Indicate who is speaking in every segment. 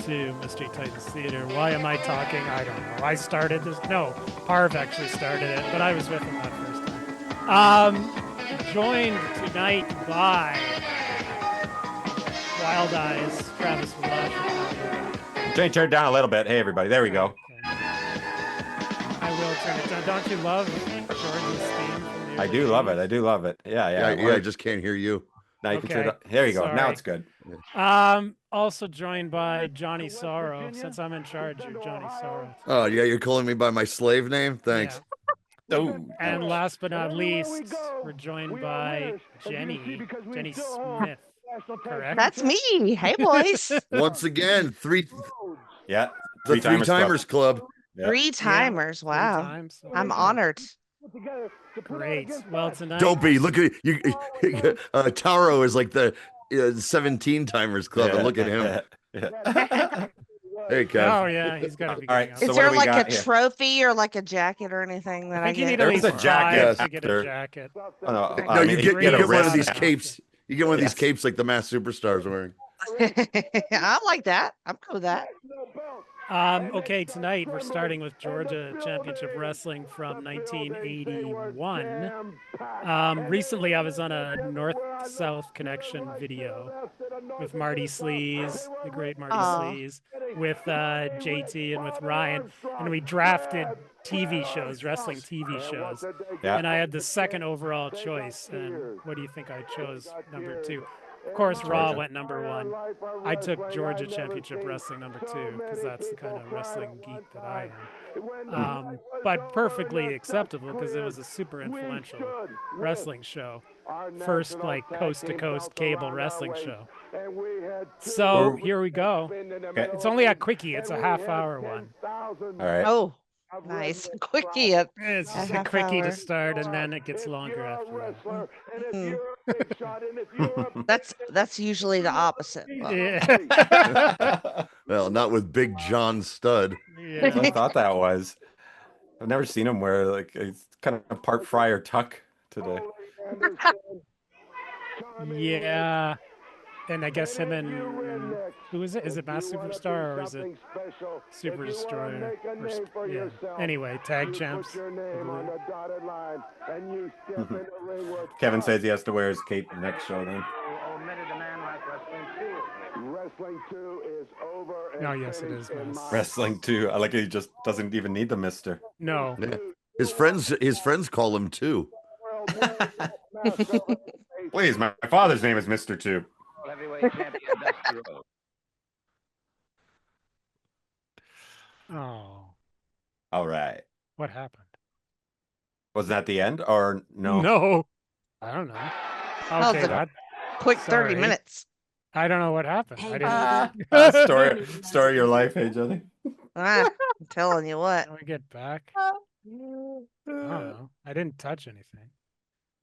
Speaker 1: to Mystery Titans Theater. Why am I talking? I don't know. I started this. No, Parv actually started it, but I was with him that first time. Joined tonight by Wild Eyes, Travis Valash.
Speaker 2: Turn it down a little bit. Hey, everybody. There we go.
Speaker 1: Okay. I will turn it down. Don't you love Jordan's theme?
Speaker 2: I do love it. I do love it. Yeah.
Speaker 3: I just can't hear you.
Speaker 2: Now you can turn it. There you go.
Speaker 1: Sorry.
Speaker 2: Now it's good.
Speaker 1: Also joined by Johnny Sorrow. Since I'm in charge, you're Johnny Sorrow.
Speaker 3: Oh, yeah, you're calling me by my slave name? Thanks.
Speaker 1: Yeah.
Speaker 2: Oh.
Speaker 1: And last but not least, we're joined by Jenny Smith. Correct?
Speaker 4: That's me. Hey, boys.
Speaker 3: Once again,
Speaker 2: Yeah.
Speaker 3: the Three-Timers Club.
Speaker 2: Yeah.
Speaker 4: Three timers. Wow.
Speaker 1: Times.
Speaker 4: I'm honored.
Speaker 1: Great. Well, tonight.
Speaker 3: Don't be. Look at you. Taro is like the 17 Timers Club, and look at him. Hey, Cath.
Speaker 1: Oh yeah, he's got to be.
Speaker 2: All right,
Speaker 1: So
Speaker 4: Is there like a trophy or like a jacket or anything that I
Speaker 1: think you need
Speaker 4: get?
Speaker 1: at least
Speaker 2: There's a jacket
Speaker 1: 5 to get
Speaker 2: after.
Speaker 1: a jacket.
Speaker 2: Oh, no,
Speaker 3: No, you get one
Speaker 2: wrist
Speaker 3: of these
Speaker 2: cap.
Speaker 3: capes. You get one of these
Speaker 2: Yes.
Speaker 3: capes like the Masked Superstars are wearing.
Speaker 4: I like that. I'm cool with that.
Speaker 1: Okay, tonight we're starting with Georgia Championship Wrestling from 1981. Recently, I was on a North-South Connection video with Marty Sleaze, the great Marty Sleaze, with JT and with Ryan, and we drafted TV shows, wrestling TV shows.
Speaker 2: Yeah.
Speaker 1: And I had the second overall choice. And what do you think I chose? Number 2. Of course, Raw went number 1. I took Georgia Championship Wrestling number 2 because that's the kind of wrestling geek that I am. But perfectly acceptable because it was a super influential wrestling show. First, like, coast-to-coast cable wrestling show. So here we go.
Speaker 2: Okay.
Speaker 1: It's only a quickie. It's a half-hour one.
Speaker 2: All right.
Speaker 4: Oh, nice. Quickie.
Speaker 1: It's just a
Speaker 4: half
Speaker 1: quickie
Speaker 4: hour.
Speaker 1: to start, and then it gets longer after that.
Speaker 4: That's usually the opposite.
Speaker 1: Yeah.
Speaker 3: Well, not with Big John Studd.
Speaker 1: Yeah.
Speaker 2: I thought that was. I've never seen him wear like it's kind of part fry or tuck today.
Speaker 1: Yeah. And I guess him and who is it? Is it Mass Superstar or is it Super Destroyer? Yeah. Anyway, tag champs.
Speaker 2: Kevin says he has to wear his cape next show then.
Speaker 1: Oh yes, it is. Mass.
Speaker 2: Wrestling too. I like he just doesn't even need the mister.
Speaker 1: No.
Speaker 3: Yeah. His friends call him too.
Speaker 2: Please, my father's name is Mr. Two.
Speaker 1: Oh.
Speaker 2: All right.
Speaker 1: What happened?
Speaker 2: Was that the end or no?
Speaker 1: No. I don't know.
Speaker 4: Oh,
Speaker 1: Okay,
Speaker 4: the
Speaker 1: that.
Speaker 4: quick 30
Speaker 1: Sorry.
Speaker 4: minutes.
Speaker 1: I don't know what happened. I didn't.
Speaker 2: Story of your life, hey Johnny.
Speaker 4: I'm telling you what.
Speaker 1: Can we get back? I don't know. I didn't touch anything.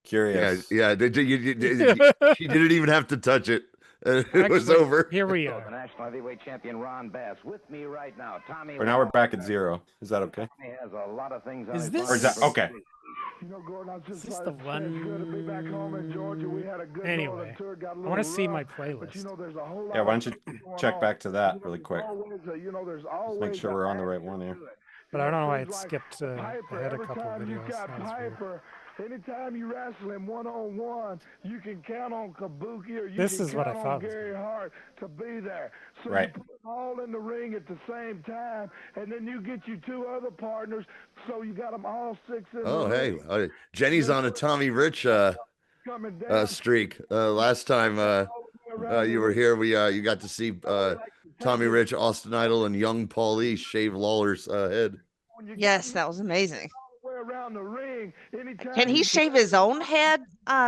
Speaker 2: Curious.
Speaker 3: Yeah. She didn't even have to touch it. It was
Speaker 1: Actually,
Speaker 3: over.
Speaker 1: Here we
Speaker 5: The
Speaker 1: are.
Speaker 5: national heavyweight champion Ron Bass with me right now. Tommy.
Speaker 2: For now we're back at 0. Is that okay?
Speaker 5: Tommy has a lot of things on
Speaker 1: Is
Speaker 5: his
Speaker 1: this-
Speaker 2: Or is that okay?
Speaker 1: Is this the one? Anyway, I want to see my playlist.
Speaker 2: Yeah, why don't you check back to that really quick? Just make sure we're on the right one here.
Speaker 1: But I don't know why it skipped ahead a couple of videos. That was weird.
Speaker 6: Anytime you wrestling one-on-one, you can count on Kabuki or you
Speaker 1: This
Speaker 6: can
Speaker 1: is what I
Speaker 6: count
Speaker 1: thought
Speaker 6: on
Speaker 1: was
Speaker 6: Gary Hart to be there. So
Speaker 2: Right.
Speaker 6: you put them all in the ring at the same time, and then you get you 2 other partners, so you got them all 6 in
Speaker 3: Oh,
Speaker 6: the
Speaker 3: hey,
Speaker 6: ring.
Speaker 3: Jenny's on a Tommy Rich
Speaker 6: Coming down.
Speaker 3: streak. Last time you were here, you got to see Tommy Rich, Austin Idol, and young Paulie shave Lawler's head.
Speaker 4: Yes, that was amazing.
Speaker 6: Around the ring, anytime
Speaker 4: Can he
Speaker 6: you-
Speaker 4: shave his own head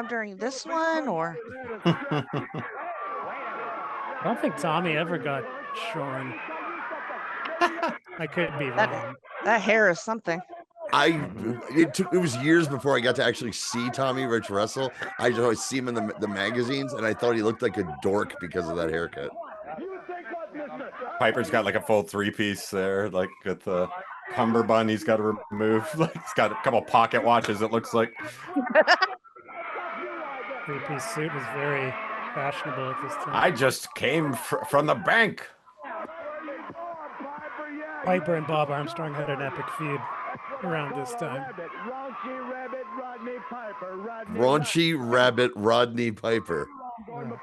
Speaker 4: during this one, or?
Speaker 1: I don't think Tommy ever got shorn. I could be wrong.
Speaker 4: That hair is something.
Speaker 3: It was years before I got to actually see Tommy Rich wrestle. I just always see him in the magazines, and I thought he looked like a dork because of that haircut.
Speaker 2: Piper's got like a full 3-piece there, like with the cummerbund he's got to remove. Like he's got a couple pocket watches, it looks like.
Speaker 1: 3-piece suit was very fashionable at this time.
Speaker 2: I just came from the bank.
Speaker 1: Piper and Bob Armstrong had an epic feud around this time.
Speaker 6: Raunchy Rabbit Rodney Piper.
Speaker 3: Raunchy Rabbit Rodney Piper.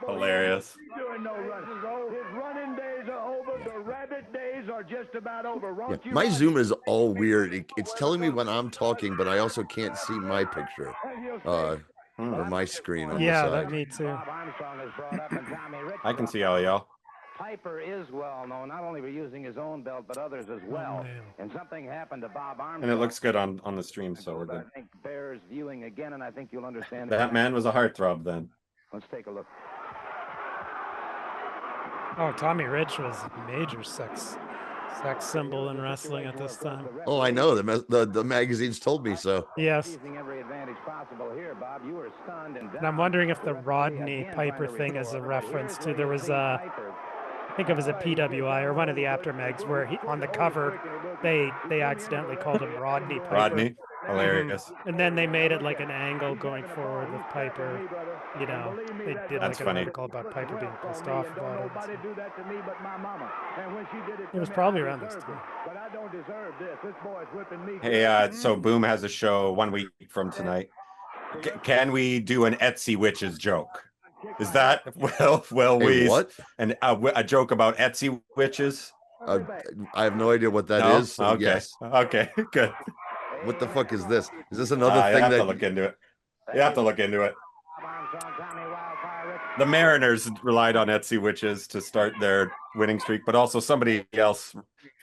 Speaker 2: Hilarious.
Speaker 6: Doing no running. His running days are over. The rabbit days are just about over.
Speaker 3: Yeah. My Zoom is all weird. It's telling me when I'm talking, but I also can't see my picture. Or my screen on the side.
Speaker 1: That me too.
Speaker 2: I can see all y'all.
Speaker 5: Piper is well known not only for using his own belt but others as well. And something happened to Bob Armstrong.
Speaker 2: And it looks good on the stream, so we're good.
Speaker 5: I think bears viewing again, and I think you'll understand.
Speaker 2: That man was a heartthrob then.
Speaker 5: Let's take a look.
Speaker 1: Oh, Tommy Rich was a major sex symbol in wrestling at this time.
Speaker 3: Oh, I know. The magazines told me so.
Speaker 1: Yes.
Speaker 5: Every advantage possible here, Bob. You were stunned
Speaker 1: and I'm wondering if the Rodney Piper thing is a reference to there was a, I think it was a PWI or one of the aftermags where on the cover they accidentally called him Rodney Piper.
Speaker 2: Rodney, hilarious.
Speaker 1: And then they made it like an angle going forward with Piper. You know, they did like an article about Piper being pissed off about it. It was probably around this time.
Speaker 2: Hey, so Boom has a show 1 week from tonight. Can we do an Etsy witches joke? Is that
Speaker 3: what?
Speaker 2: And a joke about Etsy witches?
Speaker 3: I have no idea what that is. So
Speaker 2: okay.
Speaker 3: Yes.
Speaker 2: Okay. Good.
Speaker 3: What the fuck is this? Is this another thing
Speaker 2: you have to look into it? You have to look into it. The Mariners relied on Etsy witches to start their winning streak, but also somebody else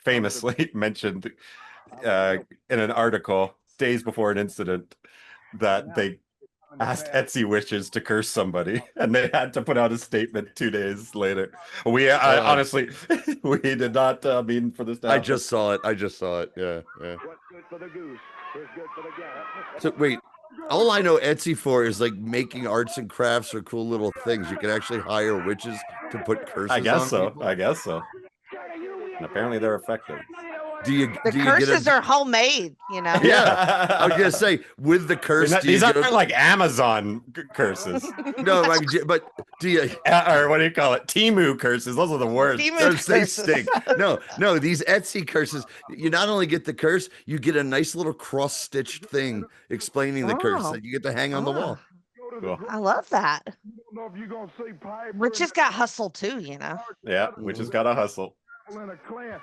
Speaker 2: famously mentioned in an article days before an incident that they asked Etsy witches to curse somebody, and they had to put out a statement 2 days later. Honestly, we did not mean for this to happen.
Speaker 3: I just saw it. Yeah. So wait, all I know Etsy for is like making arts and crafts or cool little things. You can actually hire witches to put curses on.
Speaker 2: I guess so.
Speaker 3: people.
Speaker 2: I guess so. And apparently they're effective.
Speaker 3: The
Speaker 4: curses are homemade, you know.
Speaker 3: Yeah, I was gonna say with the curse.
Speaker 2: These aren't like Amazon curses.
Speaker 3: No, but do you
Speaker 2: or what do you call it? Temu curses. Those are the worst.
Speaker 3: They stink. No, these Etsy curses. You not only get the curse, you get a nice little cross-stitched thing explaining the curse that you get to hang on the wall.
Speaker 2: Cool.
Speaker 4: I love that. Rich has got hustle too, you know.
Speaker 2: Yeah, which has got to hustle.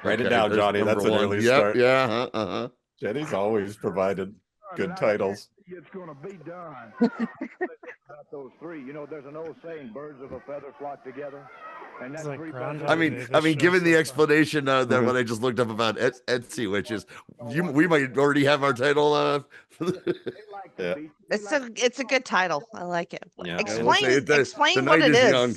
Speaker 2: Write it down, Johnny. That's an early start.
Speaker 3: Yeah.
Speaker 2: Jenny's always provided good titles.
Speaker 6: It's gonna be done. About those three, you know, there's an old saying: "Birds of a feather flock together." And that's
Speaker 1: like
Speaker 6: three.
Speaker 3: I mean, given the explanation that what I just looked up about Etsy witches, we might already have our title.
Speaker 2: Yeah,
Speaker 4: it's a good title. I like it.
Speaker 2: Yeah.
Speaker 4: Explain what it is. Young.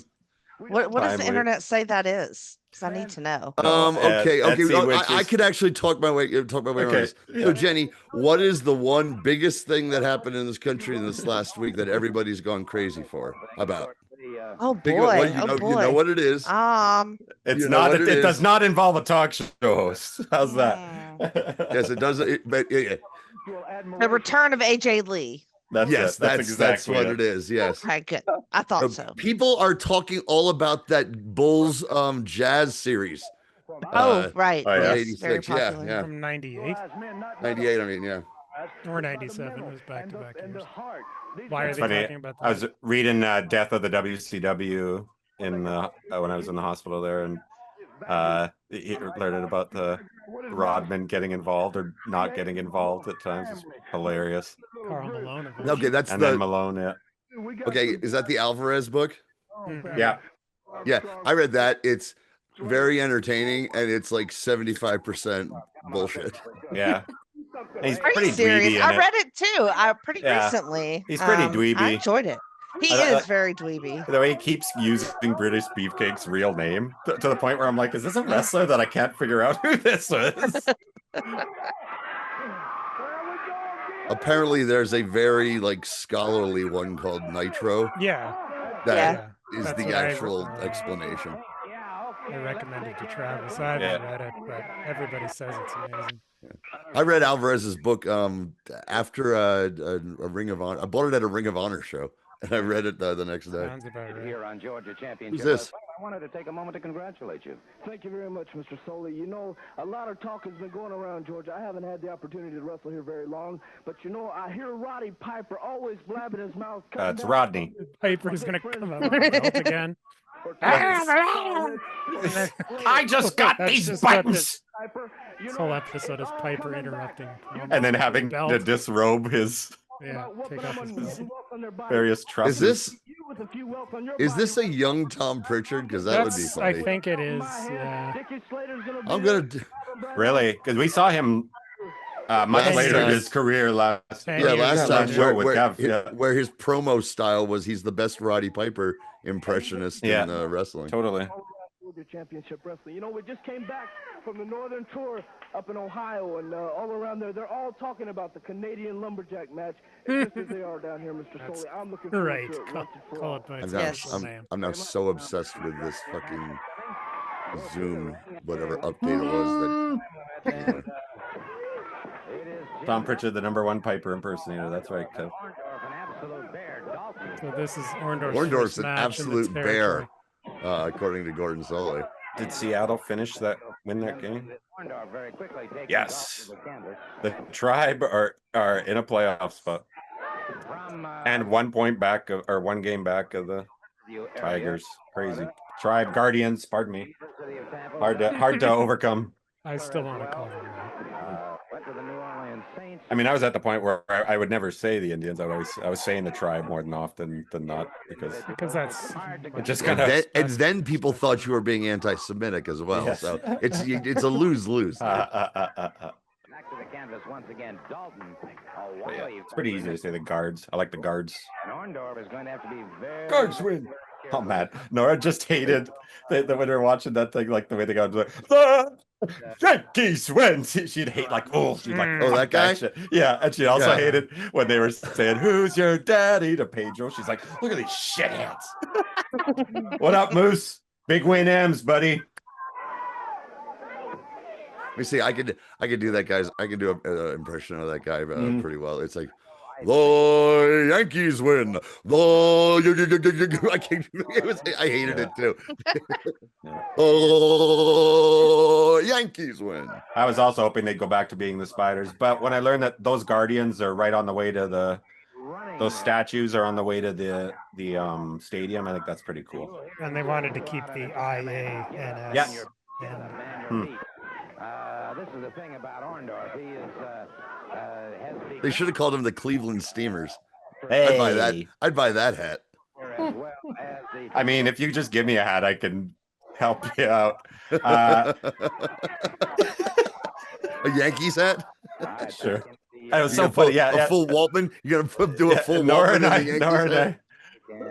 Speaker 4: What does the internet say that is? Because I need to know.
Speaker 3: Okay. I could actually talk my way around this.
Speaker 2: Yeah.
Speaker 3: So, Jenny, what is the one biggest thing that happened in this country in this last week that everybody's gone crazy for about?
Speaker 4: Oh boy!
Speaker 3: You know what it is.
Speaker 2: It's not. It does not involve a talk show host. How's that?
Speaker 3: Yes, it does.
Speaker 4: The return of AJ Lee.
Speaker 2: That's
Speaker 3: what it is. Yes.
Speaker 4: Okay, good. I thought so.
Speaker 3: People are talking all about that Bulls jazz series.
Speaker 4: Right.
Speaker 2: Oh, yeah.
Speaker 3: 86. Yeah.
Speaker 1: From 98.
Speaker 3: 98. I mean, yeah.
Speaker 1: Or 97. It was back-to-back years. Why are they
Speaker 2: funny.
Speaker 1: talking about that?
Speaker 2: I was reading Death of the WCW when I was in the hospital there, and he learned about the Rodman getting involved or not getting involved at times. It's hilarious.
Speaker 1: Karl Malone.
Speaker 3: Okay,
Speaker 2: then Malone. Yeah.
Speaker 3: Okay, is that the Alvarez book?
Speaker 2: Yeah.
Speaker 3: Yeah, I read that. It's very entertaining, and it's like 75% bullshit.
Speaker 2: Yeah. He's
Speaker 4: Are
Speaker 2: pretty
Speaker 4: you serious?
Speaker 2: dweeby.
Speaker 4: I read it too. Pretty recently.
Speaker 2: He's pretty dweeby.
Speaker 4: I enjoyed it. He is very dweeby.
Speaker 2: The way he keeps using British Beefcake's real name to the point where I'm like, is this a wrestler that I can't figure out who this is?
Speaker 3: Apparently, there's a very scholarly one called Nitro.
Speaker 1: Yeah.
Speaker 3: That is
Speaker 1: That's
Speaker 3: the actual explanation.
Speaker 1: I recommended to Travis. I haven't read it, but everybody says it's amazing.
Speaker 3: I read Alvarez's book after a Ring of Honor. I bought it at a Ring of Honor show, and I read it the next day.
Speaker 1: Sounds about right.
Speaker 5: Here on Georgia Championship.
Speaker 3: Who's this?
Speaker 5: I wanted to take a moment to congratulate you.
Speaker 6: Thank you very much, Mr. Soley. You know, a lot of talk has been going around, George. I haven't had the opportunity to wrestle here very long, but you know, I hear Roddy Piper always blabbing his mouth.
Speaker 2: It's Rodney.
Speaker 1: Piper's gonna come out with the belt again.
Speaker 2: I just got these buttons.
Speaker 1: This whole episode is Piper interrupting.
Speaker 2: And then having to disrobe his
Speaker 1: take off his
Speaker 2: various trusses.
Speaker 3: Is this a young Tom Pritchard? Because that would be funny.
Speaker 1: I think it is. Yeah.
Speaker 3: I'm gonna.
Speaker 2: Really? Because we saw him much later in his career last
Speaker 3: time where his promo style was he's the best Roddy Piper impressionist in wrestling.
Speaker 2: Totally.
Speaker 6: Championship wrestling. You know, we just came back from the Northern Tour up in Ohio, and all around there, they're all talking about the Canadian Lumberjack match, just as they are down here, Mr. Soley. I'm looking forward to it.
Speaker 1: Call it by its actual name.
Speaker 3: I'm now so obsessed with this fucking Zoom, whatever update it was. That,
Speaker 2: Tom Pritchard, the #1 Piper impersonator. That's right, Kev.
Speaker 1: So this is Orndorff's
Speaker 3: Orndorff's an absolute bear, according to Gordon Soley.
Speaker 2: Did Seattle win that game? Yes. The Tribe are in a playoff spot, and 1 point back or 1 game back of the Tigers. Crazy. Tribe Guardians. Pardon me. Hard to overcome.
Speaker 1: I still want to call them that.
Speaker 2: I mean, I was at the point where I would never say the Indians. I was saying the Tribe more than often than not because
Speaker 1: that's
Speaker 2: it just kind of.
Speaker 3: And then people thought you were being anti-Semitic as well. Yes. So it's a lose-lose.
Speaker 5: Back to the canvas once again, Dalton.
Speaker 2: It's pretty easy to say the Guards. I like the Guards.
Speaker 5: And Orndorff is going to have to be very.
Speaker 2: Guards win. Oh man, Nora just hated that when we were watching that thing, like the way they go like the Yankees win. She'd hate like she'd like
Speaker 3: that guy.
Speaker 2: Shit. Yeah, and she also hated when they were saying "Who's your daddy?" to Pedro. She's like, "Look at these shitheads." What up, Moose? Big win, M's, buddy.
Speaker 3: Let me see. I could do that, guys. I can do an impression of that guy pretty well. It's like, the Yankees win. I hated it too. Oh, Yankees win.
Speaker 2: I was also hoping they'd go back to being the Spiders, but when I learned that those Guardians are right on the way to those statues are on the way to the stadium, I think that's pretty cool.
Speaker 1: And they wanted to keep the IANS.
Speaker 2: Yes.
Speaker 5: This is the thing about Orndorff. He is.
Speaker 3: They should have called him the Cleveland Steamers.
Speaker 2: Hey.
Speaker 3: I'd buy that hat.
Speaker 2: I mean, if you just give me a hat, I can help you out. A
Speaker 3: Yankees hat?
Speaker 2: Sure. I was so funny.
Speaker 3: A full Waltman. You're gonna do a full
Speaker 2: Nora
Speaker 3: Waltman.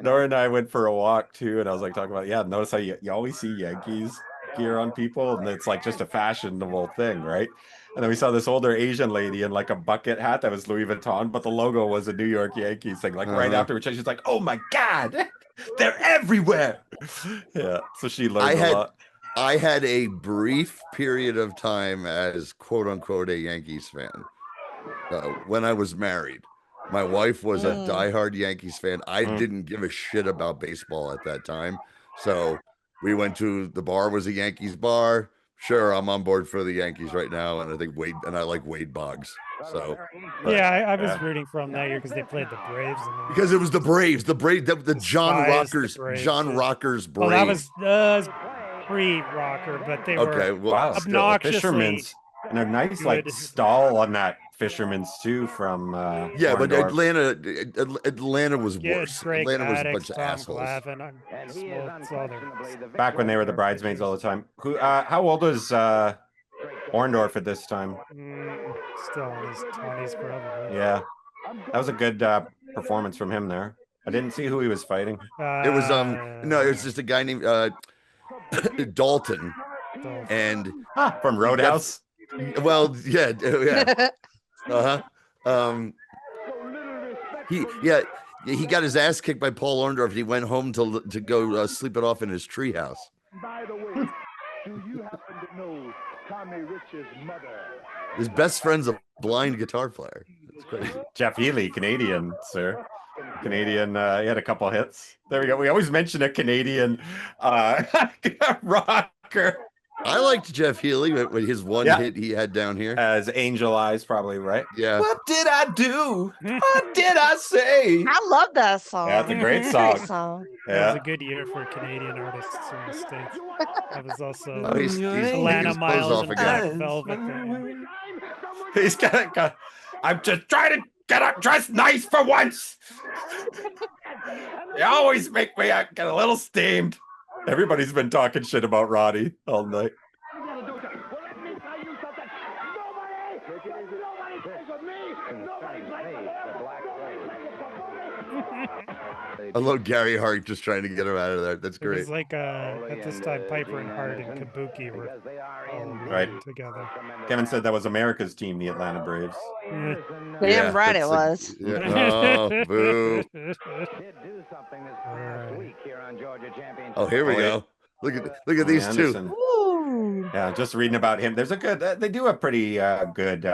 Speaker 2: Nora and I went for a walk too, and I was like talking about notice how you always see Yankees gear on people, and it's like just a fashionable thing, right? And then we saw this older Asian lady in like a bucket hat that was Louis Vuitton, but the logo was a New York Yankees thing. Like right after we checked, she's like, "Oh my god, they're everywhere!" Yeah, so she learned a lot.
Speaker 3: I had a brief period of time as "quote unquote" a Yankees fan when I was married. My wife was a diehard Yankees fan. I didn't give a shit about baseball at that time, so we went to the bar. Was a Yankees bar. Sure, I'm on board for the Yankees right now, and I think I like Wade Boggs. So
Speaker 1: I was rooting for them that year because they played the Braves.
Speaker 3: Because it was the Braves, the John Rockers Braves.
Speaker 1: Well, that was pre-Rocker, but they were obnoxiously
Speaker 2: Fisherman's, and they're nice, like stall on that Fisherman's too from
Speaker 3: but Atlanta was worse. Atlanta was a bunch of assholes.
Speaker 2: Back when they were the bridesmaids all the time. How old was Orndorff at this time?
Speaker 1: Still in his 20s, probably.
Speaker 2: Yeah, that was a good performance from him there. I didn't see who he was fighting.
Speaker 3: It was no, it was just a guy named Dalton, and
Speaker 2: from Roadhouse.
Speaker 3: Well, yeah. He got his ass kicked by Paul Orndorff. He went home to go sleep it off in his treehouse.
Speaker 6: By the way, do you happen to know Tommy Rich's mother?
Speaker 3: His best friend's a blind guitar player. It's crazy.
Speaker 2: Jeff Healy, Canadian, sir. Canadian. He had a couple hits. There we go. We always mention a Canadian rocker.
Speaker 3: I liked Jeff Healy with his one hit he had down here.
Speaker 2: As Angel Eyes, probably, right?
Speaker 3: Yeah.
Speaker 2: What did I do? What did I say?
Speaker 4: I love that song.
Speaker 2: Yeah, it's a great song.
Speaker 1: That was a good year for Canadian artists in the States. That was also
Speaker 3: he's
Speaker 1: Alana Miles and Black
Speaker 2: again.
Speaker 1: Velvet.
Speaker 2: He's got. I'm just trying to get up dressed nice for once. You always make me get a little steamed. Everybody's been talking shit about Roddy all night.
Speaker 3: I love Gary Hart just trying to get him out of there. That's great.
Speaker 1: It was like at this time, Piper and Hart and Kabuki were all together.
Speaker 2: Kevin said that was America's team, the Atlanta Braves.
Speaker 4: Damn right it was.
Speaker 3: Oh, boo. Oh, here we go. Look at these
Speaker 2: Anderson.
Speaker 4: Ooh.
Speaker 2: Yeah, just reading about him. There's a good. They do a pretty good,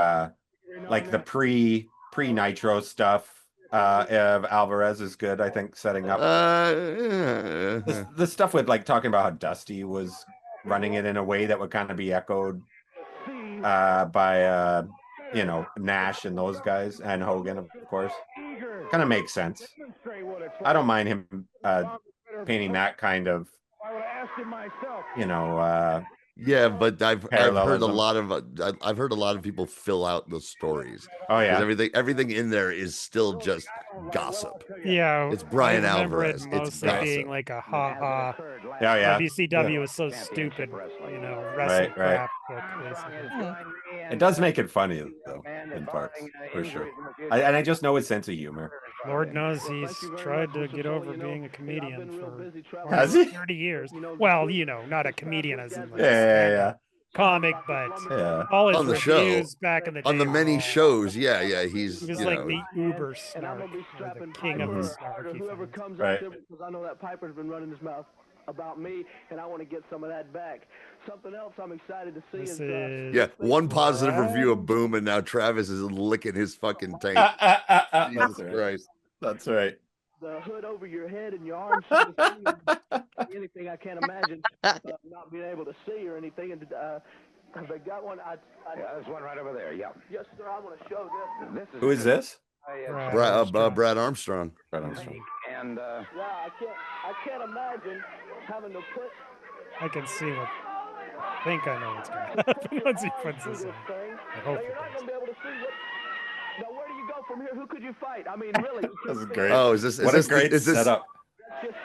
Speaker 2: like the pre Nitro stuff. Of Alvarez is good, I think, setting up the stuff with like talking about how Dusty was running it in a way that would kind of be echoed by Nash and those guys, and Hogan, of course. Kind of makes sense. I don't mind him painting that kind of
Speaker 3: yeah, but I've heard a
Speaker 2: Parallelism.
Speaker 3: lot of I've heard a lot of people fill out the stories.
Speaker 2: Oh yeah,
Speaker 3: everything in there is still just gossip.
Speaker 1: Yeah,
Speaker 3: It's Brian
Speaker 1: I remember
Speaker 3: Alvarez.
Speaker 1: It
Speaker 3: It's
Speaker 1: mostly
Speaker 3: gossip.
Speaker 1: being like a ha.
Speaker 2: yeah.
Speaker 1: WCW was so stupid, wrestling crap. Basically.
Speaker 2: It does make it funny though, in parts, for sure. And I just know his sense of humor.
Speaker 1: Lord knows he's tried to get over being a comedian for
Speaker 2: Has he?
Speaker 1: 30 years. Well, not a comedian as in like
Speaker 2: Yeah.
Speaker 1: comic, but all his
Speaker 3: On the
Speaker 1: reviews
Speaker 3: show.
Speaker 1: back in the day.
Speaker 3: On the many shows, he's
Speaker 1: He was like the uber snark, or the king of the snarky
Speaker 6: whoever
Speaker 1: fans.
Speaker 6: comes
Speaker 2: Right.
Speaker 6: up there, because I know that Piper's been running his mouth about me, and I want to get some of that back. Something else I'm excited to see
Speaker 1: This
Speaker 6: is
Speaker 3: yeah, one positive review of Boom, and now Travis is licking his fucking tape. Jesus Christ.
Speaker 2: That's right.
Speaker 6: the hood over your head and your arms. Anything I can't imagine not being able to see or anything. And have they got one?
Speaker 5: Yeah, there's one right over there. Yeah.
Speaker 6: Yes, sir. I want to show this.
Speaker 2: Who is this?
Speaker 3: Brad Armstrong.
Speaker 2: Brad Armstrong.
Speaker 5: And
Speaker 6: yeah, I can't imagine having to put.
Speaker 1: I can see what. I think I know what's going to happen once he puts this on. I hope it does.
Speaker 6: Now, where do you go from here? Who could you fight? I mean, really.
Speaker 2: This is great.
Speaker 3: Oh, is this
Speaker 2: great setup?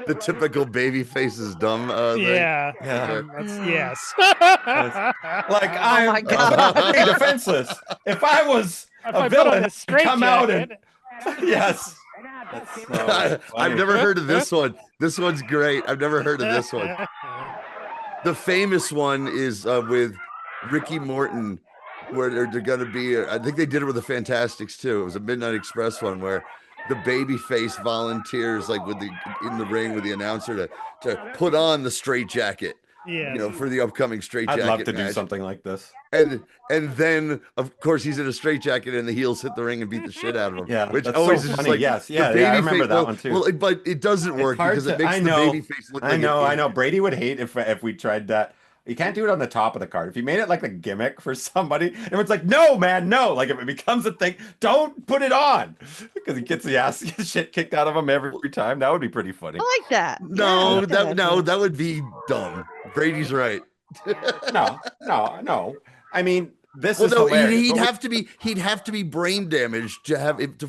Speaker 3: The typical baby face is dumb thing?
Speaker 1: Yeah. Yes.
Speaker 2: Like,
Speaker 4: my God.
Speaker 2: I'm defenseless. If I was a villain, come out and yes.
Speaker 3: I've never heard of this one. This one's great. I've never heard of this one. The famous one is with Ricky Morton, where they're going to be. I think they did it with the Fantastics too. It was a Midnight Express one where the baby face volunteers, like in the ring with the announcer, to put on the straight jacket.
Speaker 1: Yeah.
Speaker 3: For the upcoming straight jacket.
Speaker 2: I'd love to
Speaker 3: match.
Speaker 2: do something like this.
Speaker 3: And then of course he's in a straight jacket and the heels hit the ring and beat the shit out of him.
Speaker 2: Yeah,
Speaker 3: which
Speaker 2: that's
Speaker 3: always
Speaker 2: so
Speaker 3: is
Speaker 2: funny.
Speaker 3: like
Speaker 2: Yes, yeah, I remember that one too.
Speaker 3: Well, but it doesn't work because it makes the baby face look like
Speaker 2: I know. Brady would hate if we tried that. You can't do it on the top of the card. If you made it like a gimmick for somebody, everyone's like, no, man, no. Like if it becomes a thing, don't put it on because he gets the shit kicked out of him every time. That would be pretty funny.
Speaker 4: I like that.
Speaker 3: No, that would be dumb. Brady's right.
Speaker 2: No. I mean, this is
Speaker 3: hilarious.
Speaker 2: hilarious.
Speaker 3: He'd have to be brain damaged to have it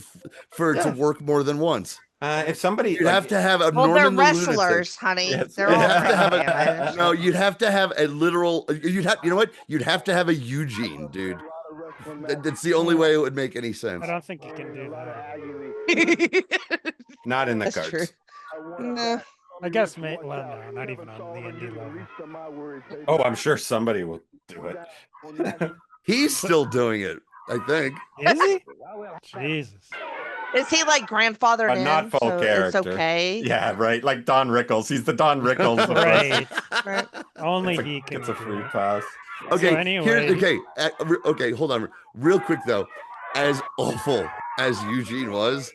Speaker 3: for it to work more than once.
Speaker 2: If somebody
Speaker 3: you'd have to have a
Speaker 4: they're
Speaker 3: Norman the
Speaker 4: wrestlers,
Speaker 3: Lunatic.
Speaker 4: honey.
Speaker 2: Yes.
Speaker 4: They're all
Speaker 3: No, you'd have to have a literal. You know what? You'd have to have a Eugene, dude. That's the only way it would make any sense.
Speaker 1: I don't think you can do that.
Speaker 2: Not in the
Speaker 4: That's
Speaker 2: cards.
Speaker 4: true. No.
Speaker 1: I guess, no, not even on the indie level.
Speaker 2: Oh, I'm sure somebody will do it.
Speaker 3: He's still doing it, I think.
Speaker 1: Is he? Jesus.
Speaker 4: Is he like grandfathered
Speaker 2: But
Speaker 4: in?
Speaker 2: not full
Speaker 4: so
Speaker 2: character.
Speaker 4: It's okay.
Speaker 2: Yeah, right. Like Don Rickles. He's the Don Rickles. of us.
Speaker 1: Right. Only he can.
Speaker 2: It's a
Speaker 1: do
Speaker 2: free
Speaker 1: it.
Speaker 2: pass.
Speaker 3: Okay.
Speaker 1: So anyway,
Speaker 3: okay. Hold on. Real quick though, as awful as Eugene was,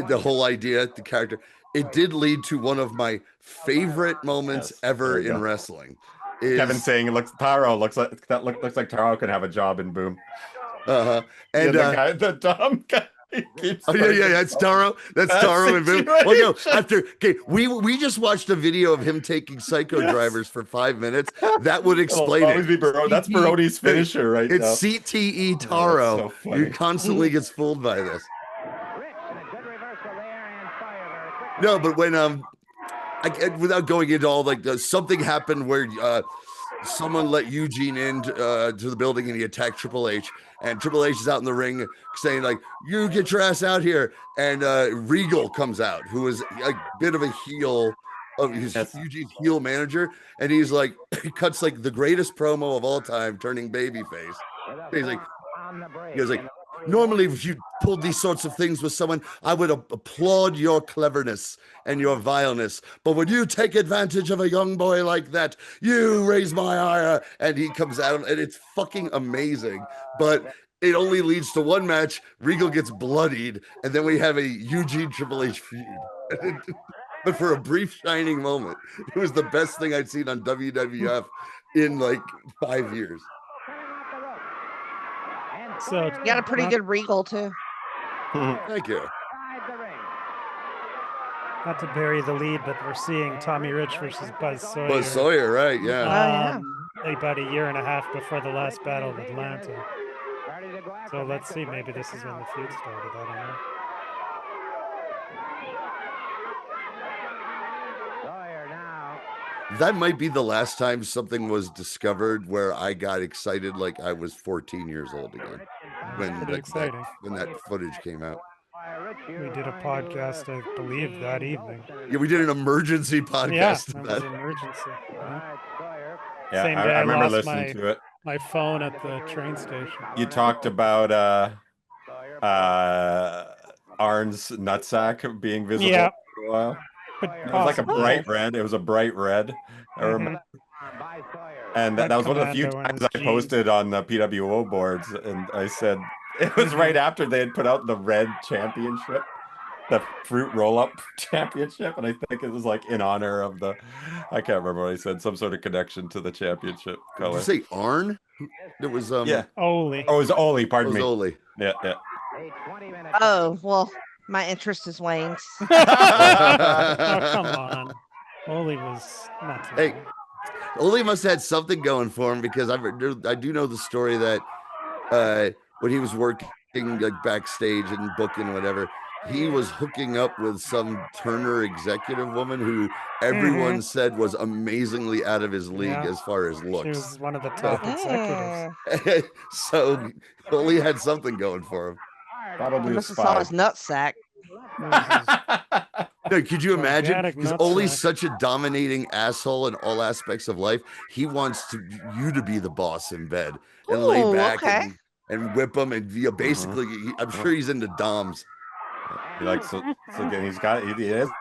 Speaker 3: the whole idea, the character, it did lead to one of my favorite moments ever in wrestling.
Speaker 2: Kevin saying looks like Taro can have a job in Boom.
Speaker 3: And
Speaker 2: the dumb guy keeps
Speaker 3: that's Taro. That's Taro and Boom. Well, no, we just watched a video of him taking psycho drivers for 5 minutes. That would explain it.
Speaker 2: That's Baroni's finisher right now.
Speaker 3: It's CTE Taro. He constantly gets fooled by this. No, but when without going into all something happened where someone let Eugene in to the building and he attacked Triple H, and Triple H is out in the ring saying you get your ass out here, and Regal comes out, who is a bit of a heel of Eugene's heel manager, and he's he cuts the greatest promo of all time, turning babyface. He goes normally, if you pulled these sorts of things with someone, I would applaud your cleverness and your vileness. But when you take advantage of a young boy like that, you raise my ire. And he comes at him, and it's fucking amazing. But it only leads to one match. Regal gets bloodied, and then we have a Eugene Triple H feud. But for a brief shining moment, it was the best thing I'd seen on WWF in 5 years.
Speaker 1: So
Speaker 4: you got a pretty good Regal too.
Speaker 3: Thank you.
Speaker 1: Not to bury the lead, but we're seeing Tommy Rich versus Buzz Sawyer.
Speaker 3: Buzz Sawyer, right? Yeah.
Speaker 1: About a year and a half before the last Battle of Atlanta. So let's see. Maybe this is when the feud started. I don't know.
Speaker 3: That might be the last time something was discovered where I got excited like I was 14 years old again. When that footage came out.
Speaker 1: We did a podcast, I believe, that evening.
Speaker 3: Yeah, we did an emergency podcast.
Speaker 1: Yeah, it was an emergency.
Speaker 2: Yeah,
Speaker 1: Same day
Speaker 2: I remember
Speaker 1: lost
Speaker 2: listening to it.
Speaker 1: My phone at the train station.
Speaker 2: You talked about Arn's nutsack being visible for a while. It was like a bright red. It was a bright red. I remember. And that was one of the few times I posted on the PWO boards, and I said it was right after they had put out the red championship, the fruit roll-up championship, and I think it was in honor of the, I can't remember what I said, some sort of connection to the championship color.
Speaker 3: Did you say Arn? It was
Speaker 1: Ole.
Speaker 2: Oh, it was Ole. Pardon me.
Speaker 3: Ole.
Speaker 2: Yeah.
Speaker 4: Oh well. My interest is waned.
Speaker 1: Oh, come on. Ole was not too bad.
Speaker 3: Ole must have had something going for him, because I do know the story that when he was working backstage and booking or whatever, he was hooking up with some Turner executive woman who everyone said was amazingly out of his league as far as looks.
Speaker 1: She was one of the top executives.
Speaker 3: So Ole had something going for him.
Speaker 2: Probably
Speaker 4: must have saw his nutsack.
Speaker 3: No, could you imagine? Because Ole's such a dominating asshole in all aspects of life. He wants you to be the boss in bed and lay back and whip him, and basically, I'm sure he's into doms.
Speaker 2: He likes it. It's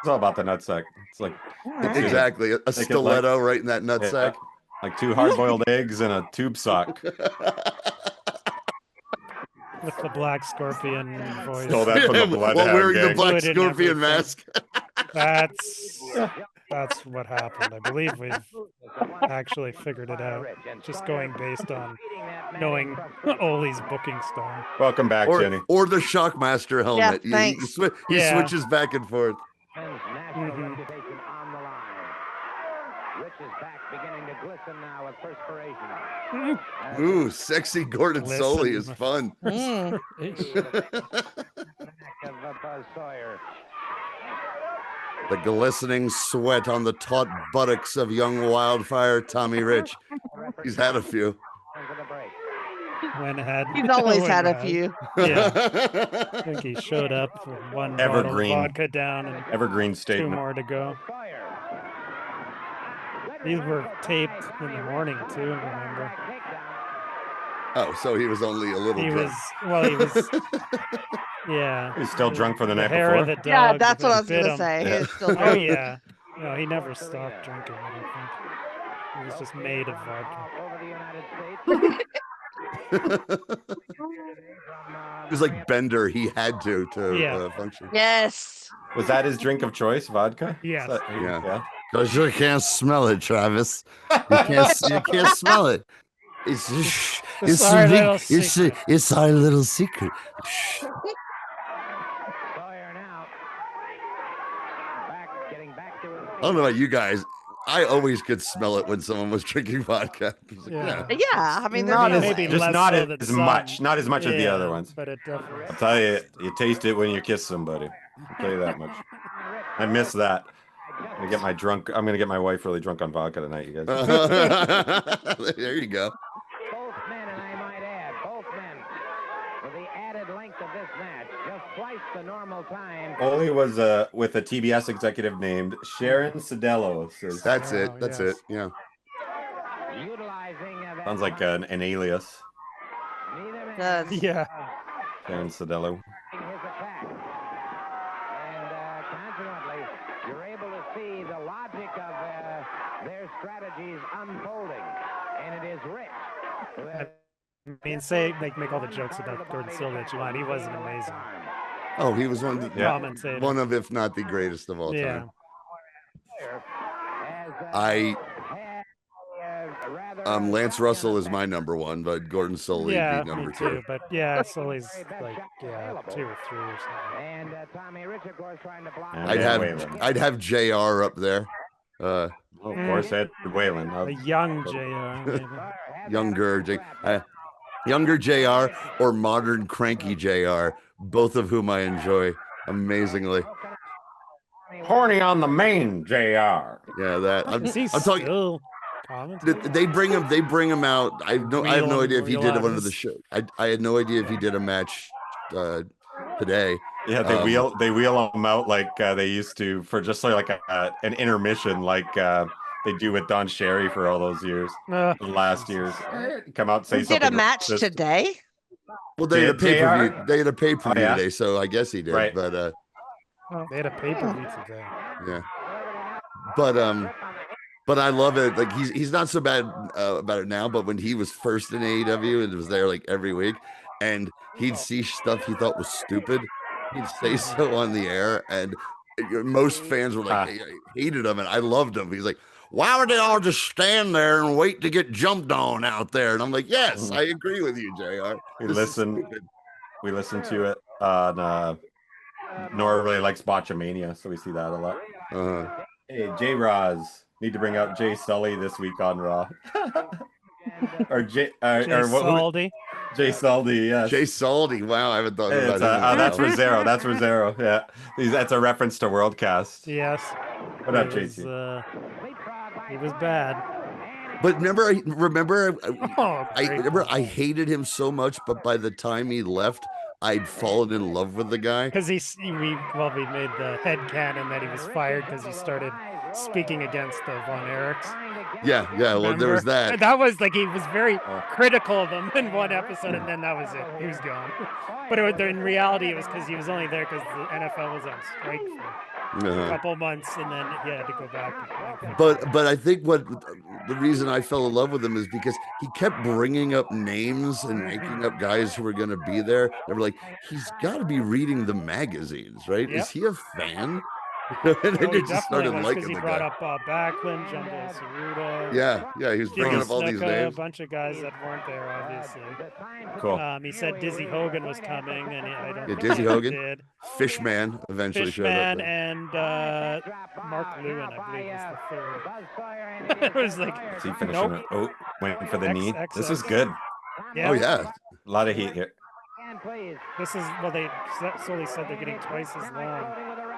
Speaker 2: all about the nutsack. It's
Speaker 3: exactly a stiletto right in that nutsack,
Speaker 2: like 2 hard-boiled eggs and a tube sock.
Speaker 1: With the Black Scorpion voice.
Speaker 2: Stole that from the Bloodhound
Speaker 3: while wearing
Speaker 2: gang.
Speaker 3: the Black Scorpion mask.
Speaker 1: That's what happened. I believe we've actually figured it out. Just going based on knowing Ole's booking style.
Speaker 2: Welcome back, Jenny.
Speaker 3: Or the Shockmaster helmet.
Speaker 4: Yeah, thanks.
Speaker 3: He switches back and forth.
Speaker 5: Rich is back, beginning to glisten now with perspiration.
Speaker 3: Ooh, sexy Gordon Soley is fun. The glistening sweat on the taut buttocks of young wildfire Tommy Rich. He's had a few.
Speaker 4: He's always had a few.
Speaker 1: Yeah. I think he showed up with one
Speaker 2: Evergreen
Speaker 1: vodka down and
Speaker 2: Evergreen statement.
Speaker 1: 2 more to go. These were taped in the morning too, remember?
Speaker 3: Oh, so he was only a little drunk.
Speaker 1: He was yeah.
Speaker 2: He's still drunk from the night
Speaker 1: hair
Speaker 2: before.
Speaker 1: Of the dog
Speaker 4: yeah, that's what I was gonna say.
Speaker 2: Yeah.
Speaker 4: He's still
Speaker 1: oh yeah. No, he never stopped drinking, I don't think. He was just made of vodka.
Speaker 3: It was like Bender. He had to function.
Speaker 4: Yes.
Speaker 2: Was that his drink of choice, vodka?
Speaker 1: Yes.
Speaker 3: Yeah. Because you can't smell it, Travis. You can't smell it. It's
Speaker 1: our little
Speaker 3: it's our little secret. I don't know about you guys. I always could smell it when someone was drinking vodka.
Speaker 4: Yeah. I mean,
Speaker 1: maybe
Speaker 2: just not as much, not as much as the
Speaker 1: Yeah,
Speaker 2: other ones.
Speaker 1: but it definitely.
Speaker 2: I'll tell you, you taste it when you kiss somebody. I'll tell you that much. I miss that. I'm gonna get my wife really drunk on vodka tonight, you guys.
Speaker 3: There you go.
Speaker 5: Both men, and I might add, both men, with the added length of this match, just twice the normal time.
Speaker 2: Foley was with a TBS executive named Sharon Cedello.
Speaker 3: That's it. That's it. Yeah.
Speaker 2: Sounds like an alias.
Speaker 1: Yeah.
Speaker 2: Sharon Cedello.
Speaker 5: You're able to see the logic of their strategies unfolding, and it is rich.
Speaker 1: I mean, say make all the jokes about Gordon Silva that you want. He wasn't amazing.
Speaker 3: Oh, he was one of, if not the greatest of all time. Lance Russell is my number one, but Gordon Soley be number two.
Speaker 1: But Soley's like 2 or 3 or something. And Tommy Rich, of course, trying to block.
Speaker 3: I'd have JR up there.
Speaker 2: Of course, Ed Whalen.
Speaker 1: A young JR.
Speaker 3: Younger JR or modern cranky JR, both of whom I enjoy amazingly.
Speaker 2: Horny on the main JR.
Speaker 3: Yeah, that. I'm talking. They bring him out. I have no idea if he did one of the show. I had no idea if he did a match today.
Speaker 2: Yeah, they wheel him out like they used to for just like an intermission, like they do with Don Cherry for all those years, the last years. Come out and say something.
Speaker 4: Did a match today?
Speaker 3: Well, they had a pay-per-view. They had a pay-per-view today, so I guess he did.
Speaker 2: Right.
Speaker 3: But
Speaker 1: they had a pay-per-view today.
Speaker 3: Yeah. But I love it. Like he's not so bad about it now, but when he was first in AEW and was there like every week, and he'd see stuff he thought was stupid, he'd say so on the air, and most fans were like hated him, and I loved him. He's like, why would they all just stand there and wait to get jumped on out there? And I'm like, yes, I agree with you, JR.
Speaker 2: We listened to it on Nora really likes Botchamania, so we see that a lot. Hey, J Roz. Need to bring out Jay Sully this week on Raw. Or Jay
Speaker 1: Saldy.
Speaker 2: Jay Saldy, yes.
Speaker 3: Jay Saldy. Wow, I haven't thought about that.
Speaker 2: That's Rosero. That's Rosero. Yeah. That's a reference to Worldcast.
Speaker 1: Yes.
Speaker 2: What up, JT?
Speaker 1: He was bad.
Speaker 3: But remember I hated him so much, but by the time he left, I'd fallen in love with the guy.
Speaker 1: Because we made the headcanon that he was fired because he started speaking against the Von Erichs.
Speaker 3: Yeah. Well, there was that.
Speaker 1: That was like he was very critical of them in one episode, and then that was it. He was gone. But in reality, it was because he was only there because the NFL was on strike for a couple months, and then he had to go back.
Speaker 3: But I think the reason I fell in love with him is because he kept bringing up names and making up guys who were going to be there. They were like, he's got to be reading the magazines, right?
Speaker 1: Yep.
Speaker 3: Is he a fan? And then they just started liking the
Speaker 1: he
Speaker 3: guy.
Speaker 1: brought up Backlund, Jumbo Ceruto.
Speaker 3: Yeah, he was bringing up all these names.
Speaker 1: A bunch of guys that weren't there, obviously.
Speaker 2: Cool.
Speaker 1: He said Dizzy Hogan was coming, and I don't think
Speaker 3: Dizzy Hogan
Speaker 1: did.
Speaker 3: Fishman eventually showed up.
Speaker 1: Fishman and Mark Lewin, I believe, was the third. It was like,
Speaker 2: is he finishing it? Went for the knee. This is good.
Speaker 1: Yeah.
Speaker 3: Oh yeah,
Speaker 2: a lot of heat here.
Speaker 1: This is they solely said they're getting twice as long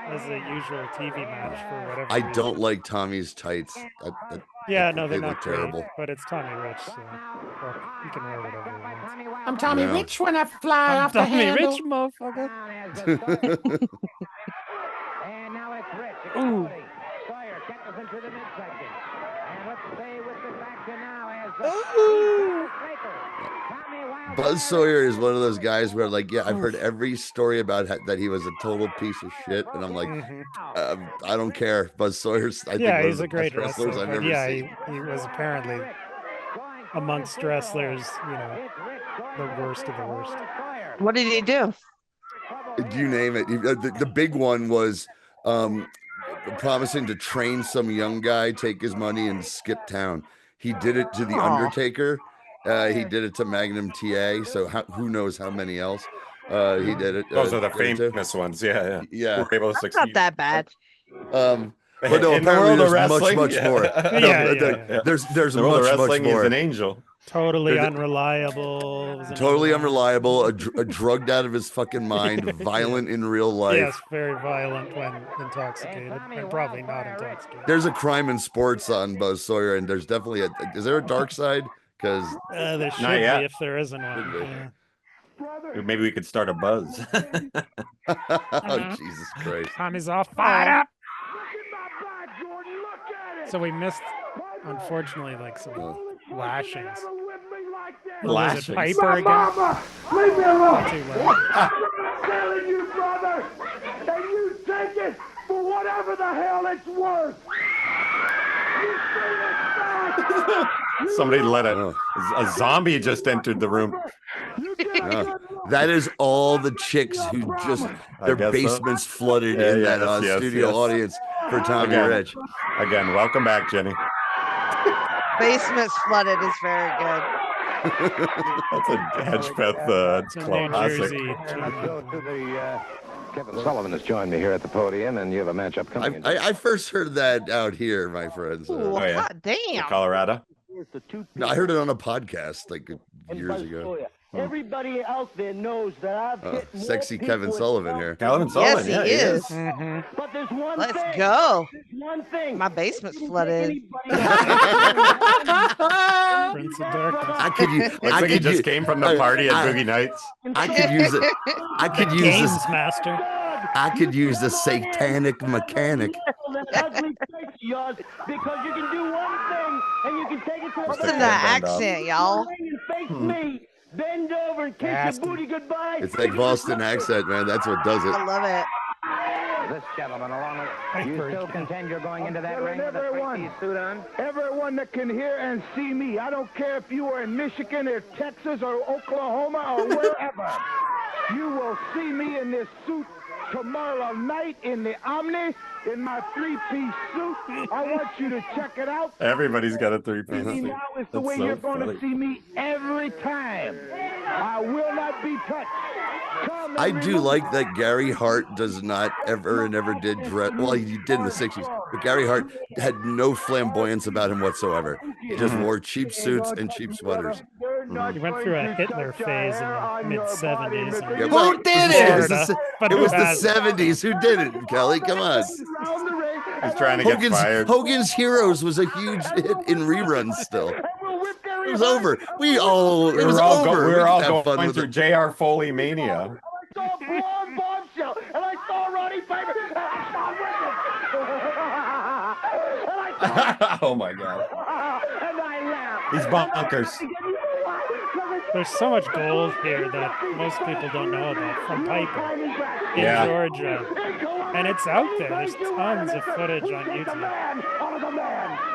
Speaker 1: as the usual TV match for whatever.
Speaker 3: I don't like Tommy's tights.
Speaker 1: They're not
Speaker 3: look terrible.
Speaker 1: But it's Tommy Rich, so he can wear whatever he wants.
Speaker 7: I'm Tommy Rich when I fly off the handle.
Speaker 1: Rich, motherfucker.
Speaker 5: And now it's Rich.
Speaker 1: Ooh.
Speaker 5: Sawyer catches into the midsection. And let's stay with this action now as
Speaker 3: Buzz Sawyer is one of those guys where, like, I've heard every story about that he was a total piece of shit, and I'm like, I don't care. Buzz Sawyer's, I think,
Speaker 1: he's a great wrestler.
Speaker 3: I've never seen.
Speaker 1: He was apparently amongst wrestlers, the worst of the worst.
Speaker 4: What did he do?
Speaker 3: You name it. The big one was promising to train some young guy, take his money, and skip town. He did it to The Undertaker. He did it to Magnum TA. So who knows how many else he did it.
Speaker 2: Those are the famous ones. Yeah.
Speaker 3: Yeah.
Speaker 2: We're able to succeed.
Speaker 4: Not that bad.
Speaker 3: But no,
Speaker 2: in the
Speaker 3: apparently
Speaker 2: world of
Speaker 3: there's
Speaker 2: wrestling,
Speaker 3: much more.
Speaker 2: There's
Speaker 3: much
Speaker 2: wrestling,
Speaker 3: more.
Speaker 2: He's an angel.
Speaker 1: Totally unreliable.
Speaker 3: Totally unreliable. A drugged out of his fucking mind. Violent in real life.
Speaker 1: Yes, very violent when intoxicated, and probably not intoxicated.
Speaker 3: There's a crime in sports on Buzz Sawyer, and there's definitely is there a dark side? Because
Speaker 1: there should be if there isn't one. Yeah.
Speaker 2: Maybe we could start a buzz.
Speaker 3: Oh, Jesus Christ.
Speaker 1: Tommy's all fired up. So we missed, unfortunately, like some lashings.
Speaker 2: Lashings.
Speaker 1: Piper again.
Speaker 6: Mama, leave me alone.
Speaker 1: I'm
Speaker 6: telling you, brother, and you take it for whatever the hell it's worth. You bring it back.
Speaker 2: Somebody let a zombie just entered the room.
Speaker 3: That is all the chicks who just their basements flooded in that studio audience for Tommy Rich.
Speaker 2: Again, welcome back, Jenny.
Speaker 4: Basements flooded is very good.
Speaker 2: That's a Hedgepeth classic.
Speaker 5: Kevin Sullivan has joined me here at the podium, and you have a matchup coming.
Speaker 3: I first heard that out here, my friends.
Speaker 4: Ooh, hot damn.
Speaker 2: Colorado.
Speaker 3: No, I heard it on a podcast like years ago.
Speaker 6: Everybody out there knows that I've hit
Speaker 3: sexy Kevin Sullivan here.
Speaker 2: Kevin Sullivan,
Speaker 4: yes, he is.
Speaker 6: Mm-hmm. But there's one
Speaker 4: Let's
Speaker 6: thing.
Speaker 4: go.
Speaker 6: There's one thing.
Speaker 4: My basement's flooded.
Speaker 1: Prince of Darkness.
Speaker 3: I could use.
Speaker 2: Looks like he just came from the party at Boogie Nights.
Speaker 3: I could use it. I could use
Speaker 1: Games
Speaker 3: this.
Speaker 1: Master.
Speaker 3: I could use the satanic mechanic.
Speaker 6: Ugly face of yours, because you can do one thing and you can take it to
Speaker 4: What's in that accent, y'all?
Speaker 6: and face me. Bend over and kiss your booty goodbye.
Speaker 3: It's like Boston accent, man. That's what does it.
Speaker 4: I love it.
Speaker 5: This gentleman, along with you, still contend you're going into that ring with a three-piece suit on?
Speaker 6: Everyone that can hear and see me, I don't care if you are in Michigan or Texas or Oklahoma or wherever, you will see me in this suit tomorrow night in the Omni in my three-piece suit. I want you to check it out.
Speaker 2: Everybody's got a three-piece suit.
Speaker 6: Now is the way you're going to see me every time. I will not be touched.
Speaker 3: I do like that Gary Hart does not ever and ever did dress. Well, he did in the 60s, but Gary Hart had no flamboyance about him whatsoever. He just wore cheap suits and cheap sweaters.
Speaker 1: He went through a Hitler phase in the mid-70s.
Speaker 3: Yeah, well,
Speaker 1: Who did it?
Speaker 3: It was the 70s. Who did it, Kelly? Come on.
Speaker 2: He's trying to get fired.
Speaker 3: Hogan's Heroes was a huge hit in reruns still. It was over. It was over.
Speaker 2: We were all going through J.R. Foley mania.
Speaker 6: I saw Blonde Bombshell, and I saw Roddy Piper, and I saw
Speaker 2: Oh my God.
Speaker 6: and I laughed.
Speaker 2: These bonkers.
Speaker 1: There's so much gold here that most people don't know about from Piper in Georgia. And it's out there. There's tons of footage on YouTube.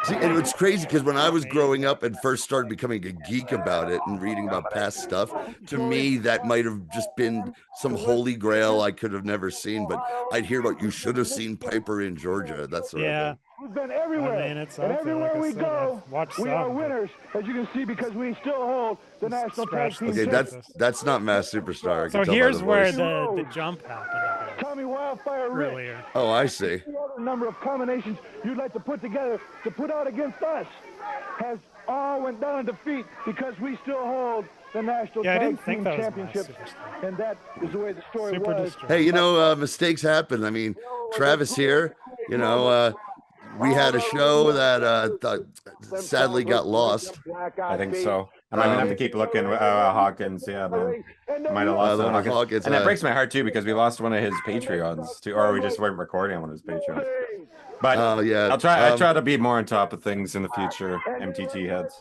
Speaker 3: See, and it's crazy because when I was growing up and first started becoming a geek about it and reading about past stuff, to me, that might have just been some holy grail I could have never seen. But I'd hear about, you should have seen Piper in Georgia. That's sort of thing.
Speaker 6: We've been everywhere.
Speaker 1: I mean, it's
Speaker 6: and
Speaker 1: out there,
Speaker 6: everywhere
Speaker 1: like I
Speaker 6: we
Speaker 1: said,
Speaker 6: go,
Speaker 1: I've watched
Speaker 6: we are
Speaker 1: some, but-
Speaker 6: winners, as you can see, because we still hold the National Tag Team
Speaker 3: Okay,
Speaker 6: Championship.
Speaker 3: that's not Mass Superstar. I
Speaker 1: So
Speaker 3: can tell by
Speaker 1: here's
Speaker 3: the
Speaker 1: where
Speaker 3: voice.
Speaker 1: the jump happened, I guess,
Speaker 6: Tommy Wildfire Rich.
Speaker 1: earlier.
Speaker 3: Oh, I see.
Speaker 6: The other number of combinations you'd like to put together to put out against us has all went down in defeat because we still hold the National
Speaker 1: Yeah, I
Speaker 6: Tag
Speaker 1: didn't think
Speaker 6: Team
Speaker 1: that was
Speaker 6: Championship.
Speaker 1: Mass Superstar.
Speaker 6: And that is the way the story
Speaker 1: Super
Speaker 6: was.
Speaker 1: Destroyer.
Speaker 3: Hey, mistakes happen. I mean, Travis here, we had a show that sadly got lost.
Speaker 2: I think so. I might have to keep looking. Hawkins, yeah, man. Might have lost Hawkins. And that breaks my heart too because we lost one of his Patreons too, or we just weren't recording on one of his Patreons. But
Speaker 3: yeah,
Speaker 2: I'll try. I try to be more on top of things in the future. MTT heads.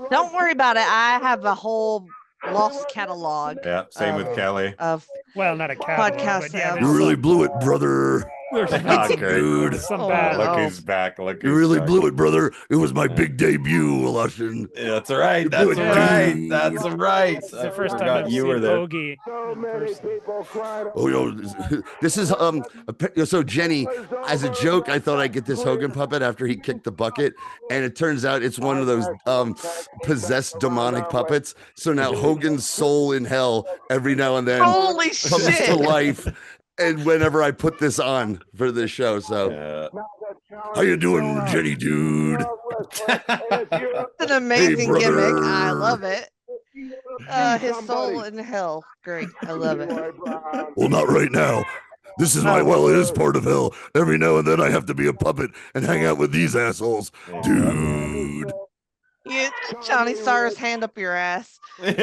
Speaker 4: Don't worry about it. I have a whole lost catalog.
Speaker 2: Yeah, same with Kelly.
Speaker 4: Of
Speaker 1: Well, not a catalog,
Speaker 4: podcast.
Speaker 1: but yeah,
Speaker 3: You really blew it, brother.
Speaker 2: Dude,
Speaker 1: some bad.
Speaker 2: Look who's back. Look,
Speaker 3: you really blew it, brother. It was my big debut, Lushin.
Speaker 2: Yeah, that's right. That's right. That's right.
Speaker 1: It's the first time I've seen Ogie.
Speaker 3: Oh, yo, this is so Jenny, as a joke, I thought I'd get this Hogan puppet after he kicked the bucket, and it turns out it's one of those possessed demonic puppets. So now Hogan's soul in hell every now and then comes to life. And whenever I put this on for this show, so how you doing, Jenny, dude?
Speaker 4: It's an amazing gimmick. I love it. His soul in hell. Great. I love it.
Speaker 3: Well, not right now. This is it is part of hell. Every now and then I have to be a puppet and hang out with these assholes. Dude.
Speaker 4: Johnny saw his hand up your ass.
Speaker 3: And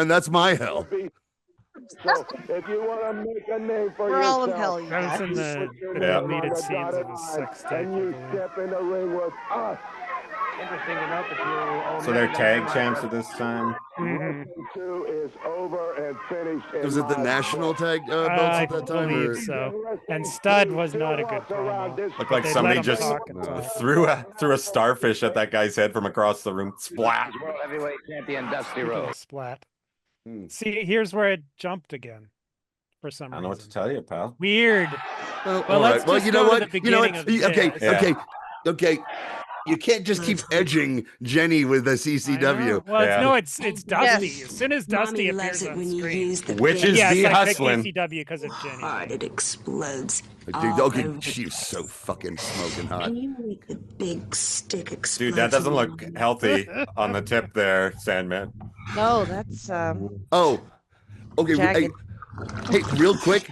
Speaker 3: that's my hell.
Speaker 6: So if you want to make a name for
Speaker 4: We're all in hell, you
Speaker 1: That
Speaker 4: guys.
Speaker 1: was in the deleted scenes of his sex tape.
Speaker 6: And you step in the ring with us.
Speaker 5: Interesting to note that
Speaker 2: So they're tag champs at this time.
Speaker 6: Two is over and finished.
Speaker 3: Was it the national tag belts
Speaker 1: I
Speaker 3: at that time?
Speaker 1: believe so. And Stud was not a good promo.
Speaker 2: Looked like somebody just threw a starfish at that guy's head from across the room. Splat.
Speaker 5: World Heavyweight Champion Dusty Rhodes.
Speaker 1: Splat. See, here's where it jumped again. For some reason.
Speaker 2: I don't know what to tell you, pal.
Speaker 1: Weird.
Speaker 3: Well,
Speaker 1: Well, let's
Speaker 3: well,
Speaker 1: just
Speaker 3: you know
Speaker 1: go to
Speaker 3: what?
Speaker 1: the
Speaker 3: You know what?
Speaker 1: beginning of the
Speaker 3: Okay. You can't just keep edging Jenny with the CCW.
Speaker 1: Well, it's Dusty. Yes. As soon as Dusty appears on screen,
Speaker 2: which is Be Hustlin.
Speaker 1: ECW because of Jenny.
Speaker 8: Hard it explodes.
Speaker 3: Dude, she's so fucking smoking hot.
Speaker 8: Can you make the big stick explode?
Speaker 2: Dude, that doesn't look healthy on the tip there, Sandman.
Speaker 4: No, that's
Speaker 3: okay. Hey, real quick,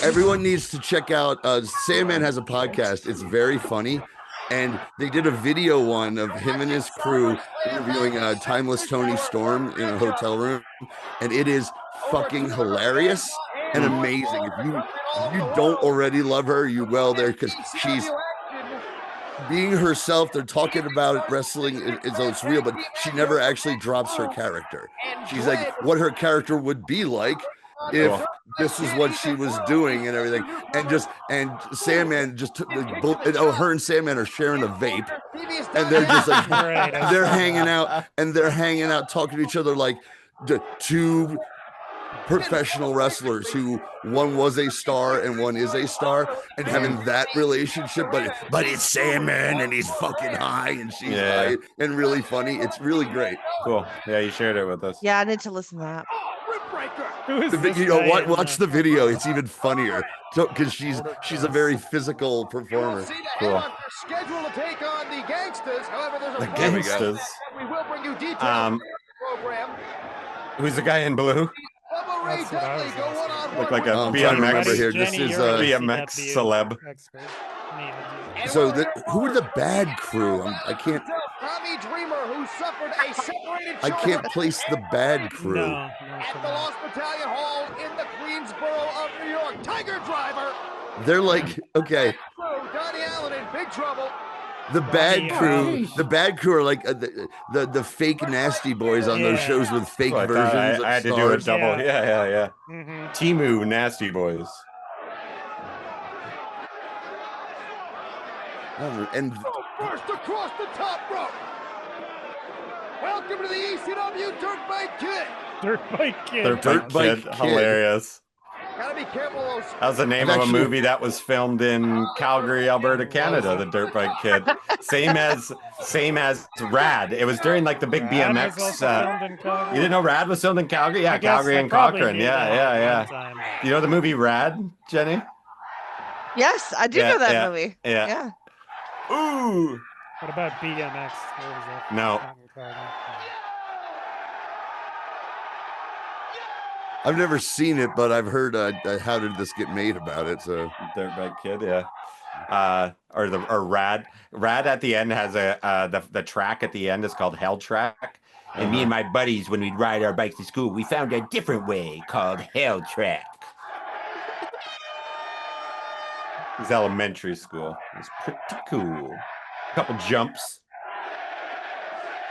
Speaker 3: everyone needs to check out Sandman has a podcast. It's very funny. And they did a video one of him and his crew interviewing Timeless Tony Storm in a hotel room. And it is fucking hilarious and amazing. If you don't already love her, you will there, because she's being herself. They're talking about wrestling as though it's real, but she never actually drops her character. She's like what her character would be like if this is what she was doing and everything. And Sandman just took her and Sandman are sharing a vape, and they're just like they're hanging out talking to each other like the two professional wrestlers who one was a star and one is a star, and having that relationship, but it's Sandman and he's fucking high and she's high and really funny. It's really great.
Speaker 2: Cool. Yeah, you shared it with us.
Speaker 4: Yeah, I need to listen to that.
Speaker 3: Watch the video. It's even funnier because she's a very physical performer.
Speaker 2: Cool.
Speaker 9: Scheduled to take on the Gangsters. However, there's
Speaker 2: The Gangsters.
Speaker 9: We will bring you details of the program.
Speaker 2: Who's the guy in blue? Look like a BMX
Speaker 3: here. This is
Speaker 2: BMX celeb.
Speaker 3: So who are the bad crew? I can't.
Speaker 9: Tommy Dreamer, who suffered a separated.
Speaker 3: I can't place the bad crew.
Speaker 9: At the Lost Battalion Hall in the Queensboro of New York. Tiger Driver.
Speaker 3: They're like
Speaker 9: Donnie Allen in big trouble.
Speaker 3: The bad crew are like the fake nasty boys on those shows with fake versions.
Speaker 2: I had to do a double. Yeah. Timu Nasty Boys.
Speaker 3: And
Speaker 9: first across the top rope. Welcome to the ECW Dirt Bike Kid.
Speaker 2: Dirt Bike Kid. Hilarious.
Speaker 9: Gotta be careful.
Speaker 2: That was the name of a movie that was filmed in Calgary, Alberta, Canada. The Dirt Bike Kid, same as Rad. It was during like the big BMX. You didn't know Rad was filmed in Calgary? Yeah, Calgary and Cochrane. Yeah. You know the movie Rad, Jenny?
Speaker 4: Yes, I do know that movie.
Speaker 2: Yeah. Ooh.
Speaker 1: What about BMX? What was that?
Speaker 2: No.
Speaker 3: I've never seen it, but I've heard how did this get made about it. So
Speaker 2: Dirt Bike Kid, yeah. Or Rad. Rad at the end has the track at the end is called Hell Track. And me and my buddies, when we'd ride our bikes to school, we found a different way called Hell Track. It's elementary school. It's pretty cool. A couple jumps.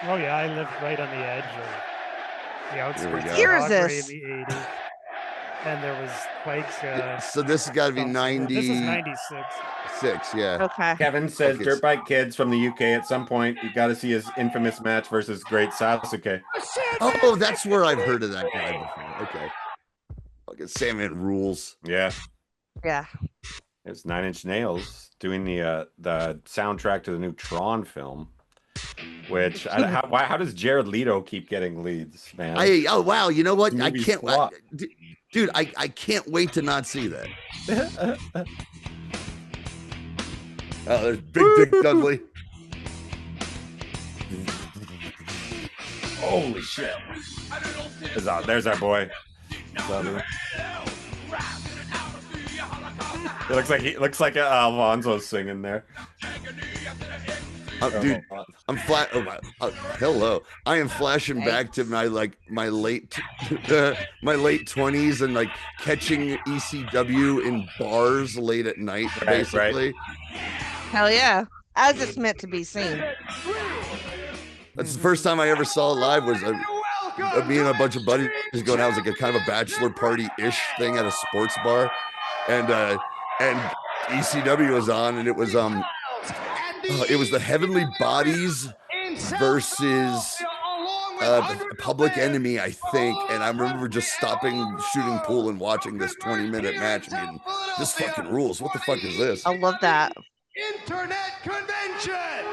Speaker 1: Oh yeah, I lived right on the edge of the outskirts.
Speaker 4: Here is this.
Speaker 1: In the 80s. and there was like.
Speaker 3: So this has got to be 90.
Speaker 1: This is 96.
Speaker 3: Yeah.
Speaker 4: Okay.
Speaker 2: Kevin says
Speaker 3: Okay.
Speaker 2: Dirt Bike Kids from the UK. At some point, you got to see his infamous match versus Great Sasuke.
Speaker 3: Oh, that's where I've heard of that guy before. Okay. Fucking Sandman rules.
Speaker 2: Yeah.
Speaker 4: Yeah.
Speaker 2: It's 9 Inch Nails doing the soundtrack to the new Tron film. Which how does Jared Leto keep getting leads, man?
Speaker 3: Oh wow, you know what? I can't, dude. I can't wait to not see that. Oh, there's Big Dick Dudley.
Speaker 2: Holy shit! There's our boy. It looks like Alonzo's singing there.
Speaker 3: Dude, I'm flat. Hello, I am flashing back to my late 20s and like catching ECW in bars late at night, basically.
Speaker 4: Hell yeah, as it's meant to be seen.
Speaker 3: That's the first time I ever saw it live. Was me and a bunch of buddies going out. It was like a kind of a bachelor party-ish thing at a sports bar, and ECW was on, and it was the Heavenly Bodies versus Public Enemy, I think. And I remember just stopping shooting pool and watching this 20-minute match. I mean, this fucking rules. What the fuck is this?
Speaker 4: I love that.
Speaker 9: Internet convention.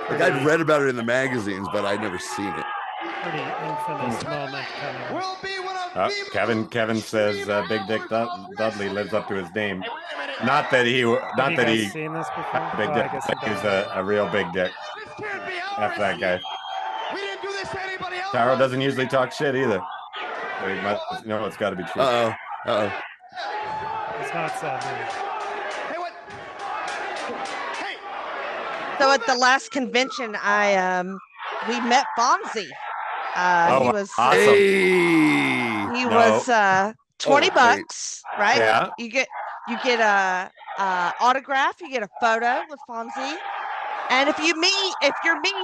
Speaker 3: Like I'd read about it in the magazines, but I'd never seen it.
Speaker 1: Pretty infamous moment coming.
Speaker 9: Will be one of
Speaker 2: Kevin says Big Dick Dudley lives up to his name. Not that he
Speaker 1: seen this before?
Speaker 2: big dick. He's a real big dick. F that guy.
Speaker 9: We didn't do this to anybody else.
Speaker 2: Taro doesn't usually talk shit either. So he must, it's got to be true.
Speaker 1: It's not sad.
Speaker 9: Hey, what? Hey.
Speaker 4: So at the last convention, we met Fonzie. He was
Speaker 2: awesome.
Speaker 4: He was 20 bucks, right?
Speaker 2: Yeah.
Speaker 4: You get a autograph, you get a photo with Fonzie. And if you're me,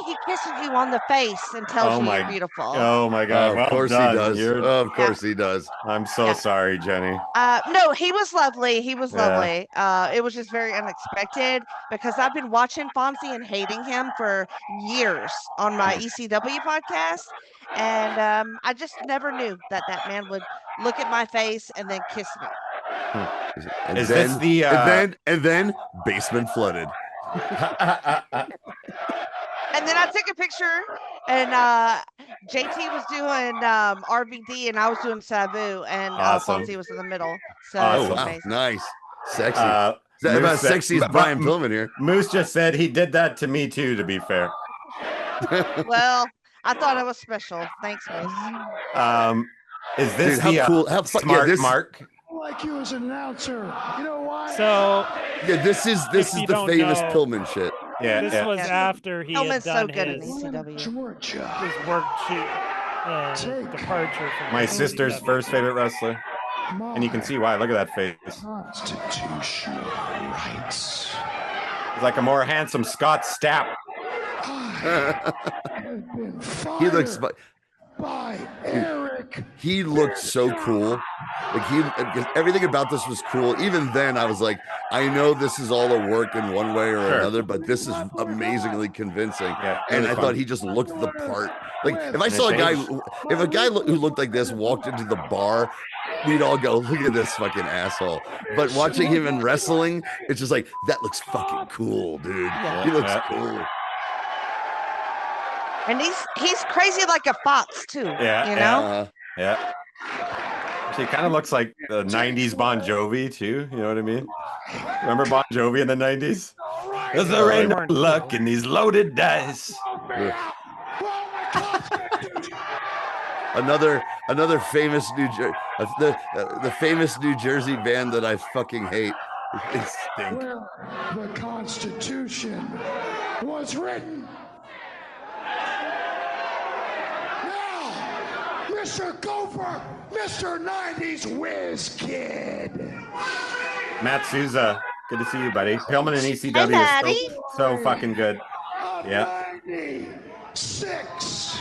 Speaker 4: he kisses you on the face and tells you you're beautiful.
Speaker 2: Oh my God!
Speaker 3: Of course he does. Of course he does.
Speaker 2: I'm so sorry, Jenny.
Speaker 4: No, he was lovely. He was lovely. It was just very unexpected because I've been watching Fonzie and hating him for years on my ECW podcast, and I just never knew that man would look at my face and then kiss me.
Speaker 3: And then basement flooded.
Speaker 4: And then I took a picture, and JT was doing RVD, and I was doing Sabu, and Fonzie was in the middle. So
Speaker 3: wow, nice, sexy. About sexy as Brian Pillman here.
Speaker 2: Moose just said he did that to me too. To be fair.
Speaker 4: Well, I thought it was special. Thanks, Moose.
Speaker 2: Is this
Speaker 3: how
Speaker 2: smart Mark?
Speaker 10: Like you as an announcer, you know why?
Speaker 1: So
Speaker 3: this is the famous Pillman shit.
Speaker 2: Yeah,
Speaker 1: this was after he
Speaker 4: Pillman's
Speaker 1: had done
Speaker 4: so good
Speaker 1: his,
Speaker 4: in ECW.
Speaker 1: his work departure from
Speaker 2: my sister's first favorite wrestler, and you can see why. Look at that face.
Speaker 10: Constitutional rights.
Speaker 2: He's like a more handsome Scott Stapp.
Speaker 3: He looks
Speaker 10: by Eric.
Speaker 3: He looked so cool. Like everything about this was cool. Even then, I was like, I know this is all a work in one way or another, but this is amazingly convincing.
Speaker 2: Yeah,
Speaker 3: and I thought he just looked the part. Like if I saw a guy who looked like this walked into the bar, we'd all go, look at this fucking asshole. But watching him in wrestling, it's just like, that looks fucking cool, dude.
Speaker 4: Yeah.
Speaker 3: He looks cool.
Speaker 4: And he's crazy like a fox too.
Speaker 2: Yeah,
Speaker 4: you know.
Speaker 2: Yeah. He kind of looks like the '90s Bon Jovi too. You know what I mean? Remember Bon Jovi in the '90s? Cause there ain't no luck in these loaded dice.
Speaker 3: Another famous the famous New Jersey band that I fucking hate. It stink.
Speaker 10: Well, the Constitution was written. Now, Mr. Gopher, Mr. 90s Whiz Kid.
Speaker 2: Matt Souza, good to see you, buddy. Pillman and ECW is so fucking good. Yeah.
Speaker 10: 96.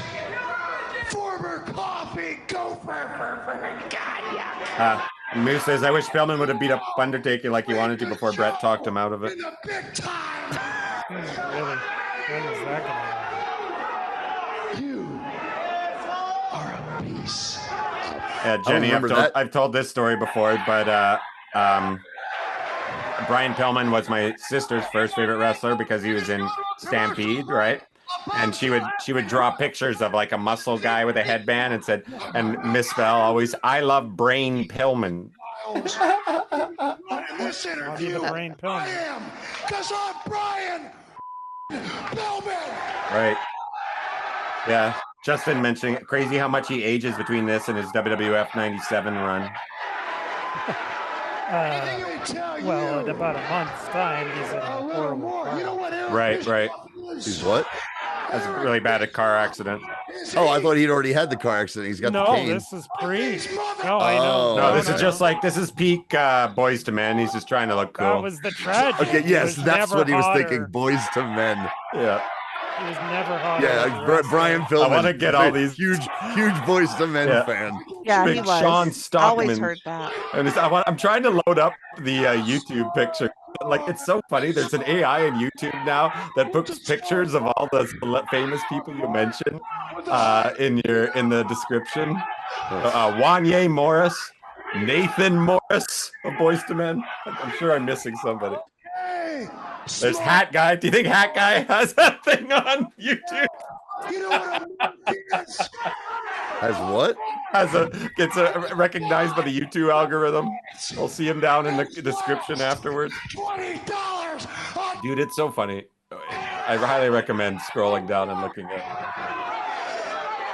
Speaker 10: former coffee gopher. God, yeah.
Speaker 2: Moose says, I wish Pillman would have beat up Undertaker like he wanted to before Brett talked him out of it.
Speaker 10: In the big time.
Speaker 1: Really? When was that gonna happen?
Speaker 10: You are a piece.
Speaker 2: Yeah, Jenny, I've told this story before, but Brian Pillman was my sister's first favorite wrestler because he was in Stampede, right? And she would draw pictures of like a muscle guy with a headband and Miss Bell always, I love Brain Pillman.
Speaker 10: In this interview, I am, because I'm Brian Pillman.
Speaker 2: Right. Yeah. Justin mentioning crazy how much he ages between this and his WWF 97 run.
Speaker 1: Well, in about a month's time, he's in a horrible car.
Speaker 2: Right.
Speaker 3: He's what?
Speaker 2: That's really bad a car accident.
Speaker 3: Oh, I thought he'd already had the car accident. He's got the cane.
Speaker 1: No, this is pre. No, I know.
Speaker 2: No, this is just like, this is peak Boys to Men. He's just trying to look cool.
Speaker 1: That was the tragedy.
Speaker 3: Okay, yes, that's what he was thinking. Boys to Men.
Speaker 2: Yeah.
Speaker 1: He was never hot.
Speaker 3: Yeah, Brian Pillman.
Speaker 2: I want to get all these
Speaker 3: huge Boys to Men fan.
Speaker 4: Yeah,
Speaker 2: Big
Speaker 4: he was.
Speaker 2: Sean Stockman.
Speaker 4: Always heard that.
Speaker 2: And I'm trying to load up the YouTube picture. Like, it's so funny. There's an AI in YouTube now that puts pictures of all the famous people you mentioned in the description. Wanye Morris, Nathan Morris of Boys to Men. I'm sure I'm missing somebody. There's Hat Guy. Do you think Hat Guy has that thing on YouTube?
Speaker 10: You know what
Speaker 3: Has what?
Speaker 2: Gets recognized by the YouTube algorithm. We'll see him down in the description afterwards.
Speaker 10: $20.
Speaker 2: Dude, it's so funny. I highly recommend scrolling down and looking at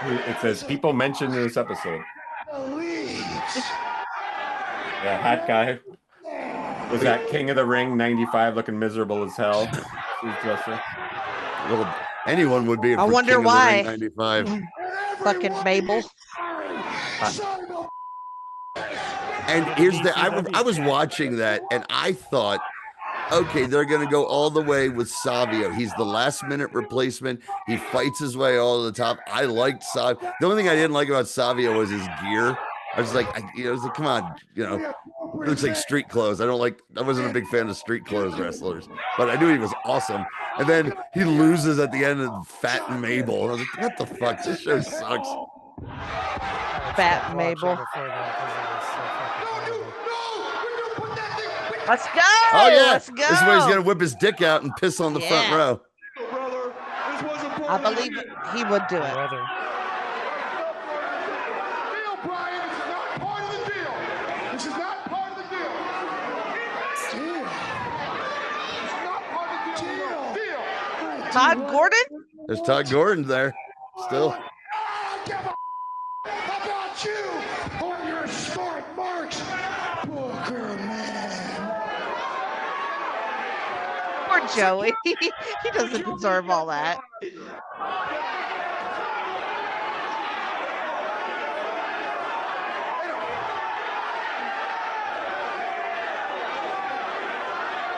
Speaker 2: it. It says people mentioned in this episode. Yeah, Hat Guy was that King of the Ring 95 looking miserable as hell.
Speaker 3: Well, anyone would be.
Speaker 4: I wonder
Speaker 3: King
Speaker 4: why.
Speaker 3: Of the Ring 95.
Speaker 4: Fucking Mabel.
Speaker 3: And here's I was watching that and I thought, okay, they're going to go all the way with Savio. He's the last minute replacement. He fights his way all to the top. I liked Savio. The only thing I didn't like about Savio was his gear. I was like, come on, it looks like street clothes. I wasn't a big fan of street clothes wrestlers, but I knew he was awesome. And then he loses at the end of Fat Mabel. I was like, what the fuck? This show sucks.
Speaker 4: Fat Mabel. Let's go.
Speaker 3: Oh, yeah.
Speaker 4: Let's go.
Speaker 3: This is where he's going to whip his dick out and piss on the front row.
Speaker 4: I believe he would do it.
Speaker 10: This is not part of the deal.
Speaker 4: Todd Gordon?
Speaker 3: There's Todd Gordon there. Still.
Speaker 10: About you or your smart marks, Booker man.
Speaker 4: Poor Joey. He doesn't deserve all that.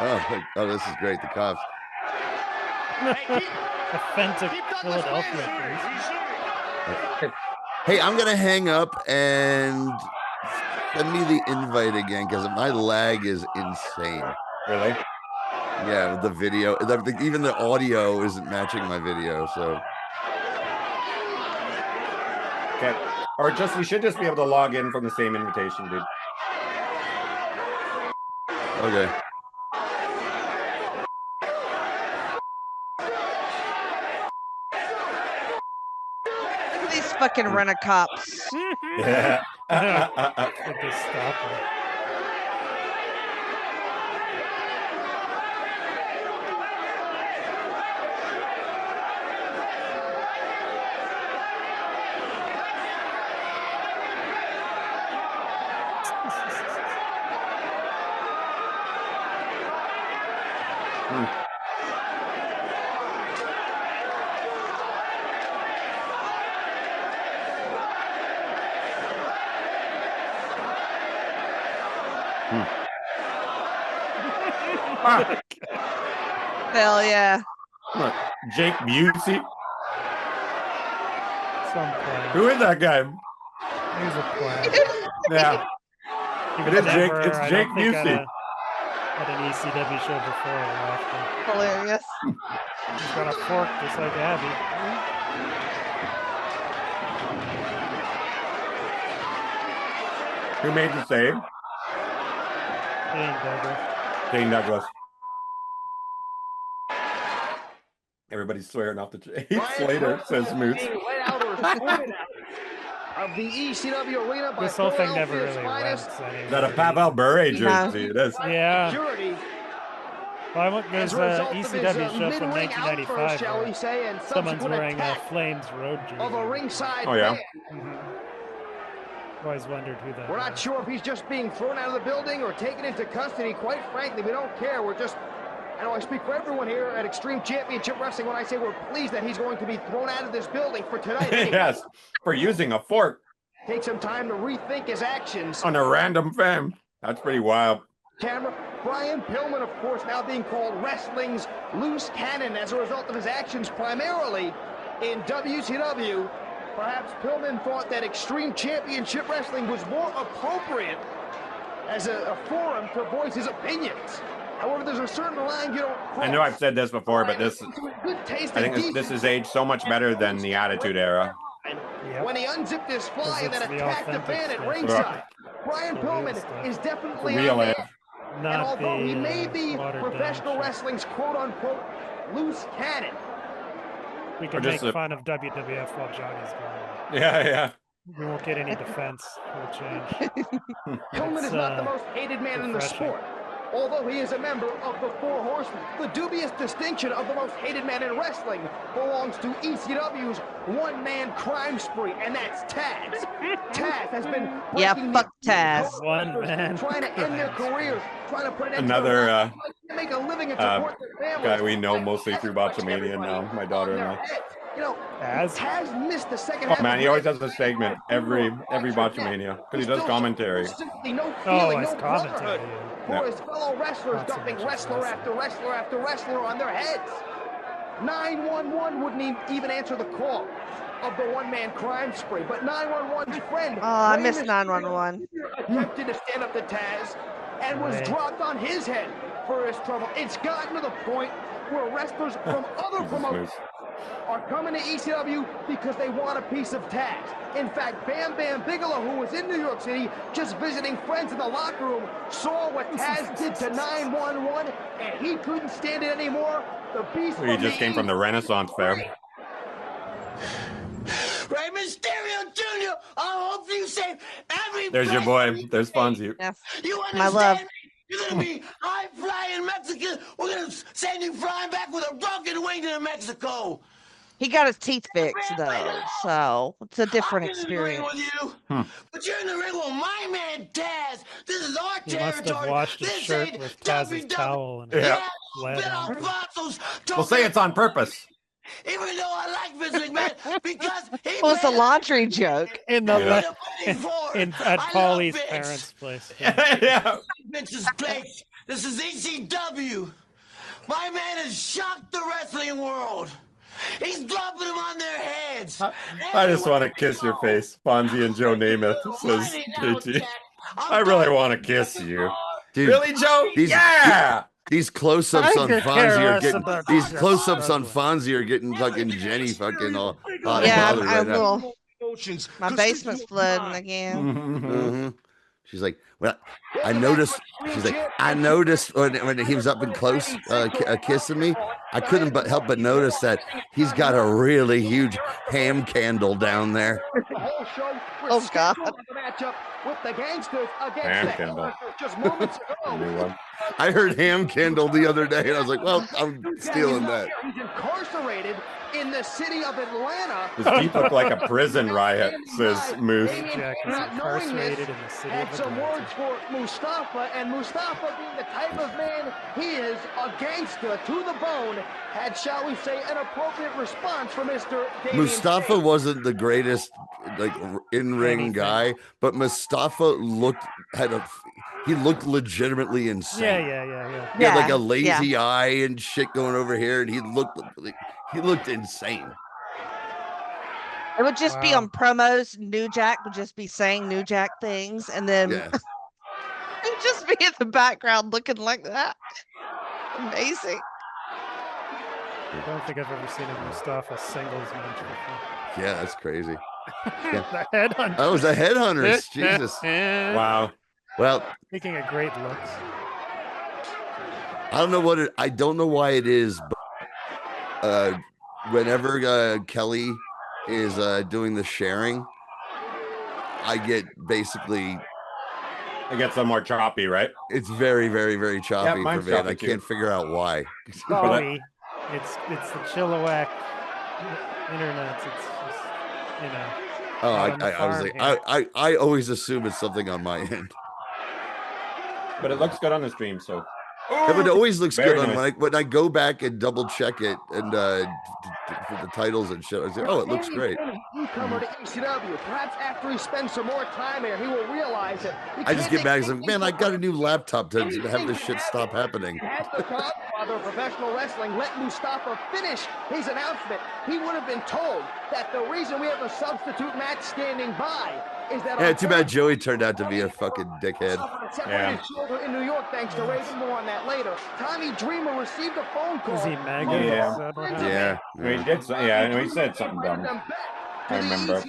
Speaker 3: Oh, this is great. The cops.
Speaker 1: Authentic Philadelphia, please.
Speaker 3: Hey, I'm going to hang up and send me the invite again because my lag is insane.
Speaker 2: Really?
Speaker 3: Yeah, the video. Even the audio isn't matching my video, so.
Speaker 2: Okay. Or we should just be able to log in from the same invitation, dude.
Speaker 3: Okay.
Speaker 4: These fucking rent-a-cops.
Speaker 2: Yeah.
Speaker 4: Hell yeah.
Speaker 2: Jake Busey.
Speaker 1: Some plan.
Speaker 2: Who is that guy?
Speaker 1: He's a plan.
Speaker 2: Yeah.
Speaker 1: He
Speaker 2: It
Speaker 1: was
Speaker 2: is Jake.
Speaker 1: never,
Speaker 2: It's
Speaker 1: I
Speaker 2: Jake
Speaker 1: don't think,
Speaker 2: Busey.
Speaker 1: at an ECW show before or after.
Speaker 4: Hilarious.
Speaker 1: He's got a fork just like Abby.
Speaker 2: Who made the save?
Speaker 1: Dane Douglas.
Speaker 2: Dane Douglas. Everybody's swearing off the chain. Slater says Moose.
Speaker 9: Of the ECW arena by
Speaker 1: This whole thing never
Speaker 9: Philadelphia's
Speaker 1: really went
Speaker 9: finest.
Speaker 1: anywhere.
Speaker 2: Is that a Pavel Bure jersey? It is.
Speaker 1: Yeah.
Speaker 9: Security.
Speaker 1: Well, there's
Speaker 9: As a result
Speaker 1: an
Speaker 9: of his,
Speaker 1: ECW show from
Speaker 9: mid-ring
Speaker 1: 1995
Speaker 9: outburst, shall
Speaker 1: where
Speaker 9: we say, and
Speaker 1: someone's
Speaker 9: subsequent
Speaker 1: wearing a
Speaker 9: attack
Speaker 1: Flames road jersey.
Speaker 9: of a ringside
Speaker 2: Oh, yeah.
Speaker 9: fan.
Speaker 1: Always wondered who that
Speaker 9: We're
Speaker 1: was.
Speaker 9: not sure if he's just being thrown out of the building or taken into custody. Quite frankly, we don't care. We're just, I know I speak for everyone here at Extreme Championship Wrestling when I say we're pleased that he's going to be thrown out of this building for tonight.
Speaker 2: Yes, for using a fork
Speaker 9: Take some time to rethink his actions.
Speaker 2: on a random fan. That's pretty wild.
Speaker 9: Camera. Brian Pillman, of course, now being called wrestling's loose cannon as a result of his actions primarily in WCW. Perhaps Pillman thought that Extreme Championship Wrestling was more appropriate as a forum to voice his opinions. However, there's a certain line you don't cross.
Speaker 2: I know I've said this before, but this,
Speaker 9: Good taste
Speaker 2: I think
Speaker 9: and
Speaker 2: this is aged so much better than the Attitude Era.
Speaker 9: when he unzipped his fly and then
Speaker 1: it's the
Speaker 9: attacked the
Speaker 1: authentic
Speaker 9: fan at
Speaker 1: stuff.
Speaker 9: ringside. Brian
Speaker 1: The real
Speaker 9: Pillman
Speaker 1: stuff.
Speaker 9: is definitely
Speaker 2: Real
Speaker 9: on
Speaker 2: edge.
Speaker 9: there.
Speaker 1: Not
Speaker 9: And although
Speaker 1: the,
Speaker 9: he may be
Speaker 1: watered down
Speaker 9: professional
Speaker 1: shit.
Speaker 9: wrestling's quote-unquote loose cannon,
Speaker 1: We can
Speaker 2: Or just
Speaker 1: make
Speaker 2: a-
Speaker 1: fun of WWF while Johnny's gone.
Speaker 2: Yeah.
Speaker 1: We won't get any defense. We'll change.
Speaker 9: Pillman is not the most hated man in the
Speaker 1: refreshing.
Speaker 9: sport. Although he is a member of the Four Horsemen, the dubious distinction of the most hated man in wrestling belongs to ECW's one-man crime spree, and that's Taz. Taz has been
Speaker 4: Yeah,
Speaker 9: breaking
Speaker 4: fuck
Speaker 9: the-
Speaker 4: Taz.
Speaker 1: One-man
Speaker 9: trying to end their
Speaker 1: crime
Speaker 9: careers, trying to put an end
Speaker 2: Another,
Speaker 9: to their lives, to make a living and support their families.
Speaker 2: Guy we know mostly through Botchamania now, my daughter and I.
Speaker 9: You know,
Speaker 1: Taz?
Speaker 9: Taz missed the second
Speaker 2: Oh
Speaker 9: half.
Speaker 2: man,
Speaker 9: of
Speaker 2: he always
Speaker 9: Red-
Speaker 2: has a segment every Botchamania because he does commentary.
Speaker 9: Simply no
Speaker 1: Oh,
Speaker 9: feeling,
Speaker 1: it's
Speaker 9: no
Speaker 1: commentary.
Speaker 9: brotherhood
Speaker 2: Yeah.
Speaker 9: for his fellow wrestlers,
Speaker 1: Not so
Speaker 9: dumping
Speaker 1: much as
Speaker 9: wrestler
Speaker 1: wrestling.
Speaker 9: after wrestler after wrestler on their heads. 911 wouldn't even answer the call of the one-man crime spree, but 911's friend.
Speaker 4: Oh, I
Speaker 9: Ray
Speaker 4: miss
Speaker 9: Mysterio
Speaker 4: 911.
Speaker 9: Attempted to stand up to Taz and was
Speaker 1: Right.
Speaker 9: dropped on his head for his trouble. It's gotten to the point where wrestlers from other
Speaker 2: Jesus,
Speaker 9: promotions
Speaker 2: Moose.
Speaker 9: are coming to ECW because they want a piece of Taz. In fact, Bam Bam Bigelow, who was in New York City just visiting friends in the locker room, saw what Taz did to 911, and he couldn't stand it anymore. The beast
Speaker 2: He just came from the Renaissance Fair.
Speaker 10: Rey Mysterio Jr., I hope you save every
Speaker 2: There's your boy. There's Fonzie.
Speaker 4: Yes.
Speaker 10: You
Speaker 4: My
Speaker 10: understand
Speaker 4: love.
Speaker 10: me? You're gonna be high flying Mexican. We're gonna send you flying back with a broken wing to Mexico.
Speaker 4: He got his teeth fixed though, so it's a different
Speaker 10: I'm in the ring
Speaker 4: experience.
Speaker 10: with you, but you're in the ring with my man Taz. This is our
Speaker 1: He must have
Speaker 10: territory.
Speaker 1: washed his
Speaker 10: This
Speaker 1: shirt
Speaker 10: ain't
Speaker 1: with Taz's
Speaker 10: WWE.
Speaker 1: towel and
Speaker 2: Yeah.
Speaker 1: bled
Speaker 10: Spit
Speaker 1: on
Speaker 10: on
Speaker 1: it.
Speaker 10: Fonzo's
Speaker 2: We'll say it's on purpose.
Speaker 10: Even though I like Vince McMahon because he
Speaker 4: It was a
Speaker 10: made
Speaker 4: laundry joke.
Speaker 1: In the
Speaker 2: Yeah.
Speaker 1: at
Speaker 10: I love
Speaker 1: Paulie's
Speaker 10: Vince.
Speaker 1: parents' place.
Speaker 2: Yeah.
Speaker 10: Vince's place. This is ECW. My man has shocked the wrestling world. He's dropping them on their heads.
Speaker 2: I just want to kiss your face, Fonzie and Joe Namath, says JT. I really want to kiss you.
Speaker 3: Dude,
Speaker 2: Really, Joe?
Speaker 3: these-
Speaker 2: Yeah.
Speaker 3: These close-ups
Speaker 1: I
Speaker 3: on
Speaker 1: could care
Speaker 3: Fonzie are
Speaker 1: less
Speaker 3: getting
Speaker 1: about
Speaker 3: these
Speaker 1: your
Speaker 3: close-ups on
Speaker 1: struggling.
Speaker 3: Fonzie are getting fucking Jenny fucking all hot
Speaker 4: Yeah,
Speaker 3: and bothered
Speaker 4: I'm
Speaker 3: right now.
Speaker 4: little. My basement's flooding again.
Speaker 3: Mm-hmm. She's like, well, I noticed. She's like, I noticed when he was up and close, kissing me. I couldn't but help but notice that he's got a really huge ham candle down there.
Speaker 9: The whole show was
Speaker 4: Oh, God.
Speaker 9: scheduled as a matchup with the Gangsters against
Speaker 2: Ham
Speaker 9: the
Speaker 2: candle.
Speaker 9: Hellraisers just moments ago.
Speaker 2: New one.
Speaker 3: I heard ham candle the other day, and I was like, well, I'm stealing that.
Speaker 9: He's incarcerated in the city of Atlanta.
Speaker 2: His feet look like a prison riot, says Moose.
Speaker 1: Jack is
Speaker 9: Not knowing
Speaker 1: incarcerated
Speaker 9: this,
Speaker 1: in the city
Speaker 9: had
Speaker 1: of
Speaker 9: some
Speaker 1: Atlanta.
Speaker 9: words for Mustafa, and Mustafa being the type of man he is, a gangster to the bone, had, shall we say, an appropriate response from Mr. Damien
Speaker 3: Mustafa
Speaker 9: Chase.
Speaker 3: wasn't the greatest like in-ring
Speaker 1: Anything.
Speaker 3: guy, but Mustafa looked legitimately insane.
Speaker 1: Yeah.
Speaker 3: He had like
Speaker 4: Yeah,
Speaker 3: a lazy eye and shit going over here, and he looked insane.
Speaker 4: It would just be on promos. New Jack would just be saying New Jack things, and then it'd just be in the background looking like that. Amazing.
Speaker 1: I don't think I've ever seen a Mustafa singles match before.
Speaker 3: Yeah, that's crazy.
Speaker 1: The Headhunters.
Speaker 3: Oh, it was the Headhunters. Jesus.
Speaker 2: Wow.
Speaker 3: Well,
Speaker 1: speaking of great looks,
Speaker 3: I don't know what I don't know why it is, but whenever Kelly is doing the sharing, I get basically.
Speaker 2: It gets some more choppy, right?
Speaker 3: It's very, very, very choppy for me. I can't figure out why.
Speaker 1: Sorry. It's the Chilliwack internet. It's just, you know.
Speaker 3: Oh, I was like, I always assume it's something on my end.
Speaker 2: But it looks good on the stream, so.
Speaker 3: Yeah, but it always looks
Speaker 2: Very
Speaker 3: good
Speaker 2: nice.
Speaker 3: when I go back and double check it and for the titles and shit. I say, oh, it looks great.
Speaker 9: Newcomer to ECW. Perhaps after he spends some more time there, he will realize that.
Speaker 3: I just get mad. Man, I got a new laptop to have this shit stop happening.
Speaker 9: Had the godfather of professional wrestling let Mustafa finish his announcement, he would have been told that the reason we have a substitute match standing by is that.
Speaker 3: Yeah, too bad Joey turned out to be a fucking dickhead.
Speaker 9: Yeah. In New York, thanks to Raven. More on that later. Tommy Dreamer received a phone call.
Speaker 1: Is he Nagayo?
Speaker 3: Yeah.
Speaker 2: He said something dumb. I remember.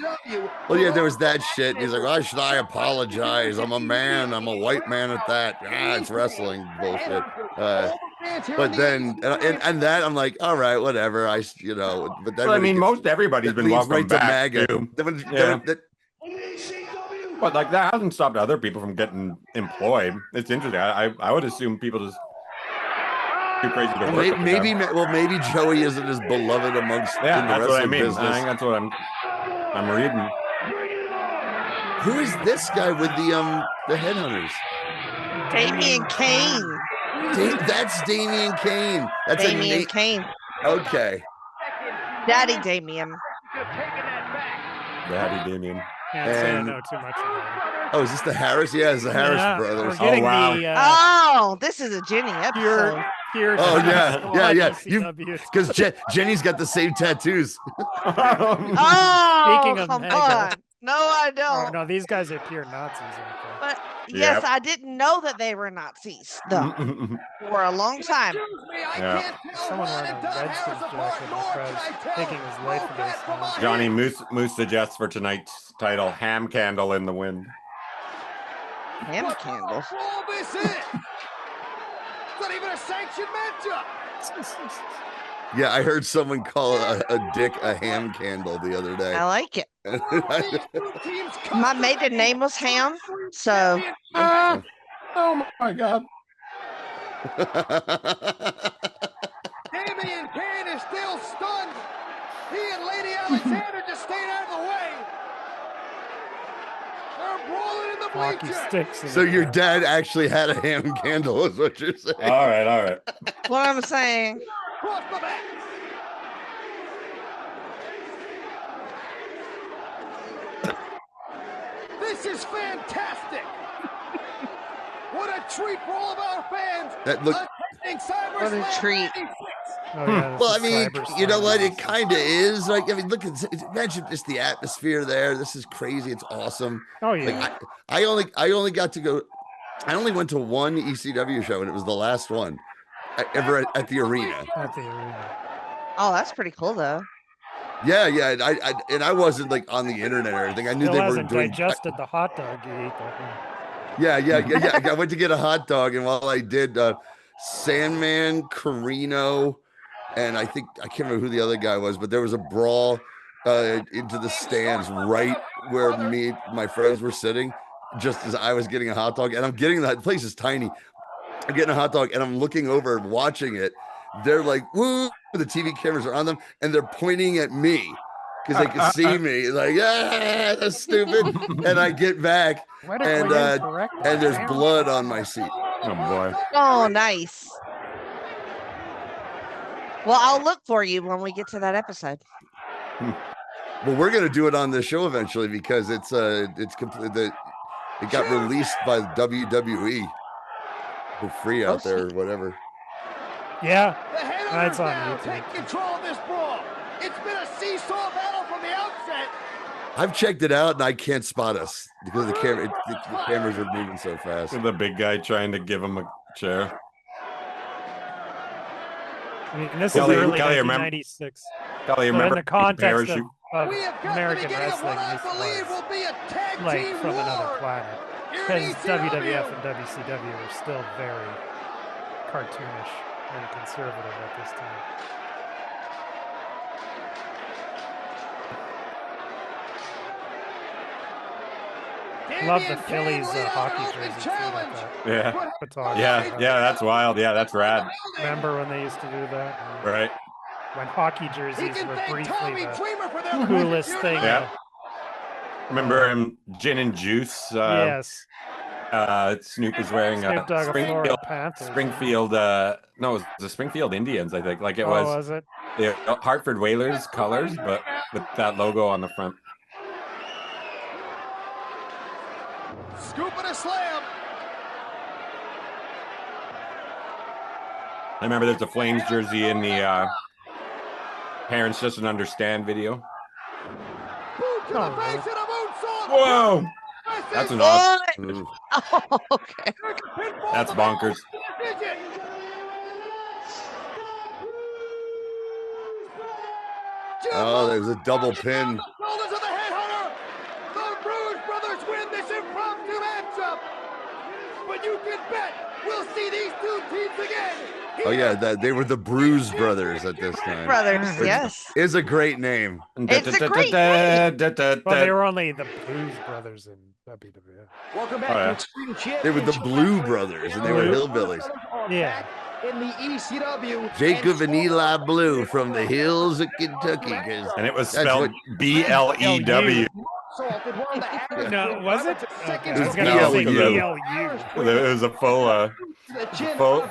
Speaker 3: Well, yeah, there was that shit. He's like, why should I apologize? I'm a man. I'm a white man at that. It's wrestling bullshit. But then, and that, I'm like, all right, whatever. But then.
Speaker 2: Well, I mean, most everybody's been welcome
Speaker 3: right
Speaker 2: back.
Speaker 3: To
Speaker 2: MAGA. But like that hasn't stopped other people from getting employed. It's interesting. I would assume people just too crazy to work.
Speaker 3: Maybe Joey isn't as beloved amongst in the
Speaker 2: that's what I
Speaker 3: wrestling
Speaker 2: mean.
Speaker 3: business.
Speaker 2: I think that's what I'm reading.
Speaker 3: Who is this guy with the Headhunters?
Speaker 4: Damian Kane.
Speaker 3: That's Damian Kane. That's
Speaker 4: Damian Kane.
Speaker 3: Okay.
Speaker 4: Daddy Damian.
Speaker 2: Daddy Damian.
Speaker 1: Can't say I know too much about it.
Speaker 3: Oh, is this the Harris? Yeah, it's the Harris brothers.
Speaker 1: Oh, wow.
Speaker 4: This is a Jenny episode.
Speaker 3: Oh, yeah. Because Jenny's got the same tattoos.
Speaker 1: Speaking of
Speaker 4: come
Speaker 1: MAGA.
Speaker 4: on. No, I don't.
Speaker 1: Oh, no, these guys are pure Nazis.
Speaker 4: But yes, I didn't know that they were Nazis, though, for a long time.
Speaker 2: Yeah.
Speaker 1: Someone wearing a Redskins jacket was taking his life against them.
Speaker 2: Johnny Moose suggests for tonight's title, Ham Candle in the Wind.
Speaker 4: Ham Candle?
Speaker 9: It's not even a sanctioned matchup.
Speaker 3: Yeah, I heard someone call a dick a ham candle the other day.
Speaker 4: I like it. My maiden name was Ham, so.
Speaker 2: Oh my God.
Speaker 9: Damian Kane is still stunned. He and Lady Alexander just stayed out of the way. They're brawling in the bleachers.
Speaker 3: So your dad actually had a ham candle, is what you're saying?
Speaker 2: All right.
Speaker 4: What I'm saying.
Speaker 9: Cross the back. This is fantastic. What a treat for all of our fans.
Speaker 4: What a treat.
Speaker 1: Oh, yeah,
Speaker 3: well, I mean, you know what? It kind of is. Like, I mean, look at imagine just the atmosphere there. This is crazy. It's awesome.
Speaker 1: Oh yeah.
Speaker 3: Like, I only got to go. I only went to one ECW show, and it was the last one ever at the arena.
Speaker 1: At the arena.
Speaker 4: Oh, that's pretty cool, though.
Speaker 3: Yeah. I wasn't like on the internet or anything. I knew they were doing.
Speaker 1: Digested the hot dog you ate that night.
Speaker 3: Yeah. I went to get a hot dog, and while I did, Sandman, Carino, and I can't remember who the other guy was, but there was a brawl into the stands right where my friends were sitting, just as I was getting a hot dog. And I'm getting that place is tiny. I'm getting a hot dog, and I'm looking over and watching it. They're like, woo, the TV cameras are on them, and they're pointing at me because they can see me. Like, that's stupid. And I get back, and there's blood on my seat.
Speaker 2: Oh, boy.
Speaker 4: Oh, nice. Well, I'll look for you when we get to that episode.
Speaker 3: Well, we're gonna do it on this show eventually because it's complete. It got released by WWE for free out there or whatever.
Speaker 1: Yeah,
Speaker 9: The
Speaker 1: that's on
Speaker 9: now
Speaker 1: YouTube.
Speaker 9: take control of this brawl. It's been a seesaw battle from the outset.
Speaker 3: I've checked it out and I can't spot us because the cameras are moving so fast.
Speaker 2: The big guy trying to give him a chair.
Speaker 1: I mean, this
Speaker 2: Kelly,
Speaker 1: is early
Speaker 2: Kelly,
Speaker 1: 1996.
Speaker 2: Kelly,
Speaker 1: So
Speaker 2: remember
Speaker 1: in the context
Speaker 2: parachute?
Speaker 1: of
Speaker 9: We have got
Speaker 1: American
Speaker 9: the beginning of what
Speaker 1: wrestling,
Speaker 9: I
Speaker 1: this
Speaker 9: believe
Speaker 1: was
Speaker 9: will be a tag
Speaker 1: like
Speaker 9: team
Speaker 1: from another
Speaker 9: war.
Speaker 1: planet.
Speaker 9: Here in
Speaker 1: Because WWF and WCW were still very cartoonish and conservative at this time. Love the Phillies hockey jersey too.
Speaker 2: Yeah.
Speaker 1: Photography.
Speaker 2: Yeah, that's wild. Yeah, that's rad.
Speaker 1: Remember when they used to do that?
Speaker 2: Right.
Speaker 1: When hockey jerseys were briefly the
Speaker 9: coolest
Speaker 1: coolest thing.
Speaker 2: Yeah. Remember him, Gin and Juice?
Speaker 1: Yes.
Speaker 2: Snoop was wearing
Speaker 1: Snoop Dogg of Florida Panthers.
Speaker 2: Springfield, no, it was the Springfield Indians, I think. Like it was
Speaker 1: it?
Speaker 2: the Hartford Whalers colors, but with that logo on the front.
Speaker 9: Scoop and a slam.
Speaker 2: I remember there's a Flames jersey in the Parents Doesn't Understand video.
Speaker 9: Boot to the face and a moonsault.
Speaker 2: Whoa! That's an awesome.
Speaker 4: Oh, okay.
Speaker 2: That's bonkers.
Speaker 3: Oh, there's a double pin.
Speaker 9: Shoulders of the headhunter. The Bruise Brothers win this impromptu matchup. But you can bet we'll see these two teams again.
Speaker 3: Oh yeah, they were the Bruise Brothers at this time.
Speaker 4: Brothers, yes.
Speaker 3: Is a great name.
Speaker 4: It's a great name.
Speaker 1: Well, they were only the Blues Brothers in WWF.
Speaker 9: Welcome back to Extreme Championship.
Speaker 3: They were the Blue Brothers, and they were hillbillies.
Speaker 1: Yeah.
Speaker 9: In the ECW.
Speaker 3: Jacob and Eli Blue from the hills of Kentucky.
Speaker 2: And it was spelled B-L-E-W.
Speaker 1: No, was it?
Speaker 3: It was
Speaker 2: B-L-U. It was a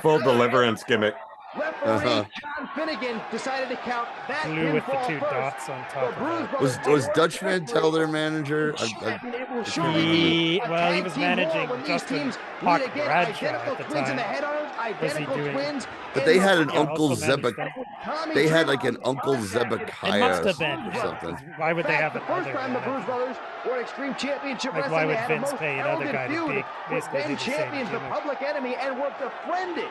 Speaker 2: full deliverance gimmick.
Speaker 9: Referee John Finnegan decided to count that
Speaker 1: Blue with the
Speaker 9: pinfall
Speaker 1: two
Speaker 9: first.
Speaker 1: dots on top of it.
Speaker 3: Was Dutch Mantel their manager?
Speaker 1: He was managing Justin Hawk Bradshaw at the time. Was he doing?
Speaker 3: But they had an Uncle
Speaker 1: also managed
Speaker 3: Zebekiah. They had like an Uncle
Speaker 1: It
Speaker 3: Zebekiah
Speaker 1: must have been
Speaker 3: or something.
Speaker 1: Why would they have
Speaker 9: The first
Speaker 1: another
Speaker 9: time the Bruise
Speaker 1: manager?
Speaker 9: Brothers were Extreme Championship
Speaker 1: Like,
Speaker 9: Wrestling.
Speaker 1: why would
Speaker 9: they had a
Speaker 1: Vince
Speaker 9: most
Speaker 1: pay another
Speaker 9: heralded
Speaker 1: guy to
Speaker 9: feud
Speaker 1: be
Speaker 9: with
Speaker 1: basically
Speaker 9: then
Speaker 1: do the same
Speaker 9: champions, the
Speaker 1: gimmick?
Speaker 9: Public Enemy, and were befriended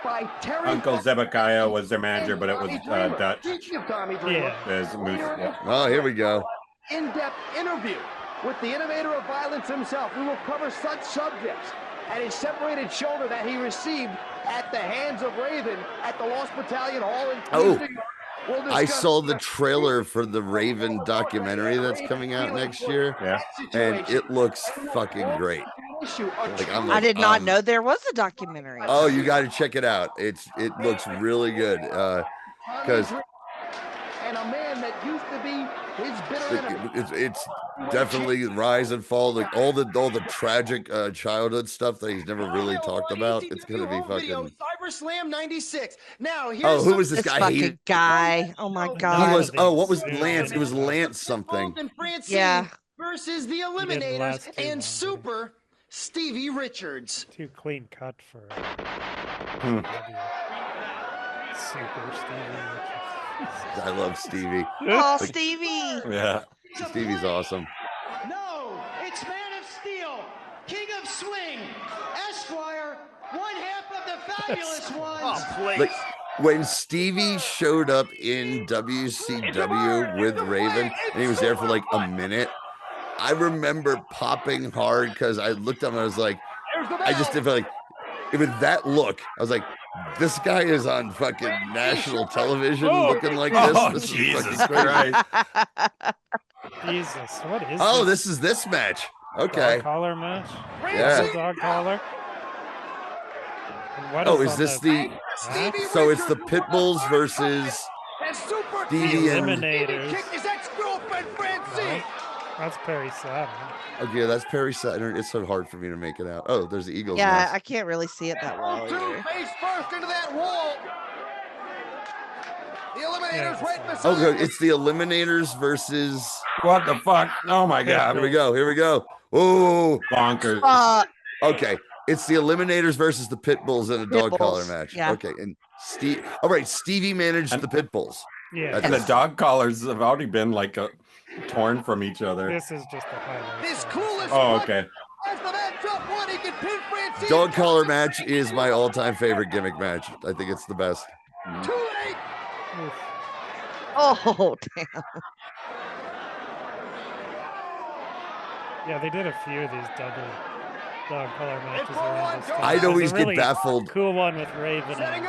Speaker 9: by Terry.
Speaker 2: Uncle Zebekiah was their manager, but it was Dutch.
Speaker 9: Speaking of Tommy Dreamer,
Speaker 2: There's Moose. Yeah.
Speaker 3: Oh, here we go.
Speaker 9: in-depth interview with the innovator of violence himself. We will cover such subjects and his separated shoulder that he received at the hands of Raven at the Lost Battalion Hall in Queens, New York. We'll
Speaker 3: I
Speaker 9: discuss
Speaker 3: saw the trailer for the Raven documentary that's coming out next year,
Speaker 2: Yeah.
Speaker 3: and it looks fucking great. Like,
Speaker 4: I did not know there was a documentary.
Speaker 3: Oh, you got to check it out. It looks really good. Because
Speaker 9: and a man that used to be his bitter enemy.
Speaker 3: it's definitely rise and fall, like all the tragic childhood stuff that he's never really talked about. It's gonna be fucking.
Speaker 9: Cyber Slam 96. Now here's
Speaker 3: Oh, who was this
Speaker 4: This
Speaker 3: guy?
Speaker 4: fucking guy. Oh my god.
Speaker 3: He was. Oh, what was Lance? It was Lance something.
Speaker 4: Yeah.
Speaker 9: Versus the
Speaker 1: last
Speaker 9: Eliminators
Speaker 1: too
Speaker 9: and
Speaker 1: long,
Speaker 9: Super Stevie Richards.
Speaker 1: Too clean cut for Super Stevie.
Speaker 3: I love Stevie.
Speaker 4: Oh, Stevie.
Speaker 2: Yeah.
Speaker 3: Stevie's awesome.
Speaker 10: No, it's Man of Steel, King of Swing, Esquire, one half of the Fabulous Ones.
Speaker 3: Like when Stevie showed up in WCW with Raven, and he was there for like a minute. I remember popping hard because I looked up and I was like, I just did feel like, with that look, I was like, this guy is on fucking national television looking like this.
Speaker 2: Oh,
Speaker 3: This is
Speaker 2: Jesus
Speaker 3: fucking crazy.
Speaker 2: Christ.
Speaker 1: Jesus, what is
Speaker 3: Oh,
Speaker 1: this?
Speaker 3: this is this match. Okay.
Speaker 1: Dog collar match?
Speaker 3: Yeah.
Speaker 1: Dog collar? And what
Speaker 3: Oh,
Speaker 1: is
Speaker 3: is
Speaker 1: on
Speaker 3: this the?
Speaker 1: Huh?
Speaker 3: So it's the Pitbulls versus Stevie and.
Speaker 1: Eliminators.
Speaker 9: Kicked his ex-girlfriend Francine.
Speaker 1: That's Perry Saturn.
Speaker 3: Okay, that's Perry Saturn. It's so hard for me to make it out. Oh, there's the Eagles.
Speaker 4: Yeah,
Speaker 3: nest.
Speaker 4: I can't really see it that well
Speaker 9: Two
Speaker 4: either.
Speaker 9: face first into that wall. The Eliminators right beside.
Speaker 3: Oh, good. It's the Eliminators versus.
Speaker 2: What the fuck? Oh my God.
Speaker 3: Here we go. Here we go. Oh,
Speaker 2: Bonkers.
Speaker 3: okay. It's the Eliminators versus the Pitbulls in a dog collar
Speaker 4: Pitbulls,
Speaker 3: match.
Speaker 4: yeah.
Speaker 3: Okay, and Steve. All right, Stevie managed the Pitbulls.
Speaker 1: Yeah.
Speaker 2: And the dog collars have already been like torn from each other.
Speaker 1: This is just the highlight.
Speaker 9: This clueless
Speaker 2: okay.
Speaker 9: as the matchup one, he can pin Francine.
Speaker 3: Dog collar match is my all-time favorite gimmick match. I think it's the best.
Speaker 9: Too late.
Speaker 4: Oh, damn.
Speaker 1: Yeah, they did a few of these double dog collar matches around this time.
Speaker 3: I'd always
Speaker 1: There's a really
Speaker 3: get baffled.
Speaker 1: Cool one with Raven. And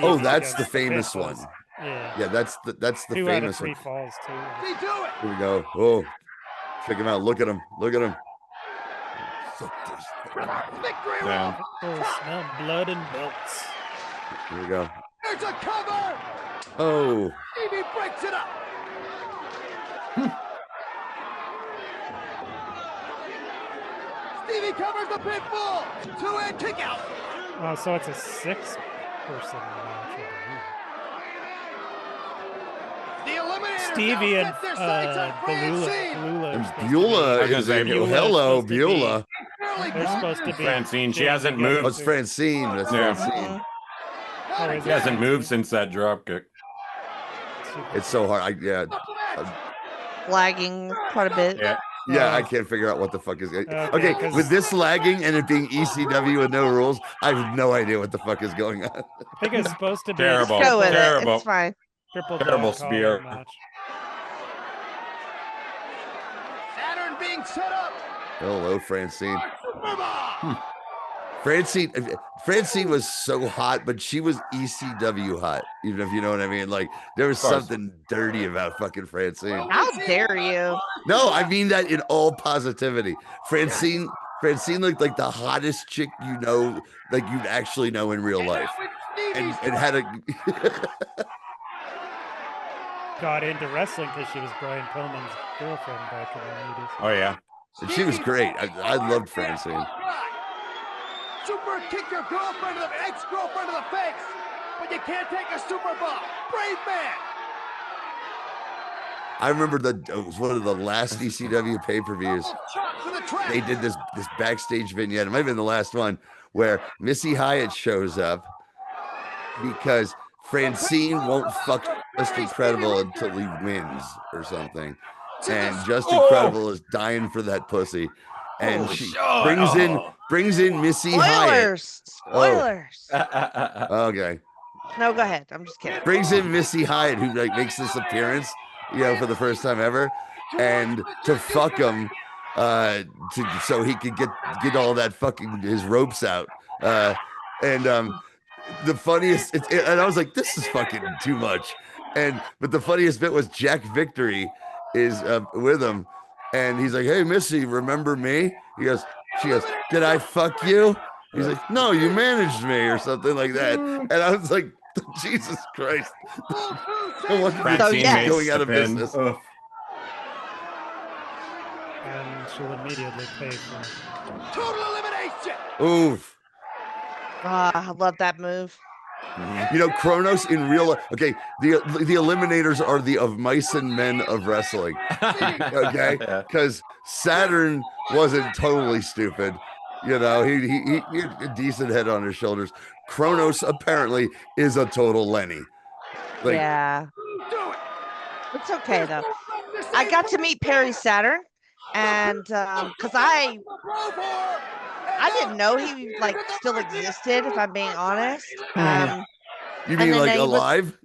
Speaker 3: Oh,
Speaker 1: Stevie
Speaker 3: that's the
Speaker 1: against
Speaker 3: famous
Speaker 1: Pitbulls.
Speaker 3: one.
Speaker 1: Yeah.
Speaker 3: Yeah, that's the
Speaker 1: Two
Speaker 3: famous
Speaker 1: out of 3
Speaker 3: one.
Speaker 1: falls too.
Speaker 3: Here we go. Oh, check him out. Look at him. Look at him.
Speaker 2: Damn.
Speaker 1: Oh, smell blood and belts.
Speaker 3: Here we go.
Speaker 9: There's a cover.
Speaker 3: Oh.
Speaker 9: Stevie breaks it up. Stevie covers the pinfall. 2-hand kick out.
Speaker 1: Oh, so it's a 6-person match.
Speaker 9: The Eliminator.
Speaker 1: Stevie and Beulah.
Speaker 3: Beulah
Speaker 2: is
Speaker 3: is
Speaker 2: a-
Speaker 3: in here. Hello, Beulah.
Speaker 1: They're supposed to be.
Speaker 2: Francine, she hasn't moved.
Speaker 3: Oh, it's Francine. That's
Speaker 2: Yeah.
Speaker 3: Francine.
Speaker 2: She hasn't moved since that drop kick.
Speaker 3: It's so hard.
Speaker 4: Lagging quite a bit.
Speaker 3: Yeah, I can't figure out what the fuck is going on.
Speaker 1: Okay,
Speaker 3: Okay, with this lagging and it being ECW with no rules, I have no idea what the fuck is going on.
Speaker 1: I think it's supposed to be
Speaker 2: Terrible.
Speaker 4: Let's go with
Speaker 2: Terrible.
Speaker 4: it. It's fine.
Speaker 1: triple
Speaker 2: Terrible
Speaker 1: dog collar
Speaker 2: spear.
Speaker 1: match.
Speaker 9: Saturn being set up.
Speaker 3: Hello, Francine. Francine was so hot, but she was ECW hot, even if you know what I mean. Like, there was something dirty about fucking Francine.
Speaker 4: How dare you?
Speaker 3: No, I mean that in all positivity. Francine looked like the hottest chick you know, like you'd actually know in real life. And had a
Speaker 1: got into wrestling because she was Brian Pillman's girlfriend back in the 80s.
Speaker 2: Oh, yeah.
Speaker 3: and she was great. I loved Francine.
Speaker 9: Super kick your girlfriend to the ex-girlfriend to the face, but you can't take a super bump. Brave man.
Speaker 3: I remember it was one of the last ECW pay-per-views. They did this backstage vignette. It might have been the last one where Missy Hyatt shows up because Francine won't fuck Just Incredible until he wins or something. And Just Incredible is dying for that pussy. And she brings in Missy Hyatt.
Speaker 4: Spoilers.
Speaker 3: Okay.
Speaker 4: No, go ahead. I'm just kidding.
Speaker 3: Brings in Missy Hyatt, who like makes this appearance, for the first time ever, and to fuck him, so he could get all that fucking his ropes out. The funniest, and I was like, this is fucking too much. But the funniest bit was Jack Victory is with him, and he's like, "Hey, Missy, remember me?" She goes, "Did I fuck you?" He's like, "No, you managed me," or something like that. And I was like, Jesus Christ. No wonder
Speaker 2: Francine
Speaker 3: going out of
Speaker 2: makes the pin.
Speaker 3: business.
Speaker 2: Ugh.
Speaker 1: And she'll immediately pay for it.
Speaker 9: Total elimination.
Speaker 3: Oof.
Speaker 4: I love that move.
Speaker 3: Kronos in real life. Okay, the eliminators are the of mice and men of wrestling. Okay, because Saturn wasn't totally stupid. He had a decent head on his shoulders. Kronos apparently is a total Lenny.
Speaker 4: Yeah. It's okay though. I got to meet Perry Saturn, and because I didn't know he still existed. If I'm being honest.
Speaker 3: You mean like alive?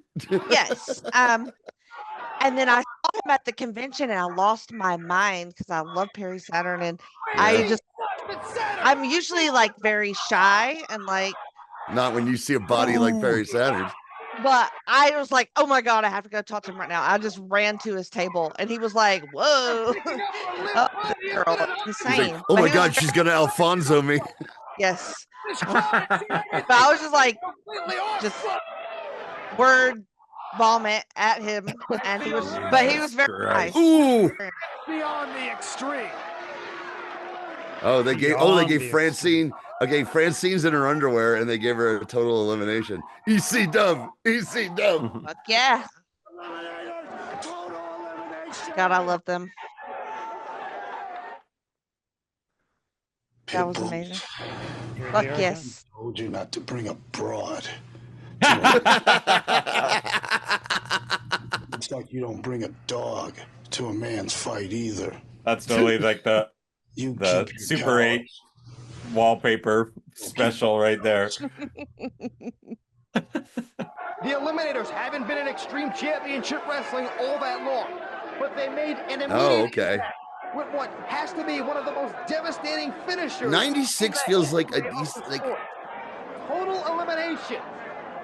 Speaker 4: Yes. And then I saw him at the convention, and I lost my mind because I love Perry Saturn, and I'm usually very shy and
Speaker 3: Not when you see a body like Perry Saturn.
Speaker 4: But I was like, oh my God, I have to go talk to him right now. I just ran to his table, and he was like, whoa. Oh, that girl, insane.
Speaker 3: Like, oh my God, she's going to Alfonso me.
Speaker 4: Yes. But I was just word vomit at him, and he was very nice.
Speaker 3: Ooh.
Speaker 9: Beyond the extreme.
Speaker 3: They gave Francine. Okay, Francine's in her underwear, and they gave her a total elimination. EC dub.
Speaker 4: Fuck yeah. God, I love them. That was amazing. Fuck yes.
Speaker 10: I told you not to bring a broad.
Speaker 11: like you don't bring a dog to a man's fight either.
Speaker 2: That's totally like the Super 8 wallpaper special right there.
Speaker 9: The Eliminators haven't been in Extreme Championship Wrestling all that long, but they made an immediate impact with what has to be one of the most devastating finishers.
Speaker 3: 96 feels like a decent, like
Speaker 9: total elimination.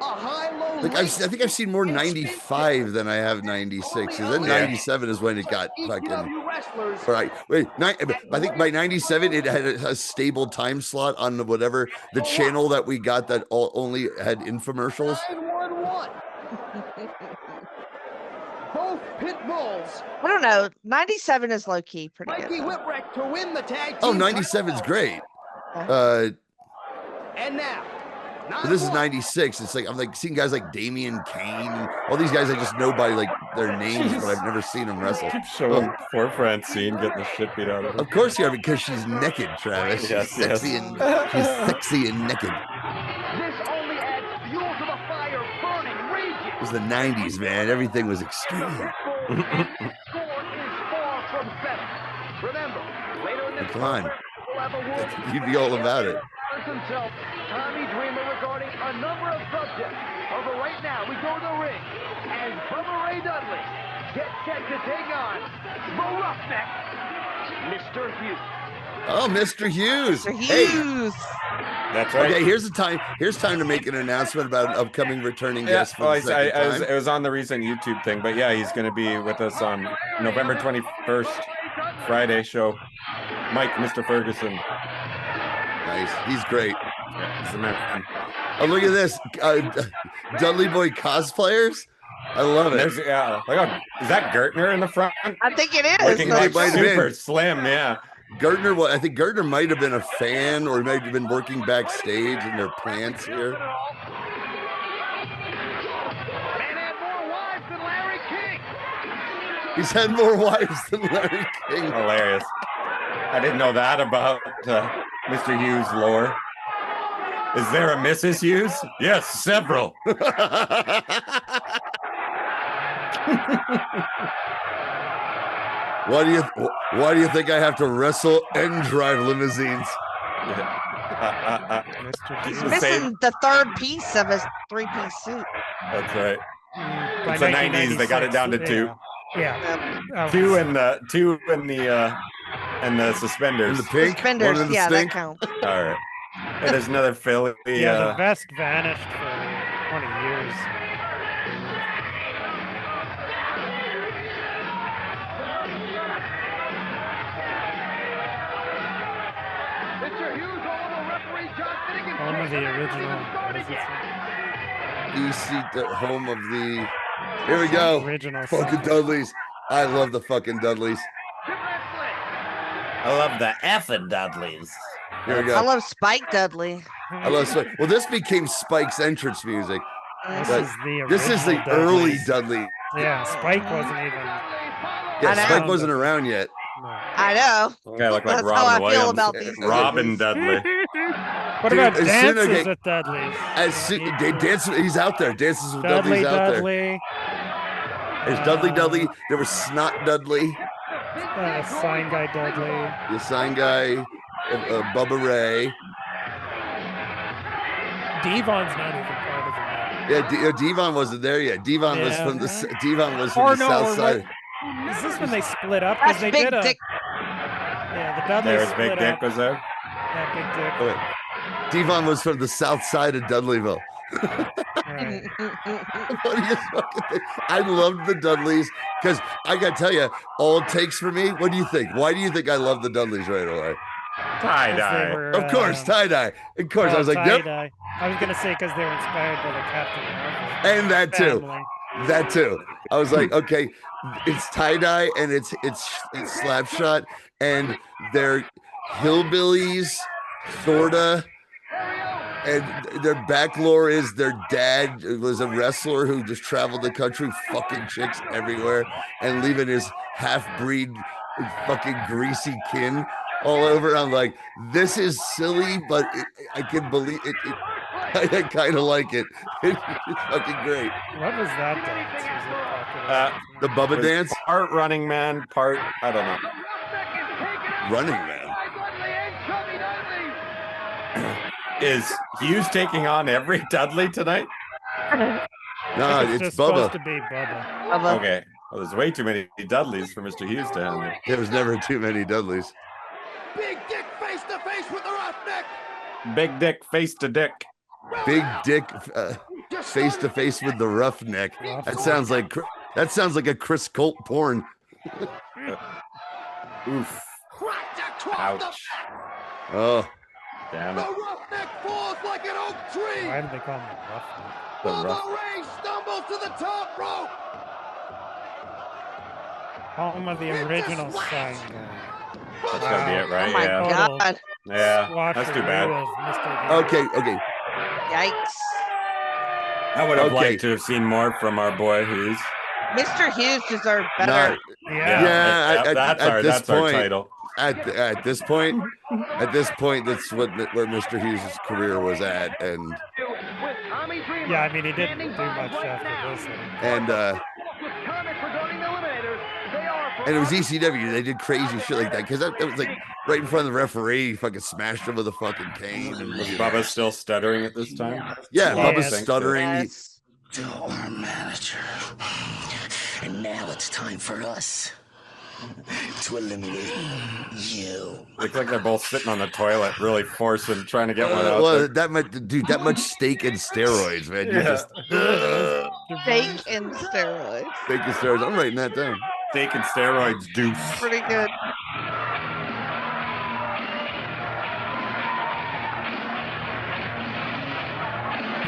Speaker 9: A high-low.
Speaker 3: Like I think I've seen more 95 than I have 96. And then 97 is when it got fucking. All right, wait. I think by 97 it had a stable time slot on whatever the channel that we got that only had infomercials.
Speaker 9: 911. Both pit bulls.
Speaker 4: I don't know. 97 is low key, pretty
Speaker 9: Mikey
Speaker 4: good.
Speaker 9: Whipwreck to win the tag team.
Speaker 3: Oh, 97 is great.
Speaker 9: And now.
Speaker 3: But this is 96. It's like I'm like seeing guys like Damian Kane and all these guys I just know by like their names, but I've never seen them wrestle.
Speaker 2: Keep showing poor Francine getting the shit beat out of her.
Speaker 3: Of course you are, because she's naked, Travis.
Speaker 2: Yes,
Speaker 3: she's sexy and naked.
Speaker 9: This only adds fuel to the fire, burning, raging.
Speaker 3: It was the 90s, man. Everything was extreme.
Speaker 9: Remember, later in this
Speaker 3: Come on.
Speaker 9: we'll have a world
Speaker 3: You'd be all about it.
Speaker 9: himself, Tommy Dreamer, regarding a number of subjects. However, right now we go to the ring as Bubba Ray Dudley gets set to take on the Roughneck, Mr. Hughes.
Speaker 3: Oh, Mr. Hughes.
Speaker 4: Mr. Hughes.
Speaker 2: That's right.
Speaker 3: Okay, here's time to make an announcement about an upcoming returning guest. For the second time.
Speaker 2: It was on the recent YouTube thing, but yeah, he's going to be with us on November 21st, Friday show. Mike, Mr. Ferguson.
Speaker 3: Nice. He's great.
Speaker 2: Yeah, he's the man.
Speaker 3: Oh, look at this. Dudley Boy cosplayers. I love it.
Speaker 2: Is that Gertner in the front?
Speaker 4: I think it is.
Speaker 2: Looking like
Speaker 3: might have
Speaker 2: super
Speaker 3: been.
Speaker 2: slim, yeah.
Speaker 3: Gertner, I think Gertner might have been a fan, or might have been working backstage in their plants here. He's had more wives than Larry King.
Speaker 2: Hilarious. I didn't know that about Mr. Hughes' lore. Is there a Mrs. Hughes? Yes, several.
Speaker 3: Why do you think I have to wrestle and drive limousines?
Speaker 4: He's missing the third piece of his three-piece suit.
Speaker 2: That's right. It's the 90s. They got it down to two.
Speaker 1: Yeah.
Speaker 2: Two and the suspenders.
Speaker 3: And the pink.
Speaker 4: Suspenders,
Speaker 3: One in the
Speaker 4: yeah,
Speaker 3: stink.
Speaker 4: that counts.
Speaker 2: All right. And there's another Philly.
Speaker 1: Yeah, the vest vanished for 20 years. Home of the original. What is it?
Speaker 3: Home of the. Here we go.
Speaker 1: Original.
Speaker 3: Fucking Dudleys. I love the fucking Dudleys.
Speaker 7: I love the effing Dudleys.
Speaker 3: Here we go.
Speaker 4: I love Spike Dudley.
Speaker 3: I love Spike. Well, this became Spike's entrance music.
Speaker 1: This is the
Speaker 3: early Dudley.
Speaker 1: Yeah, Spike wasn't even.
Speaker 3: Yeah, Spike wasn't around yet.
Speaker 4: I know.
Speaker 2: Okay, I look like
Speaker 4: That's
Speaker 2: Robin
Speaker 4: how I
Speaker 2: Williams.
Speaker 4: feel about these
Speaker 2: Robin Dudley.
Speaker 1: What about dances with Dudley?
Speaker 3: They dance. He's out there. Dances with Dudley's out there. There's Dudley. There was Snot Dudley.
Speaker 1: Sign guy Dudley.
Speaker 3: The sign guy, Bubba Ray.
Speaker 1: Devon's not even part of it.
Speaker 3: Yeah, Devon wasn't there yet. Devon was from the south side.
Speaker 1: Is this when they split up? Because they did a.
Speaker 4: Dick.
Speaker 1: Yeah, the Dudleys
Speaker 2: There's
Speaker 1: split
Speaker 2: Big Dick
Speaker 1: up.
Speaker 2: was there.
Speaker 1: Yeah, Big Dick.
Speaker 3: Oh, wait. Devon was from the south side of Dudleyville.
Speaker 1: Right.
Speaker 3: What do you fucking think? I loved the Dudleys because I gotta tell you, all it takes for me. What do you think? Why do you think I love the Dudleys right away?
Speaker 2: Tie dye.
Speaker 3: Of course, tie dye. Of course, I was like, yep.
Speaker 1: tie-dye. I was gonna say because they were inspired by the Captain Marvel
Speaker 3: And that too.
Speaker 1: family.
Speaker 3: That too. I was like, okay, it's tie dye and it's slap shot, and they're hillbillies, sorta. And their back lore is their dad was a wrestler who just traveled the country, fucking chicks everywhere, and leaving his half-breed, fucking greasy kin all over. I'm like, this is silly, but I can believe it. I kind of like it. It's fucking great.
Speaker 1: What was that dance? Was it
Speaker 3: The Bubba dance?
Speaker 2: Part Running Man, part, I don't know.
Speaker 3: Running Man.
Speaker 2: Is Hughes taking on every Dudley tonight?
Speaker 3: No,
Speaker 1: it's
Speaker 3: it's
Speaker 1: just
Speaker 3: Bubba.
Speaker 1: supposed to be Bubba.
Speaker 2: Okay. Well, there's way too many Dudleys for Mr. Hughes to handle.
Speaker 3: There was never too many Dudleys.
Speaker 9: Big Dick face to face with the Roughneck.
Speaker 2: Big Dick face to dick.
Speaker 3: Big Dick face to face with the Roughneck. That sounds like a Chris Colt porn.
Speaker 2: Oof. Ouch.
Speaker 3: Oh.
Speaker 2: Damn
Speaker 9: The
Speaker 2: it.
Speaker 9: Roughneck falls like an oak tree.
Speaker 1: Why did they call him the Roughneck?
Speaker 9: Bubba Ray stumbles to the top rope.
Speaker 1: Home of the original sign guy.
Speaker 2: That's gotta be it, right?
Speaker 4: Oh my God.
Speaker 2: Yeah, that's too bad.
Speaker 3: Okay.
Speaker 4: Yikes.
Speaker 2: I would have liked to have seen more from our boy Hughes.
Speaker 4: Mr. Hughes deserved better.
Speaker 2: That's our title.
Speaker 3: At this point, that's where Mr. Hughes' career was at, and
Speaker 1: yeah, I mean he didn't do much after this.
Speaker 3: And it was ECW. They did crazy shit like that because that was like right in front of the referee. He fucking smashed him with a fucking cane. And
Speaker 2: was Bubba still stuttering at this time?
Speaker 3: Yeah, Bubba's stuttering.
Speaker 8: Yes. To our manager. And now it's time for us to eliminate you.
Speaker 2: Looks like they're both sitting on the toilet, really forcing, trying to get one out.
Speaker 3: Well, that much steak and steroids, man. You just
Speaker 4: Steak and steroids.
Speaker 3: steak and steroids. I'm writing that down.
Speaker 2: Steak and steroids, deuce.
Speaker 4: Pretty good.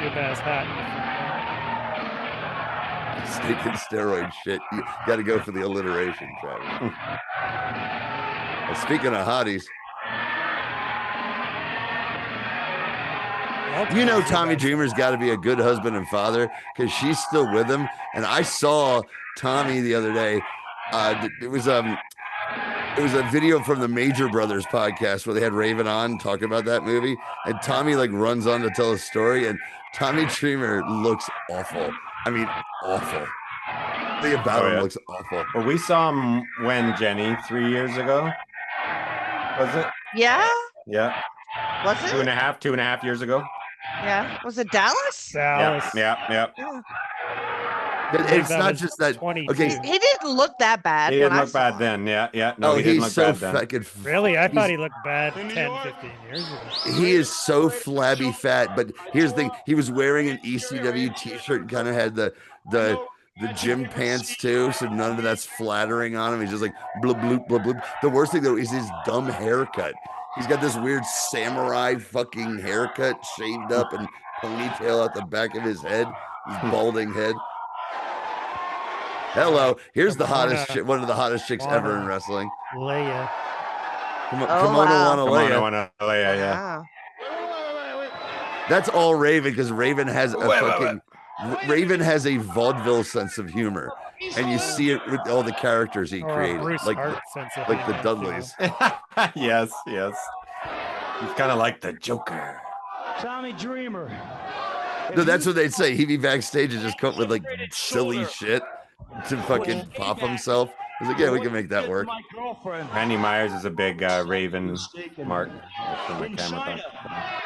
Speaker 1: Good ass hat.
Speaker 3: Steak and steroid shit. You got to go for the alliteration, Travis. Well, speaking of hotties, you know Tommy Dreamer's got to be a good husband and father because she's still with him. And I saw Tommy the other day. It was a video from the Major Brothers podcast where they had Raven on talking about that movie, and Tommy like runs on to tell a story, and Tommy Dreamer looks awful. I mean, awful. The about him looks awful.
Speaker 2: Well, we saw him when, Jenny, 3 years ago? Was it?
Speaker 4: Yeah?
Speaker 2: Yeah.
Speaker 4: Was it?
Speaker 2: 2.5 years ago.
Speaker 4: Yeah. Was it Dallas?
Speaker 1: Dallas.
Speaker 2: Yeah.
Speaker 3: It's not just that.
Speaker 1: 22.
Speaker 3: Okay.
Speaker 4: He didn't look that bad.
Speaker 2: He didn't
Speaker 4: when I
Speaker 2: look
Speaker 4: saw
Speaker 2: bad
Speaker 4: him.
Speaker 2: then. Yeah. No,
Speaker 3: Oh,
Speaker 2: he didn't
Speaker 3: he's
Speaker 2: look
Speaker 3: so
Speaker 2: bad then.
Speaker 3: fucking.
Speaker 1: Really? I thought he looked bad 10, 15 years ago.
Speaker 3: He is so flabby fat, but here's the thing: he was wearing an ECW T-shirt and kind of had the gym pants too, so none of that's flattering on him. He's just like blub bloop blub bloop. The worst thing though is his dumb haircut. He's got this weird samurai fucking haircut, shaved up and ponytail at the back of his head, his balding head. Hello, here's the hottest shit, one of the hottest chicks ever in wrestling.
Speaker 1: Leia.
Speaker 3: Kimono Leia.
Speaker 2: Yeah.
Speaker 4: Wow.
Speaker 3: That's all Raven because Raven has Raven has a vaudeville sense of humor, and you see it with all the characters he created, like the Dudleys.
Speaker 2: Yes. He's kind of like the Joker.
Speaker 6: Tommy Dreamer.
Speaker 3: No, that's what they'd say. He'd be backstage and just come up with like silly shit to fucking pop himself. He's like, yeah, we can make that work.
Speaker 2: Randy Myers is a big Raven mark.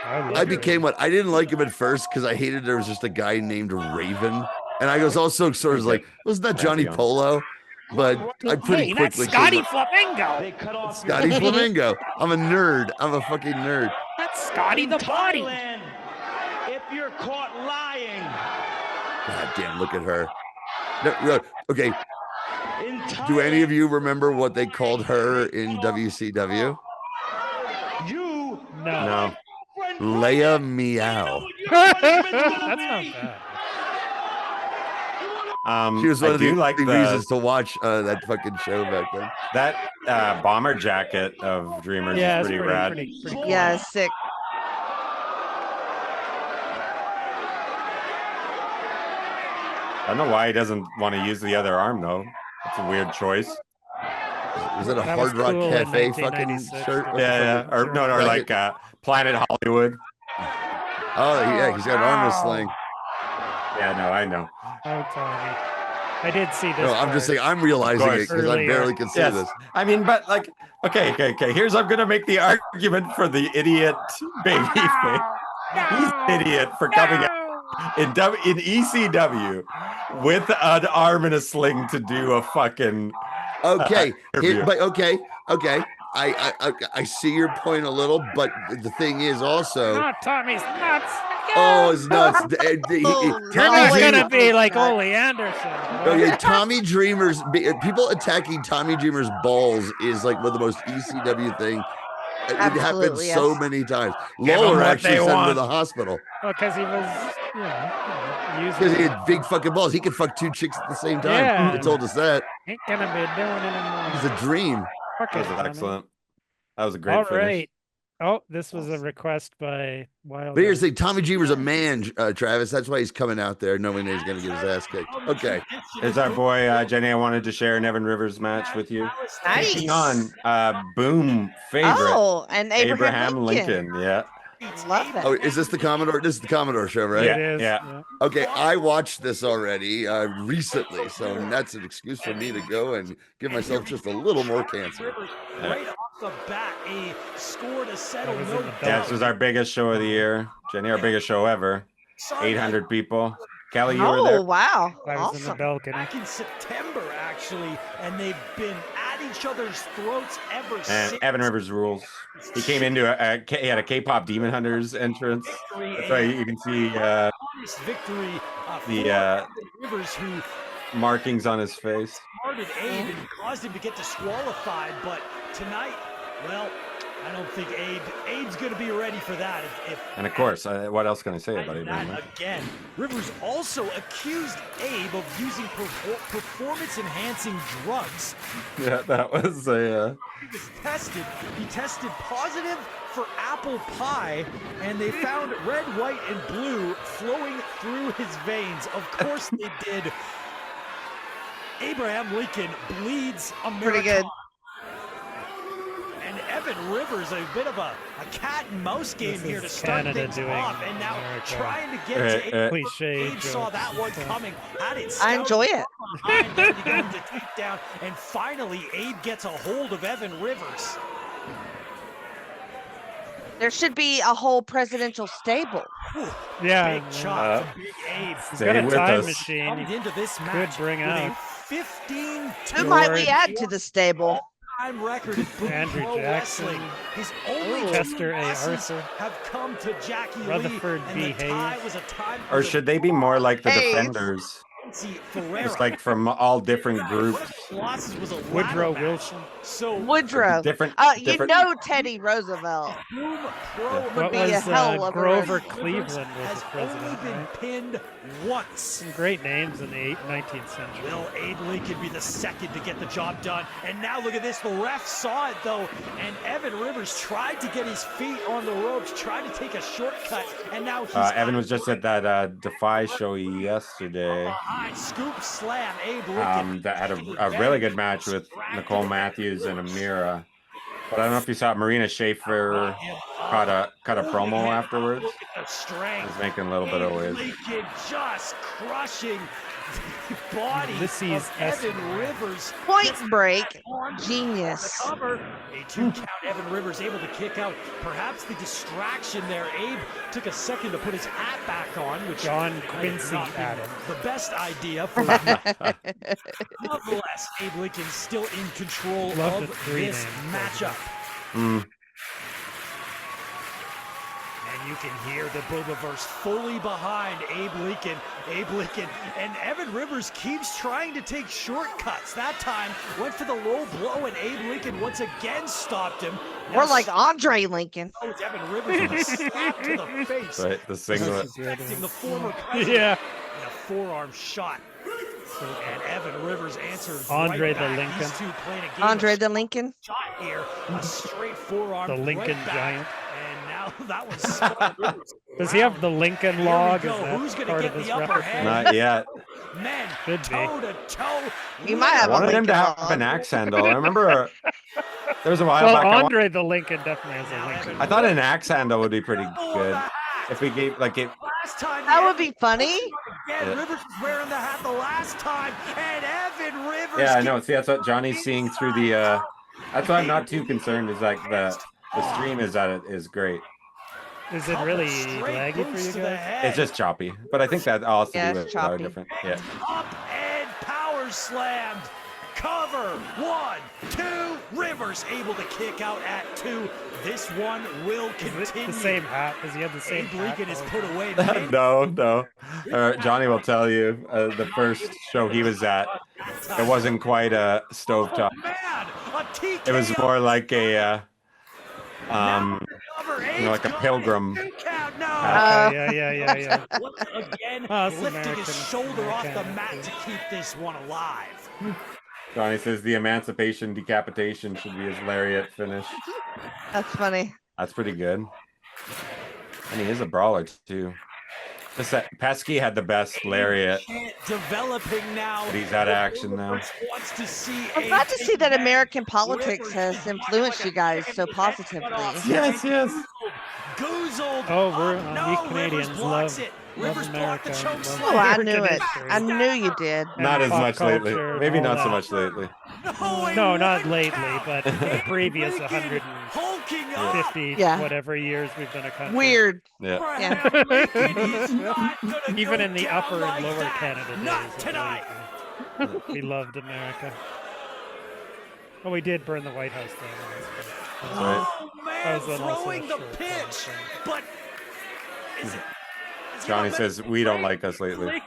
Speaker 3: I became what I didn't like him at first because I hated there was just a guy named Raven, and I was also sort of like, wasn't that Johnny Polo? But I pretty quickly.
Speaker 1: That's Scotty Flamingo.
Speaker 3: Scotty Flamingo. I'm a nerd. I'm a fucking nerd.
Speaker 1: That's Scotty the Body.
Speaker 6: If you're caught lying.
Speaker 3: God damn, look at her. No, okay. Do any of you remember what they called her in WCW?
Speaker 2: No.
Speaker 3: Leia Meow.
Speaker 1: That's not bad.
Speaker 3: She was one of the
Speaker 2: like
Speaker 3: reasons to watch that fucking show back then.
Speaker 2: That bomber jacket of Dreamers is pretty rad.
Speaker 1: Pretty cool.
Speaker 4: Yeah, sick.
Speaker 2: I don't know why he doesn't want to use the other arm though. That's a weird choice.
Speaker 3: Was it a Hard Rock Cafe fucking shirt?
Speaker 2: Yeah. Or like Planet Hollywood.
Speaker 3: Oh yeah, he's got an armless sling.
Speaker 2: Yeah, no, I know.
Speaker 1: Oh, Tommy. I did see this.
Speaker 3: No, I'm just saying I'm realizing it because I barely can see this.
Speaker 2: I mean, but like, okay. Here's I'm gonna make the argument for the idiot babyface. He's an idiot for coming out in ECW with an arm and a sling to do a fucking
Speaker 3: okay. I see your point a little, but the thing is also
Speaker 1: Tommy's nuts.
Speaker 3: Oh, it's nuts.
Speaker 1: You're not gonna be like Ole Anderson.
Speaker 3: Okay, Tommy Dreamer's people attacking Tommy Dreamer's balls is like one of the most ECW thing. It happens so many times. Lawler actually sent him to the hospital.
Speaker 1: Well, because he was,
Speaker 3: because he had big fucking balls. He could fuck 2 chicks at the same time.
Speaker 1: Yeah.
Speaker 3: They told us that.
Speaker 1: Ain't gonna be doing anymore.
Speaker 3: It's a dream.
Speaker 2: That was excellent. That was a great finish.
Speaker 1: Right. Oh, this was a request by Wild.
Speaker 3: But here's the thing, Tommy Dreamer's a man, Travis. That's why he's coming out there knowing that he's going to get his ass kicked. Okay.
Speaker 2: It's our boy, Jenny. I wanted to share an Evan Rivers match with you.
Speaker 4: Nice.
Speaker 2: Taking on Boom favorite.
Speaker 4: Oh, and Abraham
Speaker 2: Lincoln. Yeah.
Speaker 4: Love that.
Speaker 3: Oh, is this the Commodore? This is the Commodore show, right?
Speaker 2: Yeah, it is. Yeah.
Speaker 3: Okay, I watched this already recently, so that's an excuse for me to go and give myself just a little more cancer.
Speaker 12: Right off the bat, a score to settle.
Speaker 2: Yeah, this was our biggest show of the year, Jenny. Our biggest show ever. 800 people. Kelly, you were there.
Speaker 4: Oh wow!
Speaker 1: I was in the balcony.
Speaker 12: Back in September, actually, and they've been at each other's throats ever since.
Speaker 2: And Evan Rivers rules. He came into he had a K-pop Demon Hunters entrance. That's why you can see
Speaker 12: victory.
Speaker 2: The
Speaker 12: Rivers who
Speaker 2: markings on his face.
Speaker 12: Started Abe and caused him to get disqualified, but tonight, well, I don't think Abe's going to be ready for that.
Speaker 2: And of course, what else can I say about Abe?
Speaker 12: Again, Rivers also accused Abe of using performance-enhancing drugs.
Speaker 2: Yeah, that was a.
Speaker 12: He was tested. He tested positive for apple pie, and they found red, white, and blue flowing through his veins. Of course, they did. Abraham Lincoln bleeds America.
Speaker 4: Pretty good.
Speaker 12: And Evan Rivers, a bit of a cat and mouse game here to start things off, and now trying to get to Abe. Abe saw that one coming.
Speaker 4: I enjoy it.
Speaker 12: To take down, and finally Abe gets a hold of Evan Rivers.
Speaker 4: There should be a whole presidential stable.
Speaker 1: Yeah.
Speaker 12: Big chop to Big Abe.
Speaker 1: He's got a time machine.
Speaker 12: Into this
Speaker 1: Could
Speaker 12: match
Speaker 1: bring out
Speaker 12: 15.
Speaker 4: Who might we add to the stable?
Speaker 12: Time record in
Speaker 1: Andrew
Speaker 12: Pro
Speaker 1: Jackson,
Speaker 12: Wrestling. His only
Speaker 1: Chester A.
Speaker 12: losses
Speaker 1: Arthur,
Speaker 12: have come to Jackie
Speaker 1: Rutherford
Speaker 12: Lee,
Speaker 1: B.
Speaker 12: and the tie
Speaker 1: Hayes.
Speaker 12: was a time
Speaker 2: Or should they be more like the
Speaker 4: Hayes.
Speaker 2: Defenders?
Speaker 12: Ferreira.
Speaker 2: Just like from all different groups.
Speaker 12: Losses was a
Speaker 1: Woodrow
Speaker 12: ladder match.
Speaker 1: Wilson.
Speaker 12: So
Speaker 4: Woodrow.
Speaker 2: Different.
Speaker 4: You know Teddy Roosevelt.
Speaker 12: Boom Pro
Speaker 1: What
Speaker 4: be a
Speaker 1: was
Speaker 4: hell of a
Speaker 1: Grover
Speaker 4: wrestler.
Speaker 1: Cleveland was
Speaker 12: has
Speaker 1: the president,
Speaker 12: only been
Speaker 1: right?
Speaker 12: pinned once.
Speaker 1: Some great names in the 19th century.
Speaker 12: Will Abe Lincoln be the second to get the job done? And now look at this. The ref saw it, though, and Evan Rivers tried to get his feet on the ropes, tried to take a shortcut, and now he's
Speaker 2: Evan was just at that Defy show yesterday.
Speaker 12: behind. Scoop slam, Abe Lincoln.
Speaker 2: That had a really good match with Nicole Matthews and Amira. But I don't know if you saw Marina Schaefer cut a promo afterwards.
Speaker 12: Look at the strength.
Speaker 2: He's making a little bit of
Speaker 12: Abe
Speaker 2: waves.
Speaker 12: Lincoln just crushing the body
Speaker 1: Ulysses
Speaker 12: of
Speaker 1: S.
Speaker 12: Evan Rivers.
Speaker 4: Point break.
Speaker 12: On
Speaker 4: Genius.
Speaker 12: the cover. A 2 count. Evan Rivers able to kick out. Perhaps the distraction there. Abe took a second to put his hat back on, which
Speaker 1: John Quincy Adams.
Speaker 12: the best idea for Nonetheless, Abe Lincoln still in control
Speaker 1: Love the
Speaker 12: of
Speaker 1: three
Speaker 12: this
Speaker 1: names.
Speaker 12: matchup. And you can hear the Bobaverse fully behind Abe Lincoln. Abe Lincoln and Evan Rivers keeps trying to take shortcuts. That time went for the low blow, and Abe Lincoln once again stopped him.
Speaker 4: We're like Andre Lincoln.
Speaker 12: Oh, it's Evan Rivers with a slap to the face.
Speaker 2: Right, the singlet.
Speaker 12: Expecting the former president in a forearm shot. And Evan Rivers answers
Speaker 1: Andre
Speaker 12: right
Speaker 1: the
Speaker 12: back.
Speaker 1: Lincoln.
Speaker 12: These two playing a game
Speaker 4: Andre
Speaker 12: of
Speaker 4: the Lincoln.
Speaker 12: shot here. A straight forearm.
Speaker 1: The Lincoln
Speaker 12: right back.
Speaker 1: Giant.
Speaker 12: And now that was
Speaker 1: Does he have the Lincoln
Speaker 12: Here
Speaker 1: log?
Speaker 12: we
Speaker 1: Is
Speaker 12: go.
Speaker 1: that
Speaker 12: Who's gonna
Speaker 1: part
Speaker 12: get
Speaker 1: of his
Speaker 12: the upper
Speaker 1: repertoire?
Speaker 12: hand?
Speaker 2: Not yet.
Speaker 12: Men,
Speaker 1: Should be.
Speaker 12: toe to toe.
Speaker 4: You might have
Speaker 2: I wanted
Speaker 4: a
Speaker 2: him to
Speaker 4: Lincoln
Speaker 2: have
Speaker 4: log.
Speaker 2: an axe handle. I remember there was a while
Speaker 1: Well,
Speaker 2: back.
Speaker 1: Andre the Lincoln definitely has a Lincoln.
Speaker 2: I thought an axe handle would be pretty good if we gave like it.
Speaker 12: Last time
Speaker 4: That would be funny.
Speaker 12: again. Rivers was wearing the hat the last time, and Evan Rivers.
Speaker 2: Yeah, I know. See, that's what Johnny's seeing through the. That's why I'm not too concerned. Is like the stream is at it is great.
Speaker 1: Is it really laggy for you guys?
Speaker 2: It's just choppy, but I think that also to do with our different. Yeah.
Speaker 12: Up and power slammed. Cover. 1, 2. Rivers able to kick out at 2. This one will continue.
Speaker 1: The same hat? Does he have the same
Speaker 12: Abe Lincoln is put away.
Speaker 2: No. Johnny will tell you the first show he was at, it wasn't quite a stovetop. It was more like a, like a pilgrim.
Speaker 1: Yeah.
Speaker 12: Once again, lifting his shoulder off the mat to keep this one alive.
Speaker 2: Johnny says the emancipation decapitation should be his lariat finish.
Speaker 4: That's funny.
Speaker 2: That's pretty good. And he is a brawler too. Just that Pesky had the best lariat.
Speaker 12: Developing now.
Speaker 2: But he's out of action now.
Speaker 4: I'm glad to see that American politics has influenced you guys so positively.
Speaker 2: Yes.
Speaker 1: We Canadians love America.
Speaker 4: Oh, I knew it. I knew you did.
Speaker 2: Not as much lately. Maybe not so much lately.
Speaker 1: No, not lately, but the previous 150 whatever years we've been a country.
Speaker 4: Weird.
Speaker 2: Yeah.
Speaker 1: Even in the upper and lower Canada days. We loved America. Well, we did burn the White House down.
Speaker 12: Oh man, throwing the pitch, but
Speaker 2: Johnny says we don't like us lately.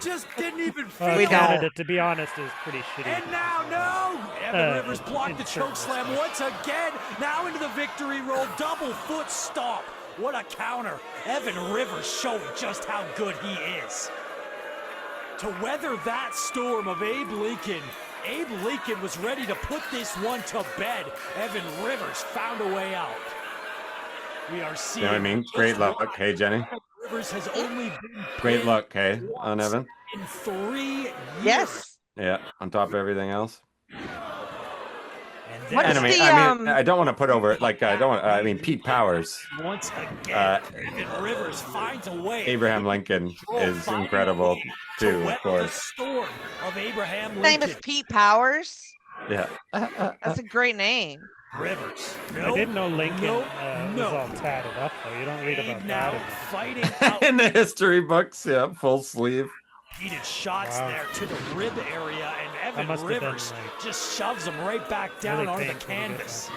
Speaker 12: Just didn't even
Speaker 1: Canada, to be honest, is pretty shitty.
Speaker 12: And now, Evan Rivers blocked the choke slam once again. Now into the victory roll, double foot stomp. What a counter. Evan Rivers showing just how good he is. To weather that storm of Abe Lincoln was ready to put this one to bed. Evan Rivers found a way out. We are seeing.
Speaker 2: You know what I mean? Great luck, hey Jenny.
Speaker 12: Rivers has only been
Speaker 2: great luck, hey, on Evan.
Speaker 12: In 3 years.
Speaker 4: Yes.
Speaker 2: Yeah, on top of everything else.
Speaker 4: What is
Speaker 2: I don't want to put over like I don't want. I mean, Pete Powers.
Speaker 12: Once again, Evan Rivers finds a way.
Speaker 2: Abraham Lincoln is incredible too, of course.
Speaker 12: Storm of Abraham Lincoln.
Speaker 4: His name is Pete Powers.
Speaker 2: Yeah.
Speaker 4: That's a great name.
Speaker 12: Rivers.
Speaker 1: I didn't know Lincoln was all tatted up though. You don't read about
Speaker 12: now
Speaker 1: that.
Speaker 12: Fighting out
Speaker 2: in the history books. Yeah, full sleeve.
Speaker 12: Repeated shots there to the rib area, and Evan Rivers just shoves him right back down onto the canvas.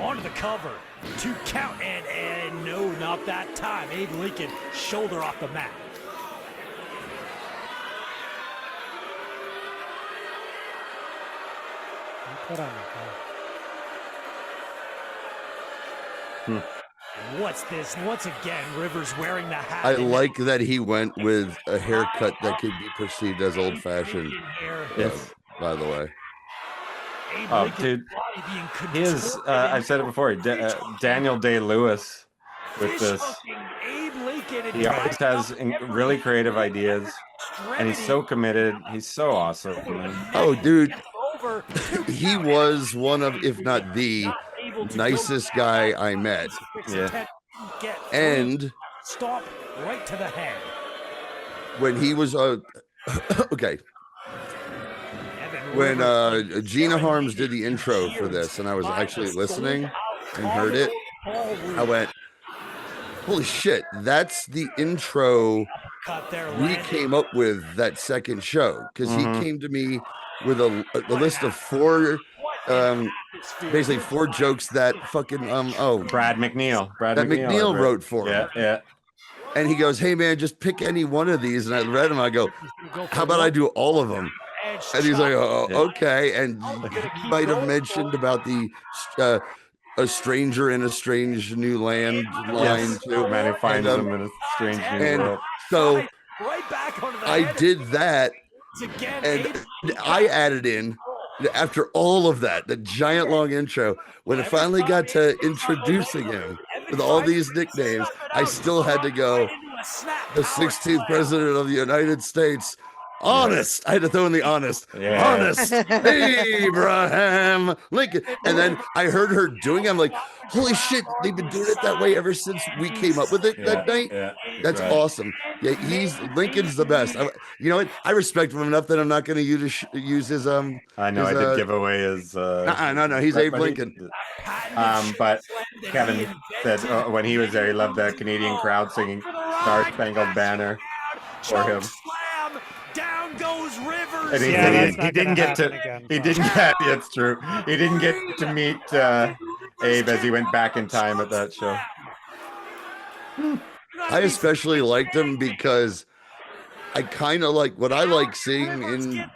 Speaker 12: Onto the cover. 2 count, and no, not that time. Abe Lincoln, shoulder off the mat.
Speaker 1: Put on
Speaker 12: What's this? Once again, Rivers wearing the hat.
Speaker 3: I like that he went with a haircut that could be perceived as old-fashioned.
Speaker 2: Yes.
Speaker 3: By the way.
Speaker 2: Oh, dude. He is, I've said it before, Daniel Day-Lewis with this. He always has really creative ideas, and he's so committed. He's so awesome, man.
Speaker 3: Oh, dude. He was one of, if not the nicest guy I met.
Speaker 2: Yeah.
Speaker 3: And
Speaker 12: stop right to the head.
Speaker 3: When he was okay. When Gina Harms did the intro for this, and I was actually listening and heard it, I went, holy shit, that's the intro we came up with that second show. Because he came to me with a list of 4 basically 4 jokes that fucking
Speaker 2: Brad McNeil
Speaker 3: wrote for him.
Speaker 2: Yeah.
Speaker 3: And he goes, hey man, just pick any one of these. And I read them. I go, how about I do all of them? And he's like, oh, okay. And he might have mentioned about the a stranger in a strange new land line too.
Speaker 2: Man who finds them in a strange new world.
Speaker 3: So I did that, and I added in, after all of that, the giant long intro, when it finally got to introducing him with all these nicknames, I still had to go, the 16th president of the United States, honest. I had to throw in the honest.
Speaker 2: Yeah.
Speaker 3: Honest Abraham Lincoln. And then I heard her doing it. I'm like, holy shit, they've been doing it that way ever since we came up with it that night.
Speaker 2: Yeah,
Speaker 3: that's
Speaker 2: right.
Speaker 3: awesome. Yeah, Lincoln's the best. You know what? I respect him enough that I'm not going to use his
Speaker 2: I know I did give away his.
Speaker 3: No, he's Abe Lincoln.
Speaker 2: But Kevin said when he was there, he loved the Canadian crowd singing "Star Spangled Banner" for him.
Speaker 12: Down goes Rivers.
Speaker 2: And he didn't get to. He didn't get. It's true. He didn't get to meet Abe as he went back in time at that show.
Speaker 3: I especially liked him because I kind of like what I like seeing in a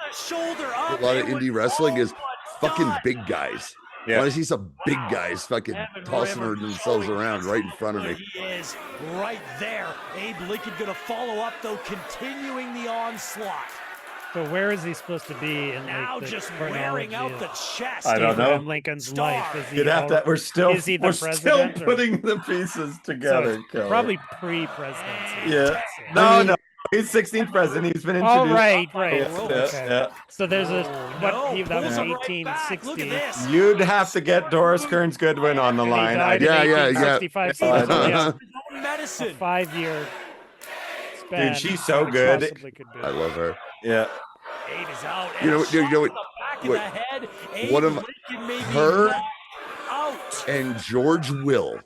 Speaker 3: lot of indie wrestling is fucking big guys. I want to see some big guys fucking tossing themselves around right in front of me.
Speaker 12: He is right there. Abe Lincoln going to follow up, though, continuing the onslaught.
Speaker 1: So where is he supposed to be in
Speaker 12: now
Speaker 1: the
Speaker 12: just wearing out the chest?
Speaker 2: I don't know.
Speaker 1: Lincoln's life. Is he
Speaker 2: we're still
Speaker 1: president,
Speaker 2: putting the pieces together.
Speaker 1: So probably pre-presidency.
Speaker 2: Yeah. No. He's 16th president. He's been introduced.
Speaker 1: Oh, right.
Speaker 2: Yeah.
Speaker 1: So there's that was 1860.
Speaker 2: You'd have to get Doris Kearns Goodwin on the line.
Speaker 1: Yeah. 65.
Speaker 12: Medicine.
Speaker 1: A 5-year span.
Speaker 2: Dude, she's so good.
Speaker 3: I love her.
Speaker 2: Yeah.
Speaker 12: Abe is out.
Speaker 3: You know what? One of her and George Will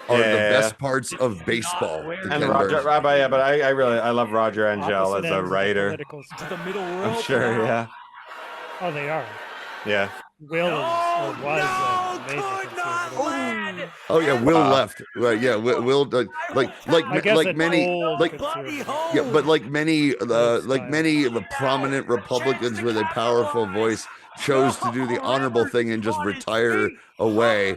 Speaker 3: are the best parts of baseball.
Speaker 2: And Roger, but I love Roger Angel as a writer.
Speaker 12: To the middle rope.
Speaker 2: I'm sure, yeah.
Speaker 1: Oh, they are.
Speaker 2: Yeah.
Speaker 1: Will was amazing.
Speaker 3: Oh yeah, Will left. Right, yeah, Will like many prominent Republicans with a powerful voice chose to do the honorable thing and just retire away.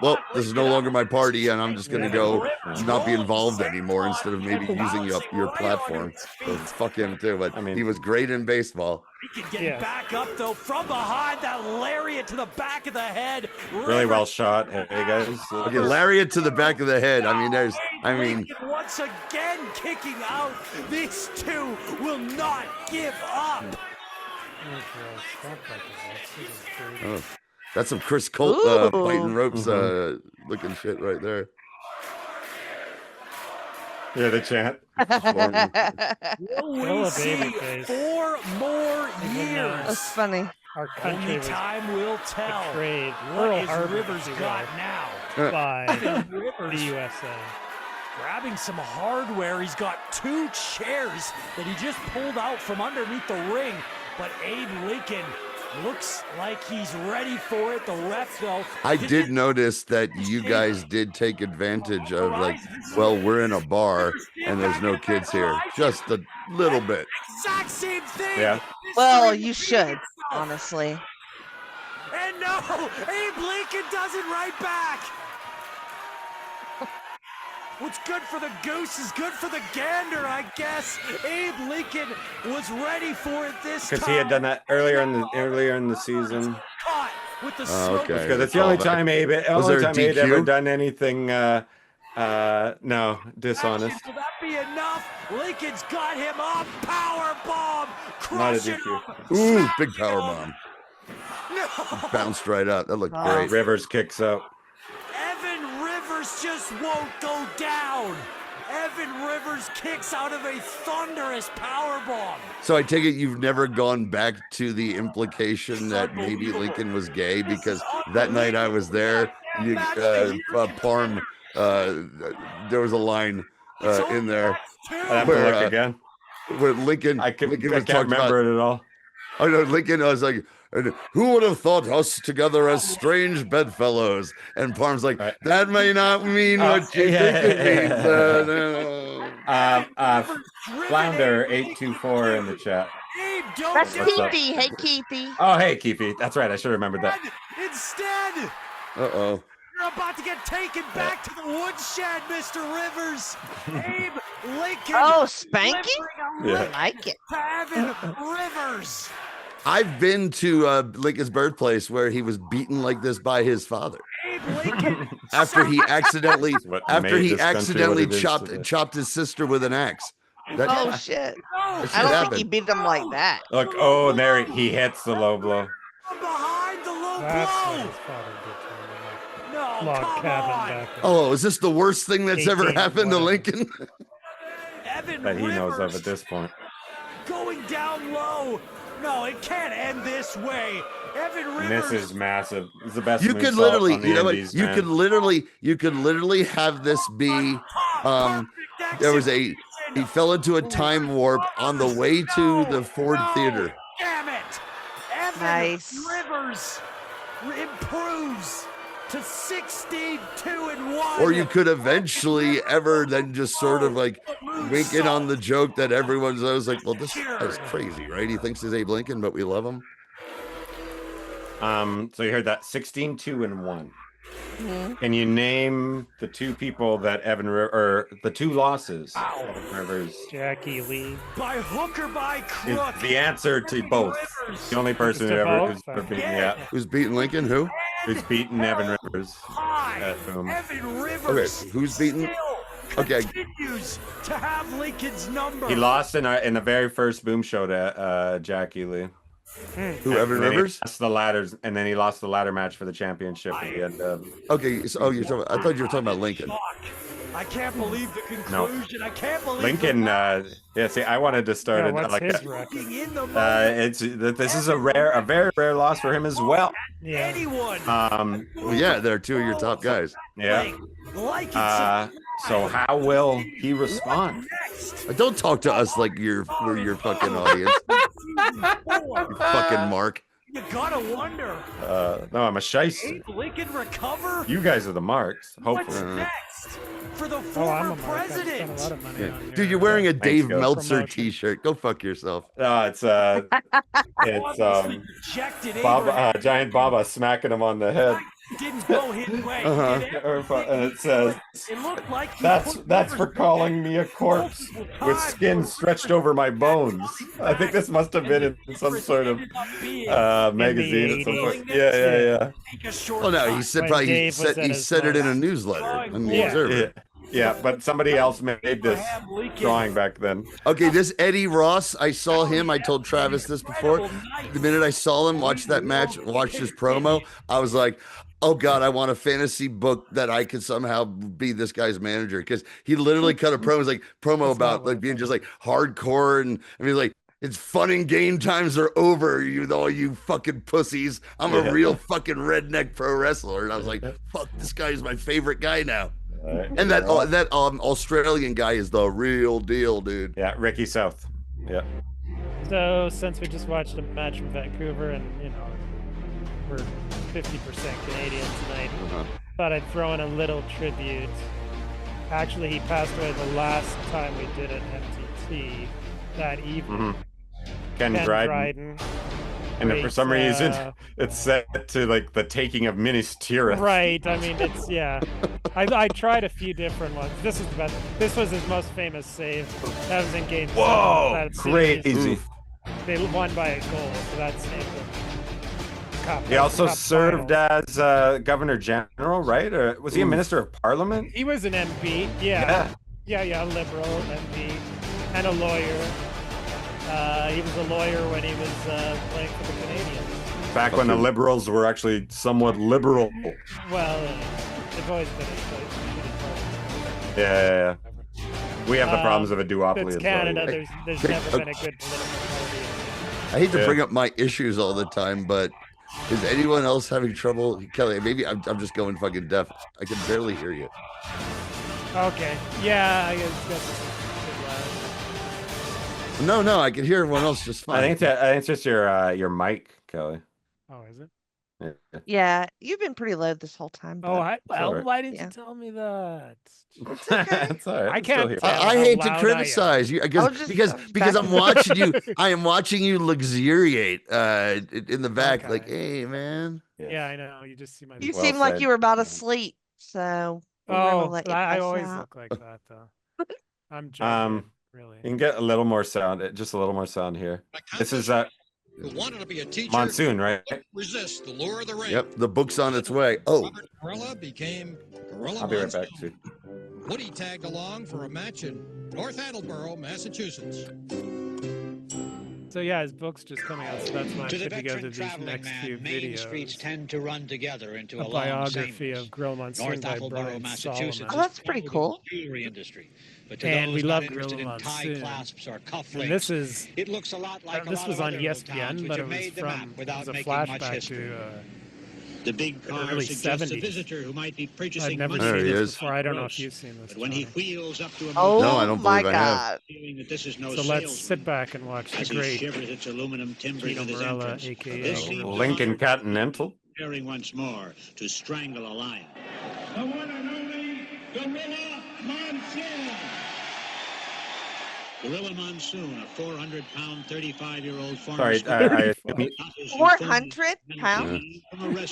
Speaker 3: Well, this is no longer my party, and I'm just going to go not be involved anymore instead of maybe using up your platform. So fuck him too. But I mean, he was great in baseball.
Speaker 12: He can get back up though from behind that lariat to the back of the head.
Speaker 2: Really well shot, hey guys.
Speaker 3: Okay, lariat to the back of the head. I mean,
Speaker 12: once again kicking out. These two will not give up.
Speaker 3: Oh. That's some Chris Colt fighting ropes looking shit right there.
Speaker 2: Yeah, the chant.
Speaker 12: Will we see 4 more years?
Speaker 4: That's funny.
Speaker 1: Our country
Speaker 12: Only time will tell.
Speaker 1: What
Speaker 12: is Rivers got now?
Speaker 1: By the USA.
Speaker 12: Grabbing some hardware. He's got 2 chairs that he just pulled out from underneath the ring. But Abe Lincoln looks like he's ready for it. The ref, though.
Speaker 3: I did notice that you guys did take advantage of, we're in a bar and there's no kids here. Just a little bit.
Speaker 12: Exact same thing.
Speaker 2: Yeah.
Speaker 4: Well, you should, honestly.
Speaker 12: And no, Abe Lincoln does it right back. What's good for the goose is good for the gander, I guess. Abe Lincoln was ready for it this time.
Speaker 2: Because he had done that earlier in the season.
Speaker 12: Caught with the
Speaker 3: okay.
Speaker 2: Because it's the only time Abe ever done anything. No, dishonest.
Speaker 12: Will that be enough? Lincoln's got him up. Power bomb.
Speaker 2: Not a
Speaker 12: DQ.
Speaker 3: Ooh, big power bomb.
Speaker 12: No.
Speaker 3: Bounced right out. That looked great.
Speaker 2: Rivers kicks out.
Speaker 12: Evan Rivers just won't go down. Evan Rivers kicks out of a thunderous power bomb.
Speaker 3: So I take it you've never gone back to the implication that maybe Lincoln was gay, because that night I was there, Parm, there was a line in there
Speaker 2: again.
Speaker 3: Where Lincoln,
Speaker 2: I can't remember it at all.
Speaker 3: I know Lincoln. I was like, who would have thought us together as strange bedfellows? And Parm's like, that may not mean what you think it means.
Speaker 2: Flounder 824 in the chat.
Speaker 4: That's Keefy. Hey, Keefy.
Speaker 2: Oh, hey, Keefy. That's right. I should have remembered that.
Speaker 12: Instead,
Speaker 3: uh-oh.
Speaker 12: You're about to get taken back to the woodshed, Mr. Rivers. Abe Lincoln.
Speaker 4: Oh, Spanky?
Speaker 2: Yeah.
Speaker 4: I like it.
Speaker 12: Evan Rivers.
Speaker 3: I've been to Lincoln's birthplace where he was beaten like this by his father.
Speaker 12: Abe Lincoln.
Speaker 3: After he accidentally
Speaker 2: chopped
Speaker 3: his sister with an axe.
Speaker 4: Oh shit!
Speaker 3: That
Speaker 4: I don't think
Speaker 3: happened.
Speaker 4: he beat him like that.
Speaker 2: Look, oh, and there he hits the low blow.
Speaker 12: From behind the low
Speaker 1: That's what
Speaker 12: blow.
Speaker 1: his father did to him.
Speaker 12: No,
Speaker 1: Log
Speaker 12: come
Speaker 1: cabin
Speaker 12: on.
Speaker 1: back in
Speaker 3: Oh, is this the worst thing that's ever
Speaker 1: 18,
Speaker 3: happened to
Speaker 1: whatever.
Speaker 3: Lincoln?
Speaker 12: Evan
Speaker 2: That he knows of
Speaker 12: Rivers
Speaker 2: at this point.
Speaker 12: going down low. No, it can't end this way. Evan
Speaker 2: And
Speaker 12: Rivers.
Speaker 2: this is massive. This is the best
Speaker 3: You
Speaker 2: moonsault
Speaker 3: could literally,
Speaker 2: on the
Speaker 3: you know what?
Speaker 2: indies,
Speaker 3: You
Speaker 2: man.
Speaker 3: could literally have this be. There was he fell into a time warp on the way to the Ford Theater.
Speaker 12: Damn it! Evan
Speaker 4: Nice.
Speaker 12: Rivers improves to 16-2-1.
Speaker 3: Or you could eventually ever then just sort of like wink in on the joke that everyone's always like, well, this guy's crazy, right? He thinks he's Abe Lincoln, but we love him.
Speaker 2: So you heard that 16-2-1.
Speaker 4: Mm-hmm.
Speaker 2: Can you name the two people that or the two losses? Evan Rivers
Speaker 1: Jackie Lee.
Speaker 12: By hook or by
Speaker 2: is
Speaker 12: crook.
Speaker 2: the answer to both. The only person who
Speaker 1: To
Speaker 2: ever
Speaker 1: both?
Speaker 2: who's ever beaten, yeah,
Speaker 3: Who's beating Lincoln? Who?
Speaker 2: who's beaten Evan Rivers. Boom.
Speaker 12: Evan Rivers.
Speaker 3: Okay, who's beaten?
Speaker 12: still
Speaker 3: Okay.
Speaker 12: continues to have Lincoln's number.
Speaker 2: He lost in the very first Boom show to Jackie Lee.
Speaker 3: Who, Evan
Speaker 2: And then he
Speaker 3: Rivers?
Speaker 2: lost the ladders, and then he lost the ladder match for the championship at the end of.
Speaker 3: Okay, so I thought you were talking about Lincoln.
Speaker 12: I can't believe the conclusion. I can't believe
Speaker 2: Lincoln, yeah. See, I wanted to start
Speaker 1: Yeah,
Speaker 2: it
Speaker 1: what's
Speaker 2: like
Speaker 1: his
Speaker 2: that.
Speaker 1: record?
Speaker 2: This is a very rare loss for him as well.
Speaker 1: Yeah.
Speaker 12: Anyone.
Speaker 3: Well, yeah, they're two of your top guys.
Speaker 2: Yeah.
Speaker 12: Like
Speaker 2: So how will he respond?
Speaker 3: Don't talk to us like we're your fucking audience. You fucking Mark.
Speaker 12: You gotta wonder.
Speaker 2: No, I'm a shice.
Speaker 12: Abe Lincoln recover?
Speaker 2: You guys are the marks.
Speaker 12: What's
Speaker 2: Hopefully.
Speaker 12: next for the
Speaker 1: I'm
Speaker 12: former
Speaker 1: a mark. I spent
Speaker 12: president?
Speaker 1: a lot of money on
Speaker 3: Dude, you're wearing a
Speaker 2: Thanks,
Speaker 3: Dave
Speaker 2: guys.
Speaker 3: Meltzer
Speaker 1: Promotion.
Speaker 3: t-shirt. Go fuck yourself.
Speaker 2: It's
Speaker 12: Rejected
Speaker 2: Baba, giant Baba smacking him on the head.
Speaker 12: didn't go his way.
Speaker 3: Uh-huh.
Speaker 12: Did
Speaker 2: And it says,
Speaker 12: it looked like he
Speaker 2: that's
Speaker 12: put
Speaker 2: for calling me a corpse with skin stretched over my bones. I think this must have been in some sort of magazine at some point. Yeah.
Speaker 3: Oh no, he said
Speaker 1: When
Speaker 3: probably
Speaker 1: Dave was at
Speaker 3: he
Speaker 1: his
Speaker 3: said it in a
Speaker 1: lowest.
Speaker 3: newsletter in the
Speaker 1: Yeah.
Speaker 3: Observer.
Speaker 2: Yeah, but somebody else made this drawing back then.
Speaker 3: Okay, this Eddie Ross, I saw him. I told Travis this before. The minute I saw him, watch that match, watch his promo, I was like, oh God, I want a fantasy book that I could somehow be this guy's manager. Because he literally cut a promo, promo about like being just like hardcore, and I mean like, it's fun and game times are over, all you fucking pussies. I'm a real fucking redneck pro wrestler. And I was like, fuck, this guy is my favorite guy now. And that Australian guy is the real deal, dude.
Speaker 2: Yeah, Ricky South. Yeah.
Speaker 1: So since we just watched a match from Vancouver, and we're 50% Canadian tonight, thought I'd throw in a little tribute. Actually, he passed away the last time we did an MTT that evening.
Speaker 2: Ken Dryden. And then for some reason, it's set to like the taking of Minas Tirith.
Speaker 1: Right. I mean, it's I tried a few different ones. This is the best. This was his most famous save. That was in Game 7.
Speaker 2: Whoa!
Speaker 1: That series.
Speaker 2: Crazy.
Speaker 1: They won by a goal, so that's it.
Speaker 2: He also served as Governor General, right? Or was he a Minister of Parliament?
Speaker 1: He was an MP. Yeah, a liberal MP and a lawyer. He was a lawyer when he was playing for the Canadians.
Speaker 2: Back when the Liberals were actually somewhat liberal.
Speaker 1: Well, they've always been a
Speaker 2: Yeah. We have the problems of a duopoly.
Speaker 1: It's
Speaker 2: as
Speaker 1: Canada.
Speaker 2: well.
Speaker 1: There's never been a good political party.
Speaker 3: I hate to bring up my issues all the time, but is anyone else having trouble? Kelly, maybe I'm just going fucking deaf. I can barely hear you.
Speaker 1: Okay. Yeah, I guess.
Speaker 3: No, I can hear everyone else just fine.
Speaker 2: I think it's just your mic, Kelly.
Speaker 1: Oh, is it?
Speaker 4: Yeah, you've been pretty low this whole time.
Speaker 1: Oh,
Speaker 2: alright.
Speaker 1: why didn't you tell me that?
Speaker 2: That's all right.
Speaker 1: I can't.
Speaker 3: I hate to criticize you because I'm watching you. I am watching you luxuriate in the back, like, hey, man.
Speaker 1: Yeah, I know. You just see my.
Speaker 4: You seem like you were about to sleep, so.
Speaker 1: I always look like that, though. I'm joking. Really.
Speaker 2: You can get a little more sound, just a little more sound here. This is
Speaker 13: who wanted to be a teacher.
Speaker 2: Monsoon, right?
Speaker 13: Resist the lure of the ring.
Speaker 3: Yep, the book's on its way. Oh,
Speaker 13: Robert Gorilla became Gorilla
Speaker 2: I'll be right
Speaker 13: Monsoon.
Speaker 2: back, too.
Speaker 13: Woody tagged along for a match in North Attleboro, Massachusetts.
Speaker 1: So yeah, his book's just coming out, so that's why I
Speaker 14: To the
Speaker 1: put together
Speaker 14: veteran
Speaker 1: these
Speaker 14: traveling
Speaker 1: next few
Speaker 14: man, main
Speaker 1: videos.
Speaker 14: streets tend to run together into
Speaker 1: A
Speaker 14: a long
Speaker 1: biography
Speaker 14: sameness.
Speaker 1: of Gorilla Monsoon
Speaker 14: North
Speaker 1: by
Speaker 14: Attleboro,
Speaker 1: Brian
Speaker 14: Massachusetts.
Speaker 1: Solomon.
Speaker 4: Oh, that's pretty cool.
Speaker 14: Jewelry industry. But to
Speaker 1: And
Speaker 14: those
Speaker 1: we
Speaker 14: not
Speaker 1: love
Speaker 14: interested
Speaker 1: Gorilla
Speaker 14: in tie
Speaker 1: Monsoon.
Speaker 14: clasps or cufflinks,
Speaker 1: And this is
Speaker 14: it looks a lot like a
Speaker 1: this
Speaker 14: lot
Speaker 1: was
Speaker 14: of
Speaker 1: on
Speaker 14: other old towns
Speaker 1: ESPN,
Speaker 14: which
Speaker 1: but
Speaker 14: have
Speaker 1: it was
Speaker 14: made the
Speaker 1: from
Speaker 14: map
Speaker 1: it
Speaker 14: without
Speaker 1: was a
Speaker 14: making much
Speaker 1: flashback
Speaker 14: history.
Speaker 1: to
Speaker 14: The big
Speaker 1: the
Speaker 14: car
Speaker 1: early
Speaker 14: suggests a
Speaker 1: 70s.
Speaker 14: visitor who might be
Speaker 1: I've
Speaker 14: purchasing
Speaker 1: never
Speaker 14: money
Speaker 3: There
Speaker 1: seen
Speaker 3: he
Speaker 1: this
Speaker 3: is.
Speaker 1: before. I don't know if you've seen this.
Speaker 14: But when he
Speaker 1: Johnny.
Speaker 14: wheels up to a
Speaker 4: Oh
Speaker 3: No, I don't
Speaker 4: my
Speaker 3: believe I have.
Speaker 4: God.
Speaker 14: feeling that this is no
Speaker 1: So let's
Speaker 14: salesman,
Speaker 1: sit back and watch the
Speaker 14: as he
Speaker 1: great
Speaker 14: shivers its aluminum timbers
Speaker 1: Tito
Speaker 14: at his
Speaker 1: Morella,
Speaker 14: entrance.
Speaker 1: aka
Speaker 14: This seems
Speaker 2: Lincoln Continental.
Speaker 14: preparing once more to strangle a lion.
Speaker 10: The one and only Gorilla Monsoon.
Speaker 14: Gorilla Monsoon, a 400-pound, 35-year-old former
Speaker 2: Sorry,
Speaker 14: square.
Speaker 4: 400 pounds?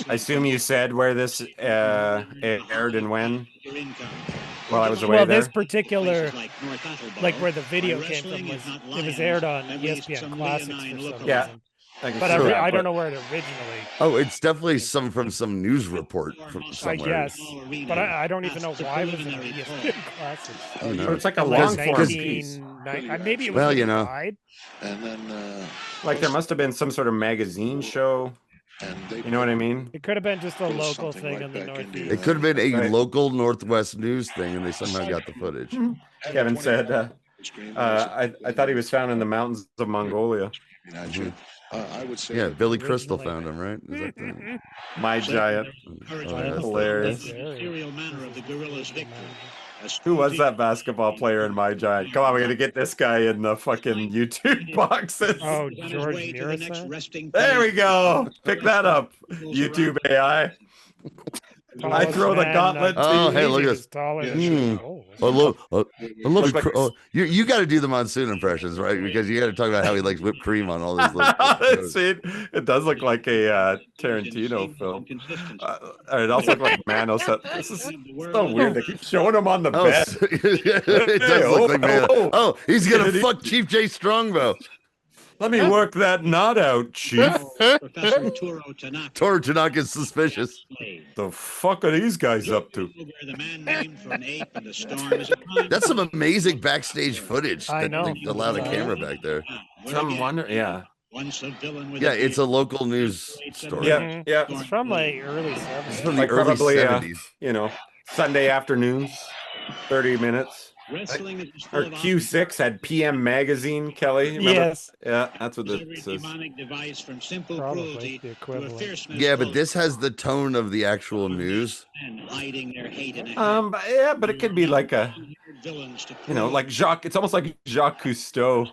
Speaker 2: I assume you said where this aired and when while I was away
Speaker 1: Well,
Speaker 2: there.
Speaker 1: this particular, like where the video came from, it was aired on ESPN Classics for some
Speaker 2: Yeah.
Speaker 1: reason.
Speaker 2: I can
Speaker 1: But
Speaker 2: see that,
Speaker 1: I don't
Speaker 2: but-
Speaker 1: know where it originally.
Speaker 3: Oh, it's definitely from some news report from
Speaker 1: I
Speaker 3: somewhere.
Speaker 1: guess, but I don't even know why it was in ESPN Classics.
Speaker 3: Oh, no.
Speaker 2: Or it's like a
Speaker 1: Like
Speaker 2: long form piece.
Speaker 1: 1990 maybe it was
Speaker 3: Well,
Speaker 1: when
Speaker 3: you
Speaker 1: it
Speaker 3: know.
Speaker 1: died.
Speaker 11: And then
Speaker 2: Like there must have been some sort of magazine show. You know what I mean?
Speaker 1: It could have been just a
Speaker 11: Put
Speaker 1: local
Speaker 11: something
Speaker 1: thing
Speaker 11: right
Speaker 1: in the
Speaker 11: back into
Speaker 1: Northeast.
Speaker 3: It could have been a
Speaker 2: Right.
Speaker 3: local Northwest news thing, and they somehow got the footage.
Speaker 2: Kevin said, I thought he was found in the mountains of Mongolia.
Speaker 3: Mhm.
Speaker 11: I would say
Speaker 3: Yeah, Billy Crystal found him, right? Is that the...
Speaker 2: My Giant.
Speaker 3: Oh, yeah.
Speaker 2: Hilarious.
Speaker 14: Serial manner of the gorilla's victory.
Speaker 2: Who was that basketball player in My Giant? Come on, we're gonna get this guy in the fucking YouTube boxes.
Speaker 1: Oh, George Mirasan?
Speaker 2: There we go. Pick that up, YouTube AI. I throw the gauntlet to
Speaker 3: Oh,
Speaker 2: you.
Speaker 3: hey, look at this. I love you got to do the Monsoon impressions, right? Because you got to talk about how he likes whipped cream on all his little
Speaker 2: See, it does look like a Tarantino film. It also looks like Manos. This is so weird. They keep showing him on the bed.
Speaker 3: It does look like Manos. Oh, he's gonna fuck Chief J Strongbow.
Speaker 2: Let me work that knot out, Chief.
Speaker 14: Professor
Speaker 3: Toro Tanaka is suspicious.
Speaker 2: The fuck are these guys up to?
Speaker 3: That's some amazing backstage footage.
Speaker 1: I
Speaker 3: That
Speaker 1: know.
Speaker 3: they allowed a camera back there.
Speaker 2: Some wonder, yeah.
Speaker 3: Yeah, it's a local news story.
Speaker 2: Yeah, yeah.
Speaker 1: It's from like early 70s.
Speaker 3: It's from the
Speaker 2: Like
Speaker 3: early
Speaker 2: probably,
Speaker 3: 70s.
Speaker 2: you know, Sunday afternoons, 30 minutes. Or Q6 had PM Magazine, Kelly. Remember?
Speaker 1: Yes.
Speaker 2: Yeah, that's what this is.
Speaker 14: device from simple
Speaker 1: Probably
Speaker 14: cruelty
Speaker 1: the
Speaker 14: to a
Speaker 1: equivalent.
Speaker 14: fierceness
Speaker 3: Yeah, but this has the tone of the actual news.
Speaker 14: and hiding their hate in a
Speaker 2: But it could be like a,
Speaker 14: villains to
Speaker 2: you know, like Jacques. It's almost like Jacques Cousteau.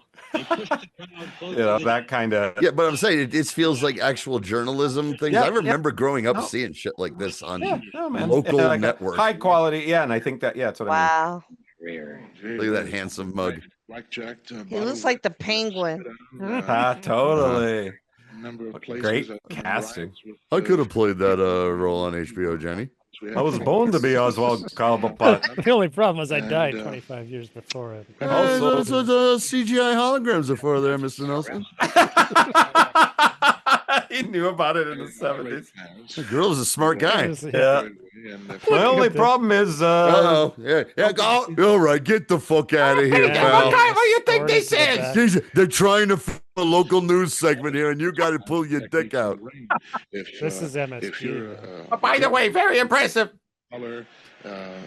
Speaker 2: You know, that kind of.
Speaker 3: Yeah, but I'm saying it feels like actual journalism things.
Speaker 2: Yeah,
Speaker 3: I remember growing up
Speaker 2: No.
Speaker 3: seeing shit like this on
Speaker 2: Oh, man.
Speaker 3: local
Speaker 2: Yeah, like a
Speaker 3: network.
Speaker 2: high quality, yeah, and I think that, yeah, that's what
Speaker 4: Wow.
Speaker 3: Look at that handsome mug.
Speaker 11: blackjack.
Speaker 4: He looks like the penguin.
Speaker 2: I mean. Totally.
Speaker 11: Number of
Speaker 2: Great
Speaker 11: places,
Speaker 2: casting.
Speaker 3: I could have played that role on HBO, Jenny.
Speaker 2: I was born to be Oswald Cobblepot.
Speaker 1: The only problem was I died
Speaker 11: And,
Speaker 1: 25 years before it.
Speaker 2: Also-
Speaker 3: Also, the CGI holograms before there, Mr. Nelson.
Speaker 2: He knew about it in the 70s.
Speaker 3: The girl's a smart guy.
Speaker 2: Yeah. My only problem is,
Speaker 3: Uh-oh. Yeah. All right, get the fuck out of here, pal.
Speaker 2: What do you think this is?
Speaker 3: They're trying to a local news segment here, and you got to pull your dick out.
Speaker 1: This is
Speaker 11: If
Speaker 1: MSG.
Speaker 11: you're
Speaker 2: Oh, by the way, very impressive.
Speaker 11: color,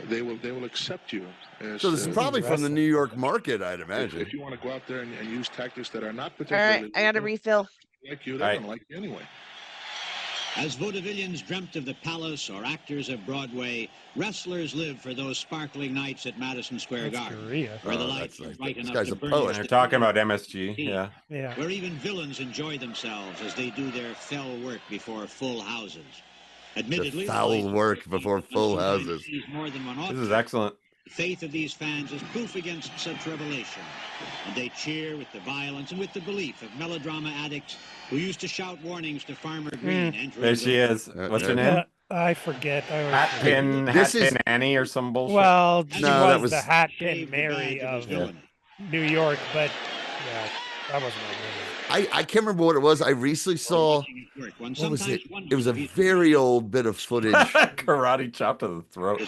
Speaker 11: they will accept you. As,
Speaker 3: So this is probably from the New York market, I'd imagine.
Speaker 11: If you want to go out there and use tactics that are not
Speaker 4: All
Speaker 11: particularly
Speaker 4: right, I got a refill.
Speaker 11: like you, they're gonna like you anyway.
Speaker 14: As vaudevillians dreamt of the palace or actors of Broadway, wrestlers lived for those sparkling nights at Madison Square Garden,
Speaker 1: Korea.
Speaker 14: where the
Speaker 3: Oh,
Speaker 14: lights
Speaker 3: that's
Speaker 14: were
Speaker 3: like-
Speaker 14: bright
Speaker 3: this
Speaker 14: enough
Speaker 3: guy's
Speaker 14: to
Speaker 3: a
Speaker 14: burn
Speaker 3: poet.
Speaker 14: your
Speaker 2: They're talking about MSG, yeah.
Speaker 1: Yeah.
Speaker 14: where even villains enjoy themselves as they do their fell work before full houses. Admittedly,
Speaker 3: The foul work before full houses.
Speaker 14: more than one
Speaker 2: This
Speaker 14: audience.
Speaker 2: is excellent.
Speaker 14: The faith of these fans is proof against such revelation, and they cheer with the violence and with the belief of melodrama addicts who used to shout warnings to Farmer Green. entering
Speaker 2: There
Speaker 14: the-
Speaker 2: she is. What's her name?
Speaker 1: I forget. I always
Speaker 2: Hat
Speaker 1: forget.
Speaker 2: Pin,
Speaker 3: This
Speaker 2: Hat
Speaker 3: is-
Speaker 2: Pin Annie or some bullshit.
Speaker 1: Well, she
Speaker 3: No, that
Speaker 1: was the
Speaker 3: was-
Speaker 1: Hat
Speaker 14: Shaved
Speaker 1: Pin
Speaker 14: the
Speaker 1: Mary
Speaker 14: badge of his
Speaker 1: of
Speaker 14: villain.
Speaker 1: New York, but yeah, that wasn't her name.
Speaker 3: I can't remember what it was. I recently saw. What was it? It was a very old bit of footage.
Speaker 2: Karate chop to the throat.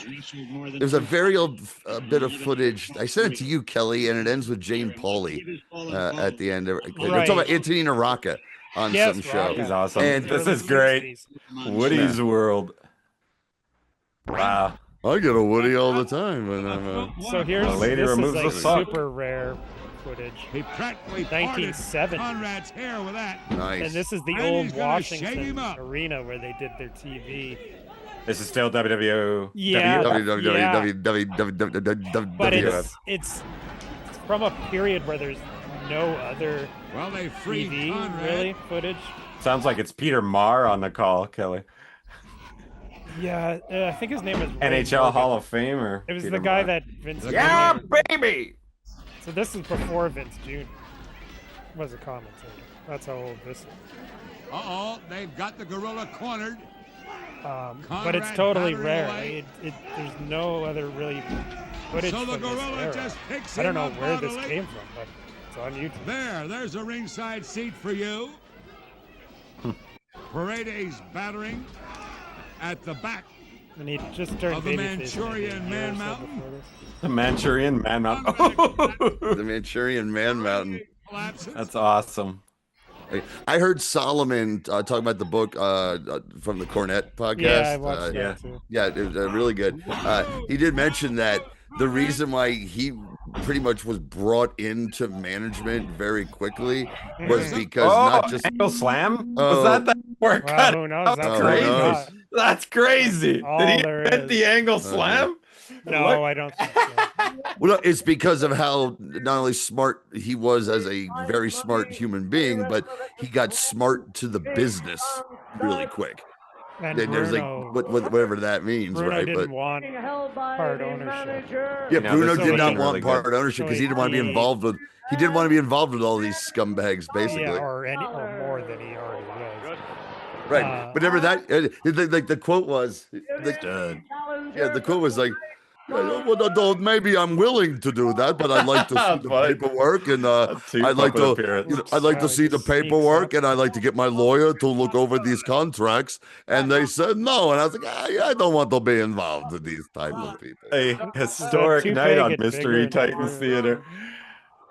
Speaker 3: There's a very old bit of footage. I sent it to you, Kelly, and it ends with Jane Pauley at the end. They're talking about Antonina Rocca on some show.
Speaker 2: He's awesome.
Speaker 3: And
Speaker 2: this is great. Woody's World. Wow.
Speaker 3: I get a Woody all the time when I'm.
Speaker 1: So here's
Speaker 2: the lady
Speaker 1: this
Speaker 2: removes
Speaker 1: is like
Speaker 2: the sock.
Speaker 1: super rare footage.
Speaker 13: He practically
Speaker 1: 1970.
Speaker 13: Conrad's hair with that.
Speaker 3: Nice.
Speaker 1: And this is the
Speaker 13: And
Speaker 1: old
Speaker 13: he's gonna shave
Speaker 1: Washington
Speaker 13: him up.
Speaker 1: arena where they did their TV.
Speaker 2: This is still WWO.
Speaker 1: Yeah.
Speaker 3: WWW.
Speaker 1: But it's from a period where there's no other
Speaker 13: they freed
Speaker 1: TV
Speaker 13: Conrad.
Speaker 1: really footage.
Speaker 2: Sounds like it's Peter Marr on the call, Kelly.
Speaker 1: Yeah, I think his name is Ray
Speaker 2: NHL
Speaker 1: Morgan.
Speaker 2: Hall of Famer.
Speaker 1: It was
Speaker 2: Peter
Speaker 1: the guy
Speaker 2: Marr.
Speaker 1: that Vince
Speaker 2: Yeah,
Speaker 1: Jr.
Speaker 2: baby.
Speaker 1: So this is before Vince Jr. was a commentator. That's how old this is.
Speaker 13: Uh-oh, they've got the gorilla cornered.
Speaker 1: But it's totally rare. There's no other really footage
Speaker 13: So the
Speaker 1: from this
Speaker 13: gorilla
Speaker 1: era.
Speaker 13: just picks
Speaker 1: I don't
Speaker 13: him
Speaker 1: know
Speaker 13: up
Speaker 1: where this
Speaker 13: bodily.
Speaker 1: came from, but it's on YouTube.
Speaker 13: There's a ringside seat for you. Paredes battering at the back
Speaker 1: And he just turned
Speaker 13: of the
Speaker 1: babyface
Speaker 13: Manchurian
Speaker 1: maybe a year
Speaker 13: Man
Speaker 1: or so
Speaker 13: Mountain.
Speaker 1: before this.
Speaker 2: The Manchurian Man Mountain.
Speaker 3: The Manchurian Man Mountain.
Speaker 2: That's awesome.
Speaker 3: I heard Solomon talk about the book from the Cornette podcast.
Speaker 1: Yeah, I watched that too.
Speaker 3: Yeah, it was really good. He did mention that the reason why he pretty much was brought into management very quickly was because not just
Speaker 2: Angle Slam. Was that work?
Speaker 1: Wow, who knows?
Speaker 2: That's
Speaker 1: That's
Speaker 2: crazy.
Speaker 1: not.
Speaker 2: That's crazy.
Speaker 1: All
Speaker 2: Did he
Speaker 1: there
Speaker 2: invent
Speaker 1: is.
Speaker 2: the Angle Slam?
Speaker 1: No,
Speaker 2: What?
Speaker 1: I don't think so.
Speaker 3: Well, it's because of how not only smart he was as a very smart human being, but he got smart to the business really quick.
Speaker 1: And
Speaker 3: There's
Speaker 1: Bruno,
Speaker 3: like whatever that means,
Speaker 1: Bruno
Speaker 3: right?
Speaker 1: didn't
Speaker 3: But
Speaker 1: want part ownership.
Speaker 3: yeah,
Speaker 2: No,
Speaker 3: Bruno
Speaker 2: this
Speaker 3: did
Speaker 2: is
Speaker 3: not
Speaker 2: really
Speaker 3: want part
Speaker 2: good.
Speaker 3: ownership because he didn't want to be involved with. He didn't want to be involved with all these scumbags, basically.
Speaker 1: Yeah, or more than he already was.
Speaker 3: Right. But remember that like the quote was the quote was like, well, maybe I'm willing to do that, but I'd like to see the paperwork and I'd like to see the paperwork and I'd like to get my lawyer to look over these contracts. And they said no, and I was like, I don't want to be involved with these type of people.
Speaker 2: A historic night on Mystery Titans Theater.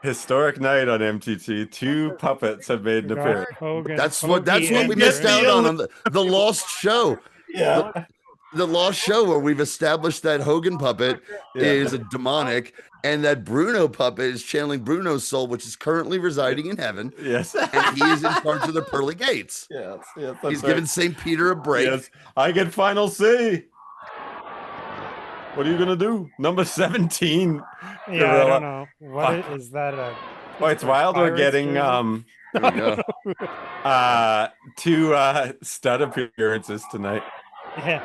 Speaker 2: Historic night on MTT. 2 puppets have made an appearance.
Speaker 3: That's what we missed out on the lost show.
Speaker 2: Yeah.
Speaker 3: The lost show where we've established that Hogan puppet is a demonic and that Bruno puppet is channeling Bruno's soul, which is currently residing in heaven.
Speaker 2: Yes.
Speaker 3: And he is in charge of the pearly gates.
Speaker 2: Yes,
Speaker 3: He's giving St. Peter a break.
Speaker 2: Yes. I get final say. What are you gonna do? Number 17.
Speaker 1: Yeah,
Speaker 2: Gorilla.
Speaker 1: I don't know. What is that?
Speaker 2: Oh, it's wild. We're getting two stud appearances tonight.
Speaker 1: Yeah.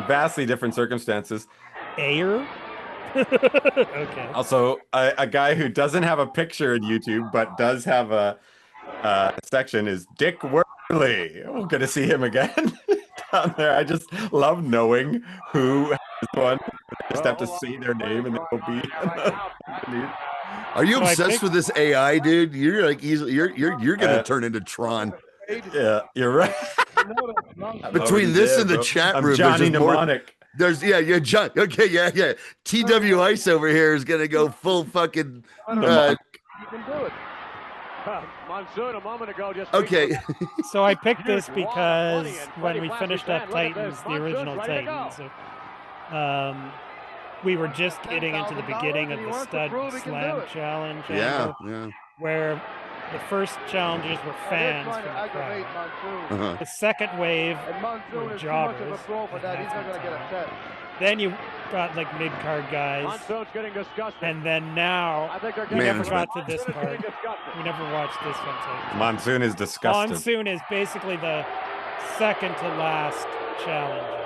Speaker 2: Vastly different circumstances.
Speaker 1: Ayer? Okay.
Speaker 2: Also, a guy who doesn't have a picture in YouTube but does have a section is Dick Worley. We're gonna see him again down there. I just love knowing who has one. I just have to see their name and they'll be.
Speaker 3: Are you obsessed with this AI, dude? You're like easily you're gonna turn into Tron.
Speaker 2: Yeah, you're right.
Speaker 3: Between this and the chat room,
Speaker 2: Johnny
Speaker 3: there's more.
Speaker 2: Mnemonic.
Speaker 3: There's John. Okay, yeah. TW Ice over here is gonna go full fucking.
Speaker 6: You can do it. Monsoon a moment ago just.
Speaker 3: Okay.
Speaker 1: So I picked this because when we finished up Titans, the original Titans, we were just getting into the beginning of the Stud Slam Challenge.
Speaker 3: Yeah.
Speaker 1: Where the first challengers were fans from the crowd.
Speaker 3: Uh-huh.
Speaker 1: The second wave were jobbers. Then you got like mid-card guys. And then now, we never got to this part. We never watched this one.
Speaker 2: Monsoon is disgusted.
Speaker 1: Monsoon is basically the second to last challenger.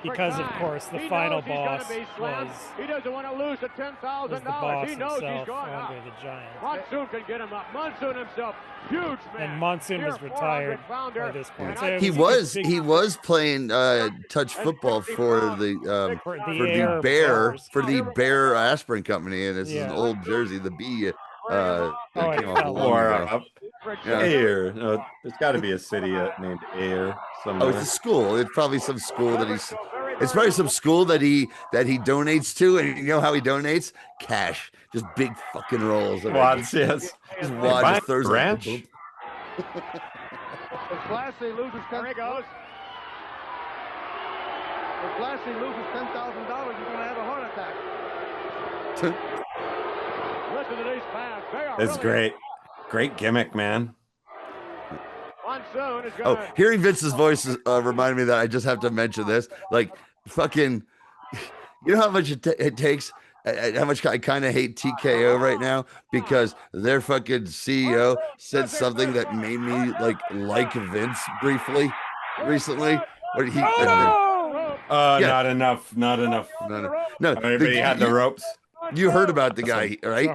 Speaker 1: Because of course the final boss was
Speaker 6: he doesn't want to lose the $10,000.
Speaker 1: the boss
Speaker 6: He knows
Speaker 1: himself,
Speaker 6: he's going up.
Speaker 1: Andre the Giant.
Speaker 6: Monsoon can get him up. Monsoon himself, huge man.
Speaker 1: And Monsoon was retired by this point. So it
Speaker 3: He
Speaker 1: was a big-
Speaker 3: he was playing touch football for the Bear aspirin company, and this is an old jersey, the B. that
Speaker 1: Oh,
Speaker 3: came
Speaker 1: it
Speaker 3: off a
Speaker 1: fell
Speaker 3: long
Speaker 2: Or
Speaker 3: ago. Yeah.
Speaker 2: Air. No, there's got to be a city named Air somewhere.
Speaker 3: Oh, it's a school. It's probably some school that he's. It's probably some school that he donates to, and you know how he donates? Cash, just big fucking rolls. Of
Speaker 2: Wads,
Speaker 3: it.
Speaker 2: yes.
Speaker 3: Just
Speaker 2: Hey,
Speaker 3: Wad
Speaker 2: buy
Speaker 3: just throws
Speaker 2: a
Speaker 3: like
Speaker 2: ranch.
Speaker 3: boop.
Speaker 6: If Blassie loses $10,000, you're going to have a heart attack.
Speaker 15: Listen to these fans. They are
Speaker 2: It's
Speaker 15: really
Speaker 2: great. Great gimmick, man.
Speaker 15: Monsoon is
Speaker 3: Oh,
Speaker 15: going to.
Speaker 3: hearing Vince's voice reminded me that I just have to mention this. Like, fucking, you know how much it takes? How much I kind of hate TKO right now because their fucking CEO said something that made me like Vince briefly recently. What he? Yeah.
Speaker 2: Not enough. Not enough.
Speaker 3: No,
Speaker 2: Everybody had the ropes.
Speaker 3: You heard about the guy, right?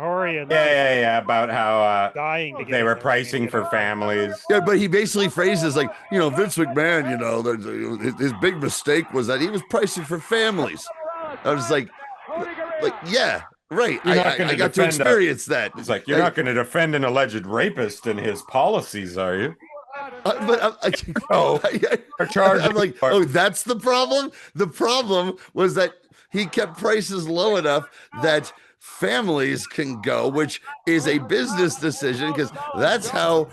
Speaker 2: Yeah. About how
Speaker 1: dying to
Speaker 2: they were pricing for families.
Speaker 3: Yeah, but he basically phrases like, Vince McMahon, his big mistake was that he was pricing for families. I was like, yeah, right. I got to experience that.
Speaker 2: It's like, you're not going to defend an alleged rapist and his policies, are you?
Speaker 3: I'm like, oh, that's the problem? The problem was that he kept prices low enough that families can go, which is a business decision because that's how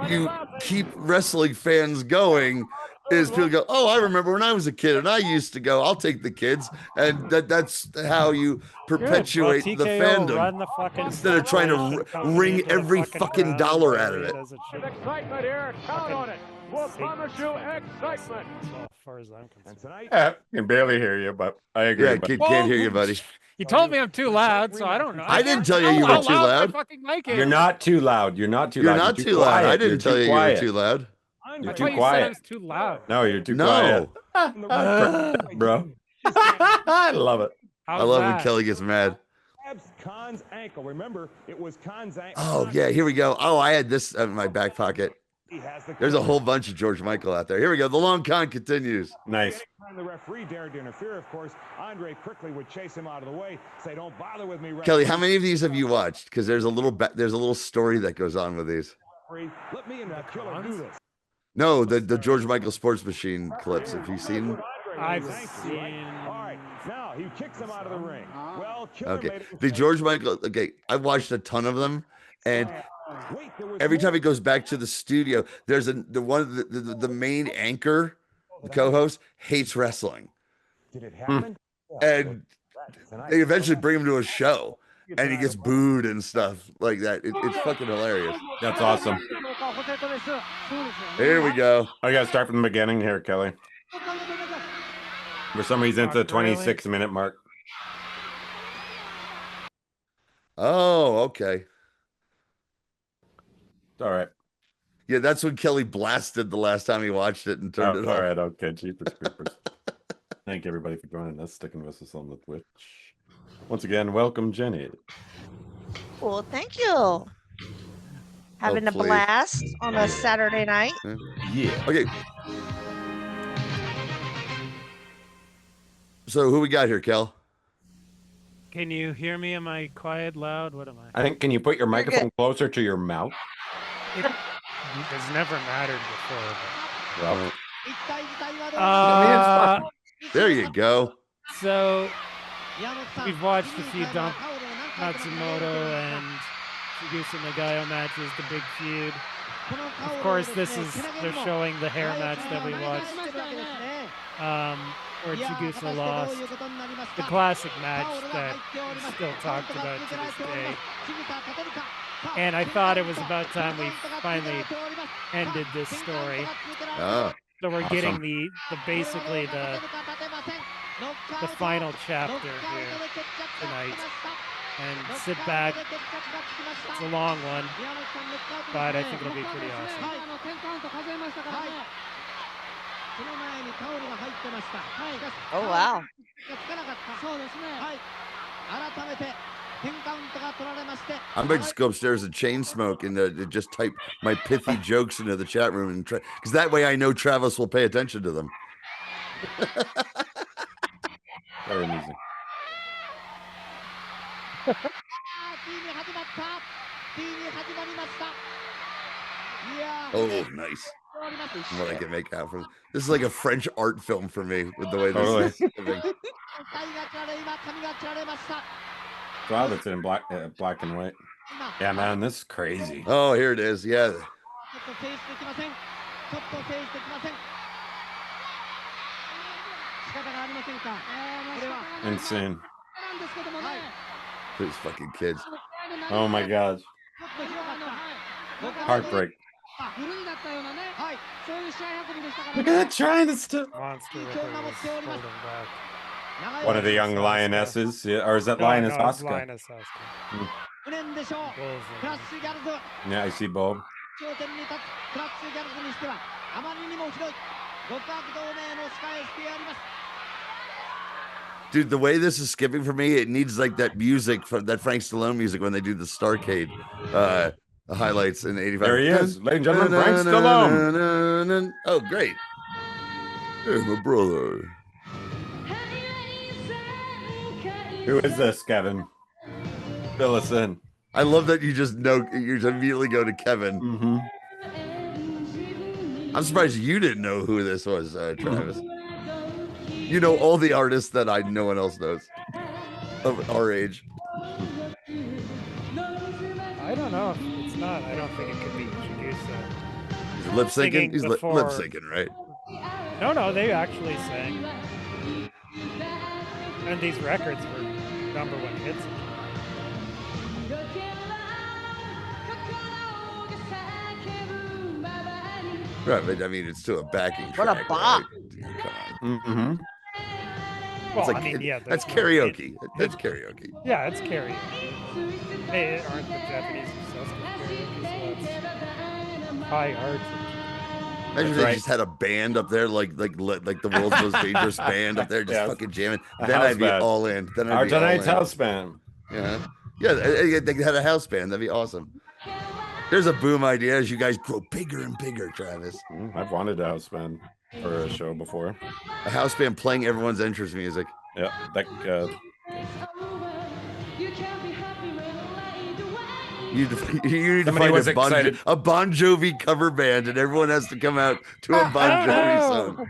Speaker 3: you keep wrestling fans going. Is people go, oh, I remember when I was a kid and I used to go, I'll take the kids. And that's how you perpetuate the fandom instead of trying to wring every fucking dollar out of it.
Speaker 15: Excitement here. Count on it. We'll promise you excitement.
Speaker 1: As far as I'm concerned.
Speaker 15: Tonight.
Speaker 2: I can barely hear you, but I agree.
Speaker 3: Yeah, can't hear you, buddy.
Speaker 1: You told me I'm too loud, so I don't know.
Speaker 3: I didn't tell you you were too loud.
Speaker 2: You're not too loud. You're not too
Speaker 3: You're
Speaker 2: loud.
Speaker 3: not too loud. I didn't tell you you were too loud.
Speaker 2: You're
Speaker 1: I
Speaker 2: too
Speaker 1: thought you
Speaker 2: quiet.
Speaker 1: said I was too loud.
Speaker 2: No, you're too quiet. Bro. I love it.
Speaker 3: I love when Kelly gets mad.
Speaker 15: Khan's ankle. Remember, it was Khan's ankle.
Speaker 3: Oh, yeah, here we go. Oh, I had this in my back pocket. There's a whole bunch of George Michael out there. Here we go. The long con continues.
Speaker 2: Nice.
Speaker 15: The referee dared to interfere, of course. Andre quickly would chase him out of the way, say, "Don't bother with me."
Speaker 3: Kelly, how many of these have you watched? Because there's a little story that goes on with these.
Speaker 15: Let me and the killer do this.
Speaker 3: No, the George Michael Sports Machine clips. Have you seen?
Speaker 1: I've seen.
Speaker 15: All right, now he kicks him out of the ring. Well,
Speaker 3: okay, the George Michael. Okay, I watched a ton of them, and every time he goes back to the studio, there's the main anchor, the co-host hates wrestling.
Speaker 15: Did it happen?
Speaker 3: And they eventually bring him to a show, and he gets booed and stuff like that. It's fucking hilarious.
Speaker 2: That's awesome.
Speaker 3: Here we go.
Speaker 2: I got to start from the beginning here, Kelly. For some reason, it's the 26-minute mark.
Speaker 3: Oh, okay.
Speaker 2: All right.
Speaker 3: Yeah, that's when Kelly blasted the last time he watched it and turned it off.
Speaker 2: All right, okay. Jeepers creepers. Thank you, everybody, for joining us, sticking with us on the Twitch. Once again, welcome, Jenny.
Speaker 4: Well, thank you. Having a blast on a Saturday night.
Speaker 2: Yeah.
Speaker 3: Okay. So who we got here, Kel?
Speaker 1: Can you hear me? Am I quiet, loud? What am I?
Speaker 2: I think, can you put your microphone closer to your mouth?
Speaker 1: It has never mattered before.
Speaker 2: Well,
Speaker 3: there you go.
Speaker 1: So we've watched a few Matsumoto and Nagayo matches, the big feud. Of course, they're showing the hair match that we watched, where Chigusa lost. The classic match that is still talked about to this day. And I thought it was about time we finally ended this story.
Speaker 3: Oh,
Speaker 1: so we're getting basically the final chapter here tonight. And sit back. It's a long one, but I think it'll be pretty awesome.
Speaker 4: Oh, wow.
Speaker 3: I might just go upstairs and chain smoke and just type my pithy jokes into the chat room and try, because that way I know Travis will pay attention to them.
Speaker 2: Very amusing.
Speaker 3: Oh, nice. From what I can make out from this is like a French art film for me with the way this is skipping.
Speaker 2: Wow, that's in black and white. Yeah, man, this is crazy.
Speaker 3: Oh, here it is. Yeah.
Speaker 2: Insane.
Speaker 3: These fucking kids.
Speaker 2: Oh my gosh. Heartbreak. Look at that trying to still.
Speaker 1: Monster Ripper was holding back.
Speaker 2: One of the young lionesses, yeah, or is that Lioness Asuka?
Speaker 1: Lioness Asuka.
Speaker 2: Yeah, I see Bob.
Speaker 3: Dude, the way this is skipping for me, it needs like that music from that Frank Stallone music when they do the Starcade highlights in '85.
Speaker 2: There he is, ladies and gentlemen, Frank Stallone.
Speaker 3: Oh, great. Hey, my brother.
Speaker 2: Who is this, Kevin? Fill us in.
Speaker 3: I love that you just know, you just immediately go to Kevin.
Speaker 2: Mm-hmm.
Speaker 3: I'm surprised you didn't know who this was, Travis. You know all the artists that no one else knows of our age.
Speaker 1: I don't know. It's not. I don't think it could be Chigusa.
Speaker 3: He's lip syncing. He's lip syncing, right?
Speaker 1: No, they actually sang. And these records were #1 hits.
Speaker 3: Right, but I mean, it's still a backing
Speaker 4: What
Speaker 3: track.
Speaker 4: a bop.
Speaker 3: Right? Come on.
Speaker 2: Mm-hmm.
Speaker 1: Well,
Speaker 3: Like,
Speaker 1: I mean, yeah,
Speaker 3: that's karaoke. That's karaoke.
Speaker 1: Yeah, it's karaoke. Hey, aren't the Japanese obsessed with karaoke? So it's high art.
Speaker 3: Imagine if they just had a band up there, like the world's most dangerous band up there, just fucking jamming. Then I'd be all in. Then I'd be all in.
Speaker 2: House band.
Speaker 3: Yeah, they had a house band. That'd be awesome. There's a boom idea as you guys grow bigger and bigger, Travis.
Speaker 2: I've wanted a house band for a show before.
Speaker 3: A house band playing everyone's entrance music.
Speaker 2: Yeah, that.
Speaker 3: You need to find a Bon Jovi cover band, and everyone has to come out to a Bon Jovi song.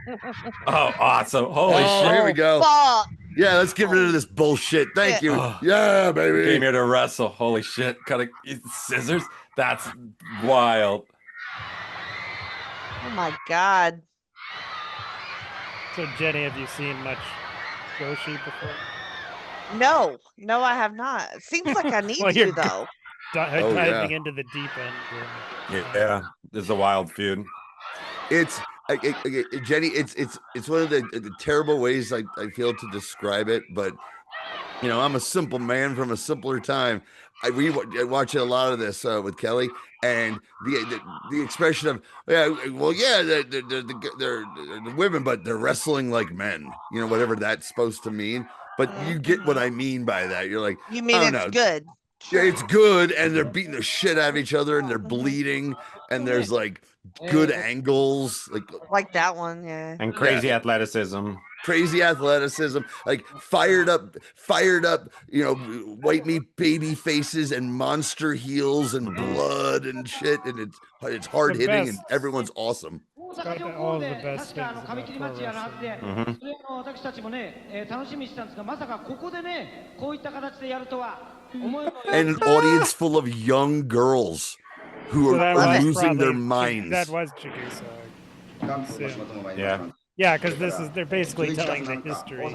Speaker 2: Oh, awesome! Holy shit!
Speaker 3: Here we go.
Speaker 4: Fuck.
Speaker 3: Yeah, let's get rid of this bullshit. Thank you. Yeah, baby.
Speaker 2: Came here to wrestle. Holy shit! Cutting scissors. That's wild.
Speaker 4: Oh my god.
Speaker 1: So Jenny, have you seen much Joshi before?
Speaker 4: No, I have not. It seems like I need to though.
Speaker 1: Diving into the deep end.
Speaker 2: Yeah, this is a wild feud.
Speaker 3: It's Jenny. It's one of the terrible ways I feel to describe it, but you know, I'm a simple man from a simpler time. I watch a lot of this with Kelly, and the expression of they're women, but they're wrestling like men. You know, whatever that's supposed to mean. But you get what I mean by that. You're like,
Speaker 4: you mean it's good.
Speaker 3: Yeah, it's good, and they're beating the shit out of each other, and they're bleeding, and there's like good angles,
Speaker 4: like that one, yeah.
Speaker 2: And crazy athleticism.
Speaker 3: Crazy athleticism, like fired up, you know, white meat baby faces and monster heels and blood and shit, and it's hard hitting, and everyone's awesome.
Speaker 1: It's got all of the best things about
Speaker 3: and an audience full of young girls who are losing their minds.
Speaker 1: That was Chigusa. Yeah, because they're basically telling the history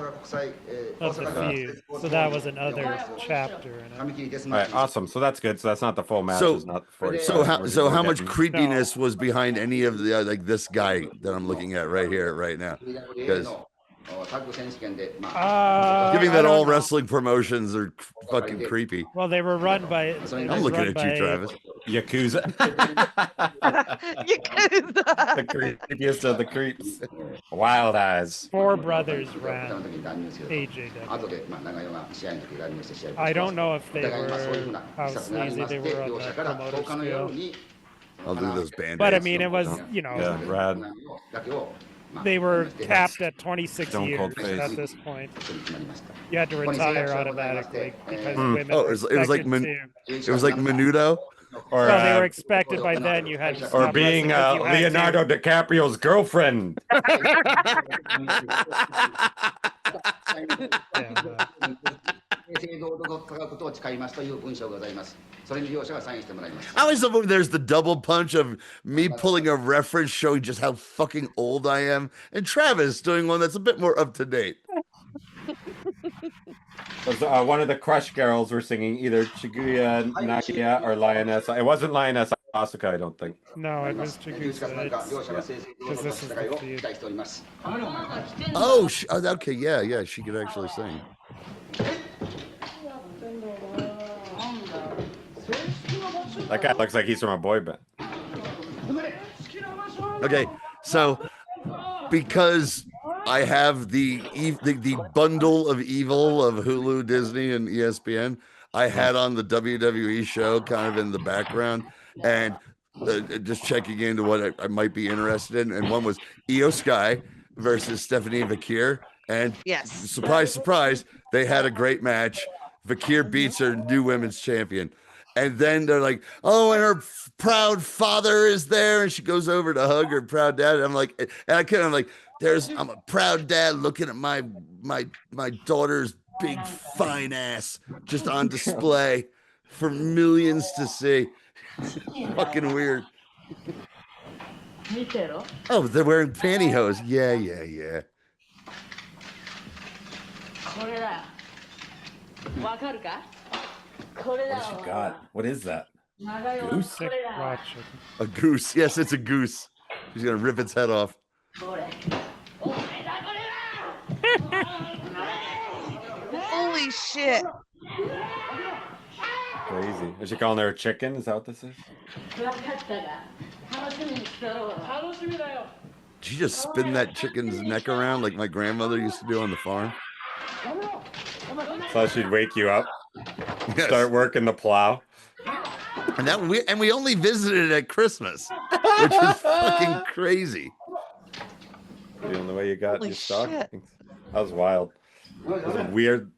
Speaker 1: of the feud. So that was another chapter.
Speaker 2: All right, awesome. So that's good. So that's not the full match.
Speaker 3: So how much creepiness was behind any of the like this guy that I'm looking at right here, right now? Because giving that all wrestling promotions are fucking creepy.
Speaker 1: Well, they were run by.
Speaker 3: I'm looking at you, Travis.
Speaker 2: Yakuza.
Speaker 4: Yakuza.
Speaker 2: The creepiest of the creeps. Wild Eyes.
Speaker 1: 4 brothers ran AJW. I don't know if they were how sleazy they were on the promoter scale.
Speaker 3: I'll do those band-aids.
Speaker 1: But I mean, it was, you know,
Speaker 2: rad.
Speaker 1: They were capped at 26 years at this point. You had to retire automatically because women.
Speaker 3: Oh, it was like Menudo.
Speaker 2: Or,
Speaker 1: well, they were expected by then. You had to
Speaker 2: or
Speaker 1: stop
Speaker 2: being
Speaker 1: wrestling 'cause you had
Speaker 2: Leonardo
Speaker 1: to.
Speaker 2: DiCaprio's girlfriend.
Speaker 3: I always love when there's the double punch of me pulling a reference showing just how fucking old I am, and Travis doing one that's a bit more up to date.
Speaker 2: One of the Crush girls were singing either Chiguya Nakia or Lioness. It wasn't Lioness Asuka, I don't think.
Speaker 1: No, it was Chigusa. Because this is the feud.
Speaker 3: Oh, okay, yeah, she could actually sing.
Speaker 2: That guy looks like he's from a boy band.
Speaker 3: Okay, so because I have the bundle of evil of Hulu, Disney, and ESPN, I had on the WWE show kind of in the background, and just checking into what I might be interested in. And one was Io Sky versus Stephanie Vakir, and
Speaker 4: yes,
Speaker 3: surprise, surprise, they had a great match. Vakir beats her new women's champion. And then they're like, oh, and her proud father is there. And she goes over to hug her proud dad. And I'm like, and I'm like, I'm a proud dad looking at my daughter's big fine ass just on display for millions to see. Fucking weird. Oh, they're wearing pantyhose. Yeah.
Speaker 2: What has she got? What is that? Goose?
Speaker 3: A goose. Yes, it's a goose. She's gonna rip its head off.
Speaker 4: Holy shit.
Speaker 2: Crazy. Is she calling her a chicken? Is that what this is?
Speaker 3: Did you just spin that chicken's neck around like my grandmother used to do on the farm?
Speaker 2: So she'd wake you up,
Speaker 3: yes.
Speaker 2: Start working the plow.
Speaker 3: And we only visited at Christmas, which is fucking crazy.
Speaker 2: Feeling the way you got your stockings. That was wild. That was a weird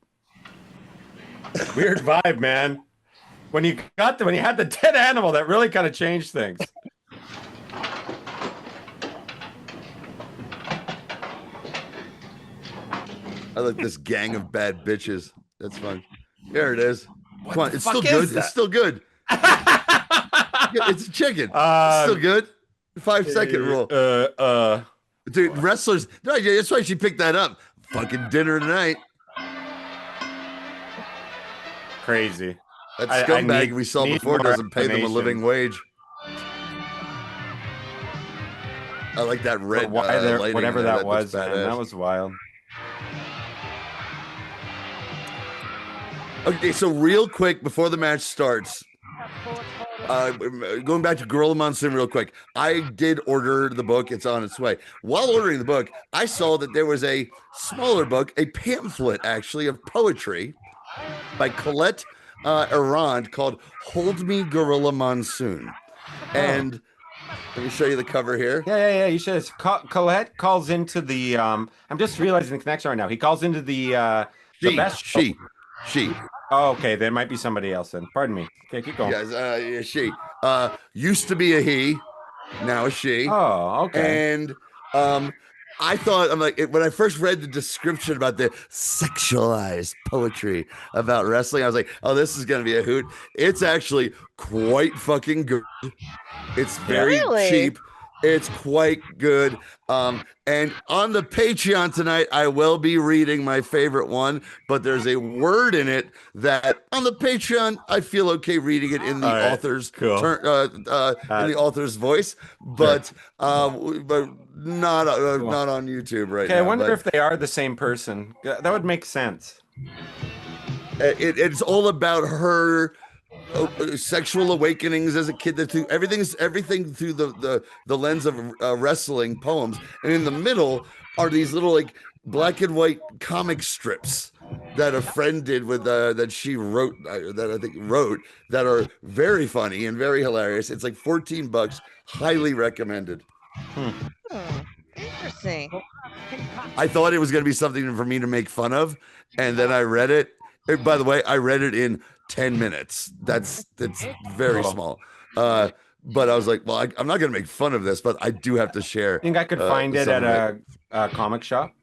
Speaker 2: vibe, man. When you had the dead animal, that really kind of changed things.
Speaker 3: I like this gang of bad bitches. That's fun. There it is. Come on, it's still good. It's still good. It's a chicken. It's still good. 5-second rule. Dude, wrestlers. No, that's why she picked that up. Fucking dinner tonight.
Speaker 2: Crazy.
Speaker 3: That scumbag we saw before doesn't pay them a living wage. I like that red lighting.
Speaker 2: Whatever that was, man. That was wild.
Speaker 3: Okay, so real quick before the match starts, going back to Gorilla Monsoon real quick, I did order the book. It's on its way. While ordering the book, I saw that there was a smaller book, a pamphlet actually of poetry by Colette Arand called Hold Me Gorilla Monsoon. And let me show you the cover here.
Speaker 2: Yeah. You should. Colette calls into the. I'm just realizing the connection right now. He calls into the best.
Speaker 3: She.
Speaker 2: Oh, okay. There might be somebody else then. Pardon me. Okay, keep going.
Speaker 3: Yes, she. Used to be a he, now a she.
Speaker 2: Oh, okay.
Speaker 3: And I thought, when I first read the description about the sexualized poetry about wrestling, I was like, oh, this is going to be a hoot. It's actually quite fucking good. It's very cheap. It's quite good. And on the Patreon tonight, I will be reading my favorite one, but there's a word in it that on the Patreon, I feel okay reading it in the author's in the author's voice, but not on YouTube right now.
Speaker 2: Okay, I wonder if they are the same person. That would make sense.
Speaker 3: It's all about her sexual awakenings as a kid. Everything through the lens of wrestling poems, and in the middle are these little like black and white comic strips that a friend did with that she wrote that are very funny and very hilarious. It's like $14. Highly recommended.
Speaker 4: Interesting.
Speaker 3: I thought it was going to be something for me to make fun of, and then I read it. By the way, I read it in 10 minutes. That's very small. But I was like, well, I'm not going to make fun of this, but I do have to share.
Speaker 2: Think I could find it at a comic shop?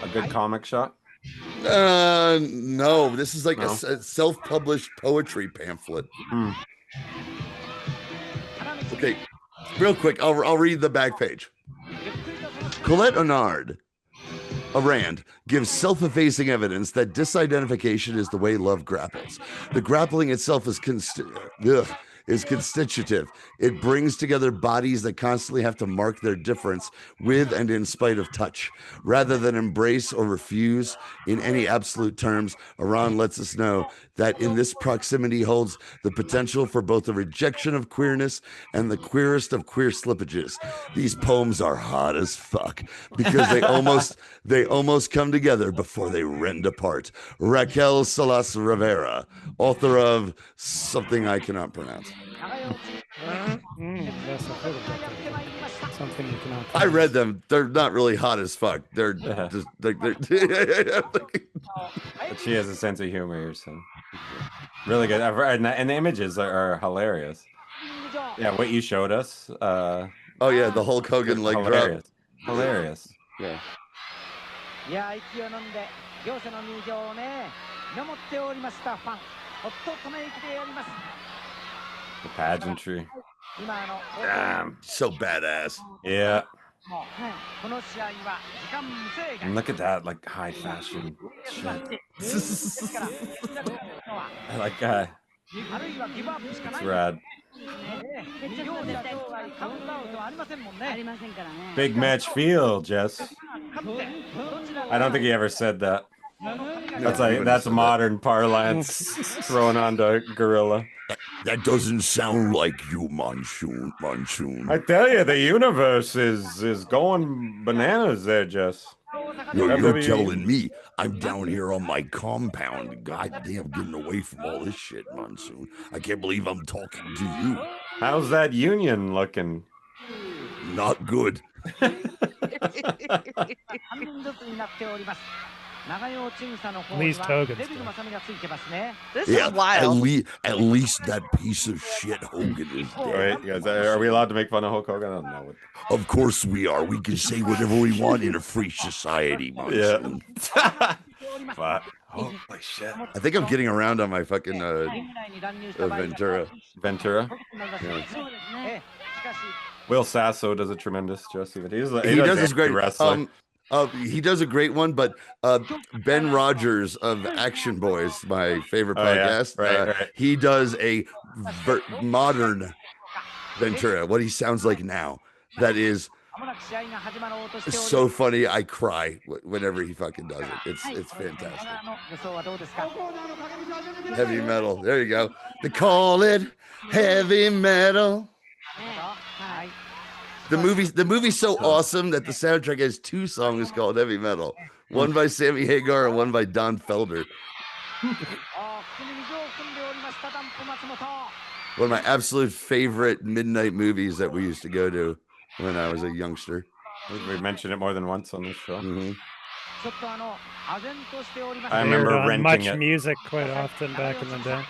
Speaker 2: A good comic shop?
Speaker 3: No, this is like a self-published poetry pamphlet. Okay, real quick, I'll read the back page. Colette Arand gives self-effacing evidence that disidentification is the way love grapples. The grappling itself is constitutive. It brings together bodies that constantly have to mark their difference with and in spite of touch. Rather than embrace or refuse in any absolute terms, Iran lets us know that in this proximity holds the potential for both the rejection of queerness and the queerest of queer slippages. These poems are hot as fuck because they almost come together before they rend apart. Raquel Salas Rivera, author of something I cannot pronounce.
Speaker 1: Something you cannot.
Speaker 3: I read them. They're not really hot as fuck. They're just like
Speaker 2: But she has a sense of humor, so really good. And the images are hilarious. Yeah, what you showed us.
Speaker 3: Oh yeah, the Hulk Hogan leg drop.
Speaker 2: Hilarious.
Speaker 3: Yeah.
Speaker 2: The pageantry. Damn.
Speaker 3: So badass.
Speaker 2: Yeah. And look at that, like high fashion shit. I like it's rad. Big match feel, Jess. I don't think he ever said that. That's modern parlance thrown onto Gorilla.
Speaker 3: That doesn't sound like you, Monsoon.
Speaker 2: I tell you, the universe is going bananas there, Jess.
Speaker 3: You're telling me I'm down here on my compound, goddamn, getting away from all this shit, Monsoon. I can't believe I'm talking to you.
Speaker 2: How's that union looking?
Speaker 3: Not good.
Speaker 1: At least Hogan's
Speaker 4: This is wild.
Speaker 3: At least that piece of shit Hogan is dead.
Speaker 2: Wait, guys, are we allowed to make fun of Hulk Hogan? I don't know.
Speaker 3: Of course we are. We can say whatever we want in a free society, Monsoon.
Speaker 2: Yeah. But, holy shit.
Speaker 3: I think I'm getting around on my fucking Ventura.
Speaker 2: Ventura? Yeah. Will Sasso does a tremendous Jesse. He
Speaker 3: does this great
Speaker 2: wrestler.
Speaker 3: He does a great one, but Ben Rogers of Action Boys, my favorite podcast,
Speaker 2: right.
Speaker 3: He does a modern Ventura, what he sounds like now. That is so funny. I cry whenever he fucking does it. It's fantastic. Heavy metal. There you go. They call it heavy metal. The movie's so awesome that the soundtrack has 2 songs called heavy metal. One by Sammy Hagar and one by Don Felder. One of my absolute favorite midnight movies that we used to go to when I was a youngster.
Speaker 2: We mentioned it more than once on this show.
Speaker 3: Mm-hmm.
Speaker 2: I remember renting
Speaker 1: much
Speaker 2: it.
Speaker 1: music quite often back in the day.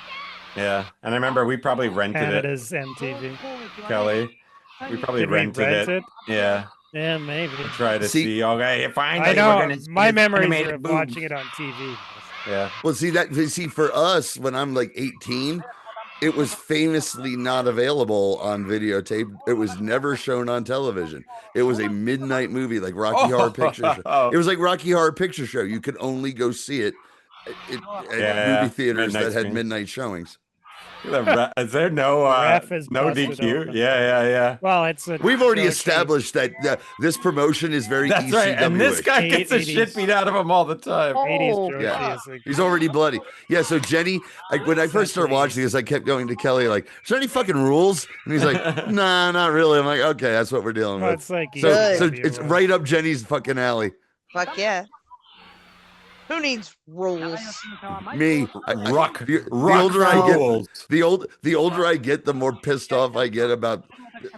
Speaker 2: Yeah, and I remember we probably rented
Speaker 1: Canada's MTV.
Speaker 2: Kelly. We probably rented it. Yeah.
Speaker 1: Yeah, maybe.
Speaker 2: Try to see. Okay, fine.
Speaker 1: I know. My memories are of watching it on TV.
Speaker 2: Yeah.
Speaker 3: Well, see for us when I'm like 18, it was famously not available on videotape. It was never shown on television. It was a midnight movie, like Rocky Horror Picture Show. It was like Rocky Horror Picture Show. You could only go see it at movie theaters that had midnight showings.
Speaker 2: Is there no DQ? Yeah.
Speaker 1: Well,
Speaker 3: we've already established that this promotion is very ECW.
Speaker 2: Right. And this guy gets the shit beat out of him all the time.
Speaker 3: He's already bloody. Yeah. So Jenny, when I first started watching this, I kept going to Kelly like, "Is there any fucking rules?" And he's like, "Nah, not really." I'm like, "Okay, that's what we're dealing with."
Speaker 1: It's like
Speaker 3: so it's right up Jenny's fucking alley.
Speaker 4: Fuck yeah. Who needs rules?
Speaker 3: Me. The older I get, the more pissed off I get about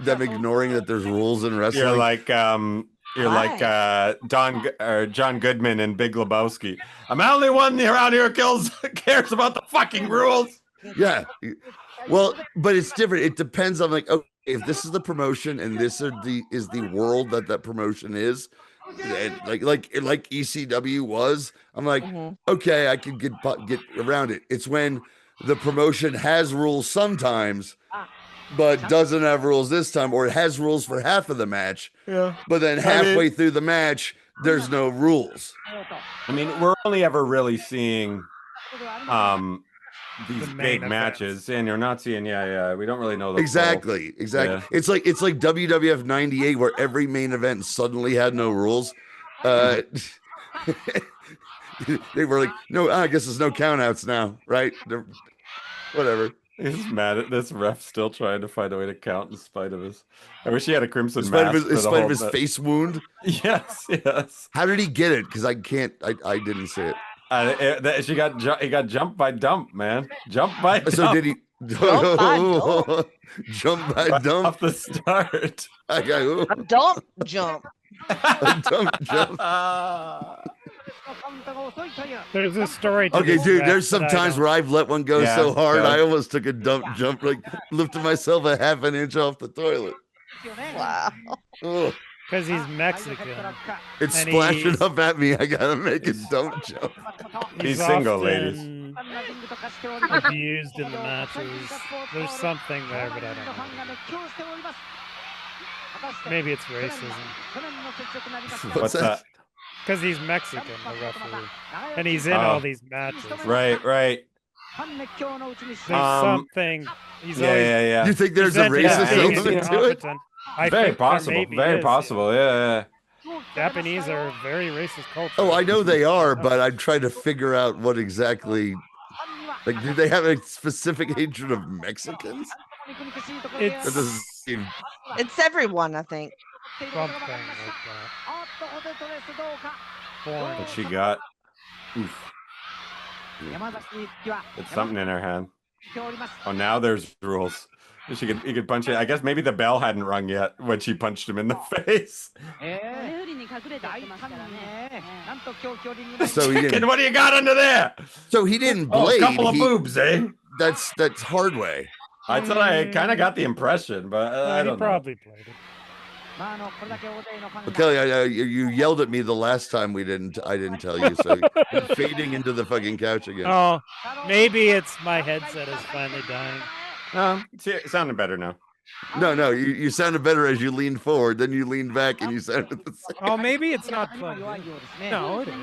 Speaker 3: them ignoring that there's rules in wrestling.
Speaker 2: You're like John Goodman and Big Lebowski. I'm the only one around here who cares about the fucking rules.
Speaker 3: Yeah. Well, but it's different. It depends on like, okay, if this is the promotion and this is the world that promotion is, and like ECW was, I'm like, okay, I can get around it. It's when the promotion has rules sometimes, but doesn't have rules this time, or it has rules for half of the match.
Speaker 2: Yeah.
Speaker 3: But then halfway through the match, there's no rules.
Speaker 2: I mean, we're only ever really seeing these big matches, and you're not seeing, we don't really know the
Speaker 3: Exactly.
Speaker 2: Yeah.
Speaker 3: It's like WWF '98 where every main event suddenly had no rules. They were like, no, I guess there's no countouts now, right? Whatever.
Speaker 2: He's mad at this ref still trying to find a way to count in spite of his. I wish he had a crimson mask.
Speaker 3: In spite of his face wound.
Speaker 2: Yes.
Speaker 3: How did he get it? Because I didn't see it.
Speaker 2: He got jumped by Dump, man. Jumped by Dump.
Speaker 3: So did he? Jump by Dump
Speaker 2: off the start.
Speaker 4: A dump jump.
Speaker 3: A dump jump.
Speaker 1: There's a story.
Speaker 3: Okay, dude. There's some times where I've let one go so hard I almost took a dump jump, like lifted myself a half an inch off the toilet.
Speaker 4: Wow.
Speaker 1: Because he's Mexican.
Speaker 3: It's splashing up at me. I gotta make a dump jump.
Speaker 2: He's single, ladies.
Speaker 1: Abused in the matches. There's something there, but I don't know. Maybe it's racism.
Speaker 2: What's that?
Speaker 1: Because he's Mexican, the referee, and he's in all these matches.
Speaker 2: Right.
Speaker 1: There's something. He's always,
Speaker 3: You think there's a racist element to it?
Speaker 2: Very possible. Yeah.
Speaker 1: Japanese are a very racist culture.
Speaker 3: Oh, I know they are, but I'm trying to figure out what exactly. Like, do they have a specific hatred of Mexicans?
Speaker 4: It's everyone, I think.
Speaker 1: Something like that.
Speaker 2: What she got? Oof. It's something in her hand. Oh, now there's rules. He could punch it. I guess maybe the bell hadn't rung yet when she punched him in the face.
Speaker 3: So he didn't.
Speaker 2: What do you got under there?
Speaker 3: So he didn't blade.
Speaker 2: A couple of boobs, eh?
Speaker 3: That's hard way.
Speaker 2: I thought I kind of got the impression, but I don't know.
Speaker 1: Probably played it.
Speaker 3: Well, Kelly, you yelled at me the last time I didn't tell you, so you're fading into the fucking couch again.
Speaker 1: Oh, maybe it's my headset is finally dying.
Speaker 2: It sounded better now.
Speaker 3: No, you sounded better as you leaned forward, then you leaned back and you sounded the same.
Speaker 1: Oh, maybe it's not plugged in. No, it is.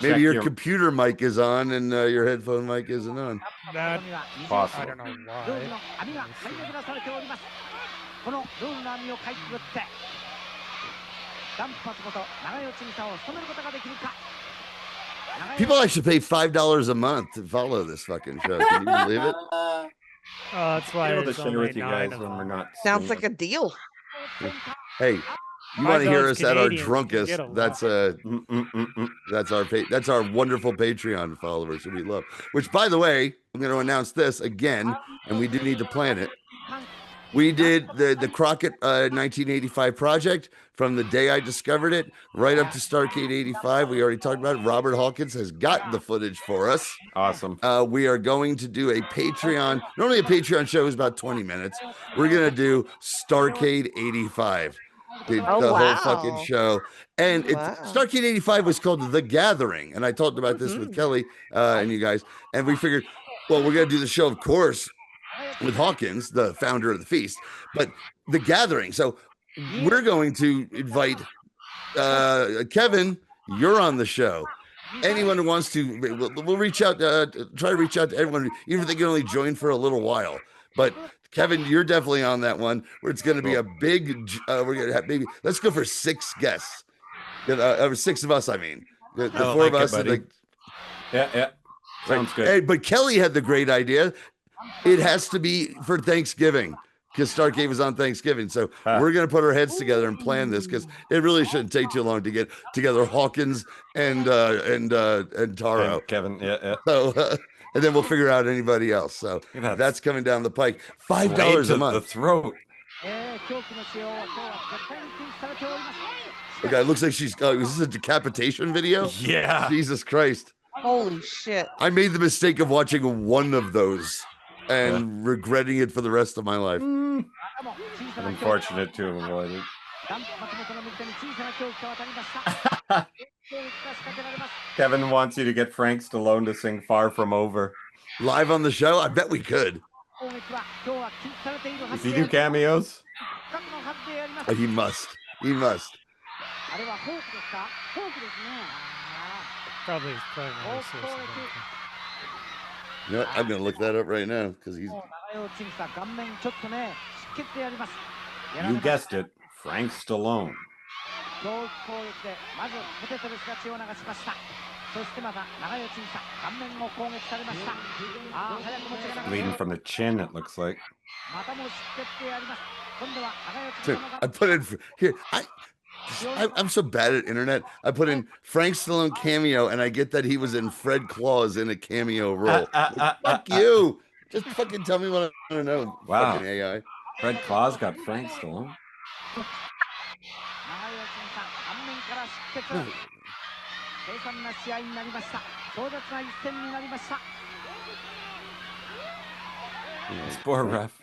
Speaker 3: Maybe your computer mic is on and your headphone mic isn't on.
Speaker 1: That's
Speaker 2: possible.
Speaker 1: I don't know why.
Speaker 3: People actually pay $5 a month to follow this fucking show. Can you believe it?
Speaker 1: That's why
Speaker 2: Able to
Speaker 1: there's
Speaker 2: share
Speaker 1: only
Speaker 2: with you guys when we're not.
Speaker 4: Sounds like a deal.
Speaker 3: Hey, you want to hear us at our
Speaker 1: Canadians
Speaker 3: drunkest?
Speaker 1: get a lot.
Speaker 3: That's our wonderful Patreon followers who we love. Which, by the way, I'm going to announce this again, and we do need to plan it. We did the Crockett 1985 project from the day I discovered it right up to Starrcade 85. We already talked about it. Robert Hawkins has got the footage for us.
Speaker 2: Awesome.
Speaker 3: We are going to do a Patreon. Normally a Patreon show is about 20 minutes. We're going to do Starrcade 85. The whole fucking show. And Starrcade 85 was called The Gathering. And I talked about this with Kelly and you guys. And we figured, well, we're going to do the show, of course, with Hawkins, the founder of the Feast, but The Gathering. So we're going to invite Kevin, you're on the show. Anyone who wants to, we'll reach out, try to reach out to everyone, even if they can only join for a little while. But Kevin, you're definitely on that one where it's going to be a big, we're going to have maybe, let's go for 6 guests. 6 of us, I mean. The 4 of us.
Speaker 2: Yeah. Sounds good.
Speaker 3: Hey, but Kelly had the great idea. It has to be for Thanksgiving because Starrcade was on Thanksgiving. So we're going to put our heads together and plan this because it really shouldn't take too long to get together Hawkins and Taro.
Speaker 2: And Kevin, yeah.
Speaker 3: So, and then we'll figure out anybody else. So that's coming down the pike. $5 a month.
Speaker 2: The throat.
Speaker 3: Okay, it looks like she's. Is this a decapitation video?
Speaker 2: Yeah.
Speaker 3: Jesus Christ.
Speaker 4: Holy shit.
Speaker 3: I made the mistake of watching one of those and regretting it for the rest of my life.
Speaker 2: Unfortunate to have avoided. Kevin wants you to get Frank Stallone to sing Far From Over.
Speaker 3: Live on the show? I bet we could.
Speaker 2: Does he do cameos?
Speaker 3: He must. He must.
Speaker 1: Probably not.
Speaker 3: You know, I'm going to look that up right now because he's.
Speaker 2: You guessed it, Frank Stallone. Bleeding from the chin, it looks like.
Speaker 3: Dude, I put in here. I'm so bad at internet. I put in Frank Stallone cameo, and I get that he was in Fred Claus in a cameo role. Fuck you! Just fucking tell me what I want to know.
Speaker 2: Wow.
Speaker 3: Fucking AI.
Speaker 2: Fred Claus got Frank Stallone. It's poor ref.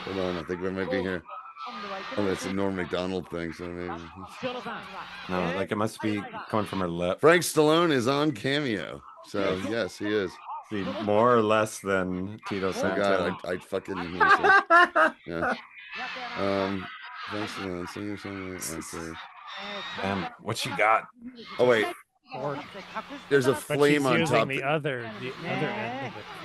Speaker 3: Hold on, I think we might be here. Oh, that's a Norm Macdonald thing, so maybe.
Speaker 2: No, like it must be coming from her lip.
Speaker 3: Frank Stallone is on cameo, so yes, he is.
Speaker 2: See, more or less than Tito Santana.
Speaker 3: God, I fucking yeah. Frank Stallone, singer, songwriter, actor.
Speaker 2: Damn, what she got?
Speaker 3: Oh wait, there's a flame on top.
Speaker 1: The other end of it.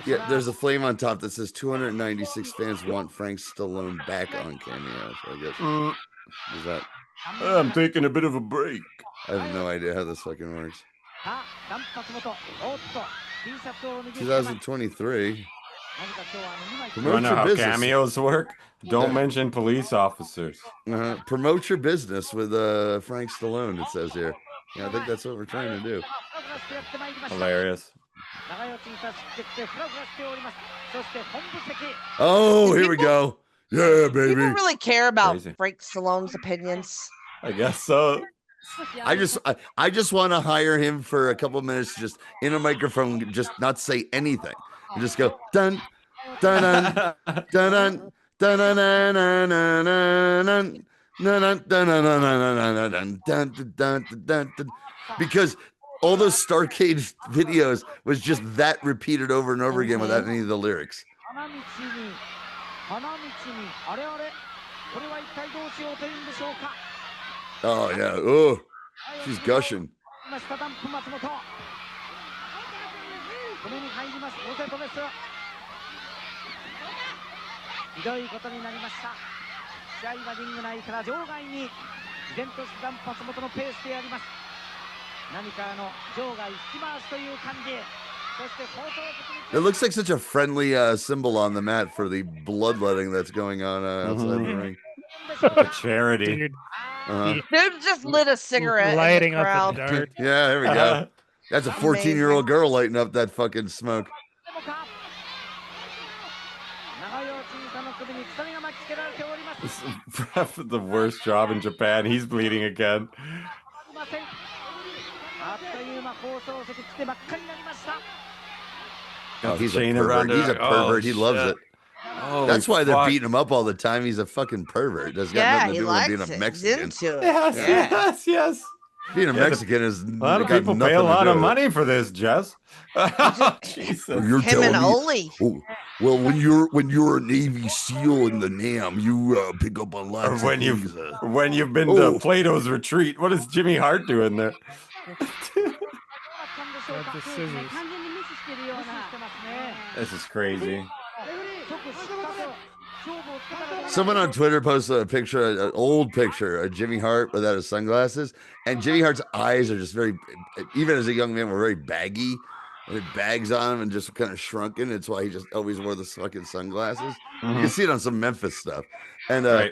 Speaker 3: Yeah, there's a flame on top that says 296 fans want Frank Stallone back on cameo. So I guess is that?
Speaker 2: I'm taking a bit of a break.
Speaker 3: I have no idea how this fucking works. 2023.
Speaker 2: You want to know how cameos work? Don't mention police officers.
Speaker 3: Promote your business with Frank Stallone, it says here. Yeah, I think that's what we're trying to do.
Speaker 2: Hilarious.
Speaker 3: Oh, here we go. Yeah, baby.
Speaker 4: People really care about Frank Stallone's opinions.
Speaker 2: I guess so.
Speaker 3: I just want to hire him for a couple of minutes, just in a microphone, just not say anything, and just go dun dun dun dun dun dun dun dun dun, because all those Starcade videos was just that repeated over and over again without any of the lyrics. Oh yeah, oh, she's gushing. It looks like such a friendly symbol on the mat for the bloodletting that's going on outside the ring.
Speaker 2: Like a charity.
Speaker 1: Dude.
Speaker 4: Dude just lit a cigarette.
Speaker 1: Lighting
Speaker 4: in the crowd.
Speaker 1: up the dirt.
Speaker 3: Yeah, there we go. That's a 14-year-old girl lighting up that fucking smoke.
Speaker 2: This is the worst job in Japan. He's bleeding again.
Speaker 3: Oh, he's a pervert. He's a pervert. He loves it.
Speaker 2: Holy
Speaker 3: That's why they're
Speaker 2: fuck.
Speaker 3: beating him up all the time. He's a fucking pervert. That's got nothing to do with being a Mexican.
Speaker 2: Yes.
Speaker 3: Being a Mexican is
Speaker 2: a lot of people pay a lot of money for this, Jess. Jesus.
Speaker 3: You're
Speaker 4: Him and Oli.
Speaker 3: Oh, well, when you're a Navy SEAL in the NAM, you pick up on lots
Speaker 2: Or when
Speaker 3: of things.
Speaker 2: when you've been to Plato's retreat. What is Jimmy Hart doing there? This is crazy.
Speaker 3: Someone on Twitter posted a picture, an old picture of Jimmy Hart without his sunglasses, and Jimmy Hart's eyes are just very, even as a young man, were very baggy, and it bags on him and just kind of shrunken. It's why he just always wore the fucking sunglasses. You can see it on some Memphis stuff, and I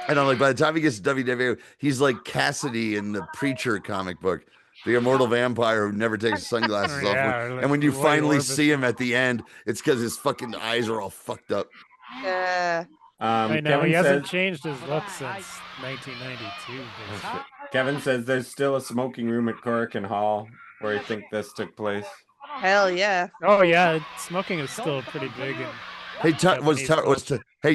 Speaker 3: don't like. By the time he gets to WWE, he's like Cassidy in the Preacher comic book. The immortal vampire who never takes his sunglasses off. And when you finally see him at the end, it's because his fucking eyes are all fucked up.
Speaker 4: Yeah.
Speaker 1: I know
Speaker 2: Kevin
Speaker 1: he hasn't
Speaker 2: says-
Speaker 1: changed his look since 1992.
Speaker 2: Kevin says there's still a smoking room at Korakuen Hall where he think this took place.
Speaker 4: Hell yeah.
Speaker 1: Oh yeah, smoking is still pretty big.
Speaker 3: Hey,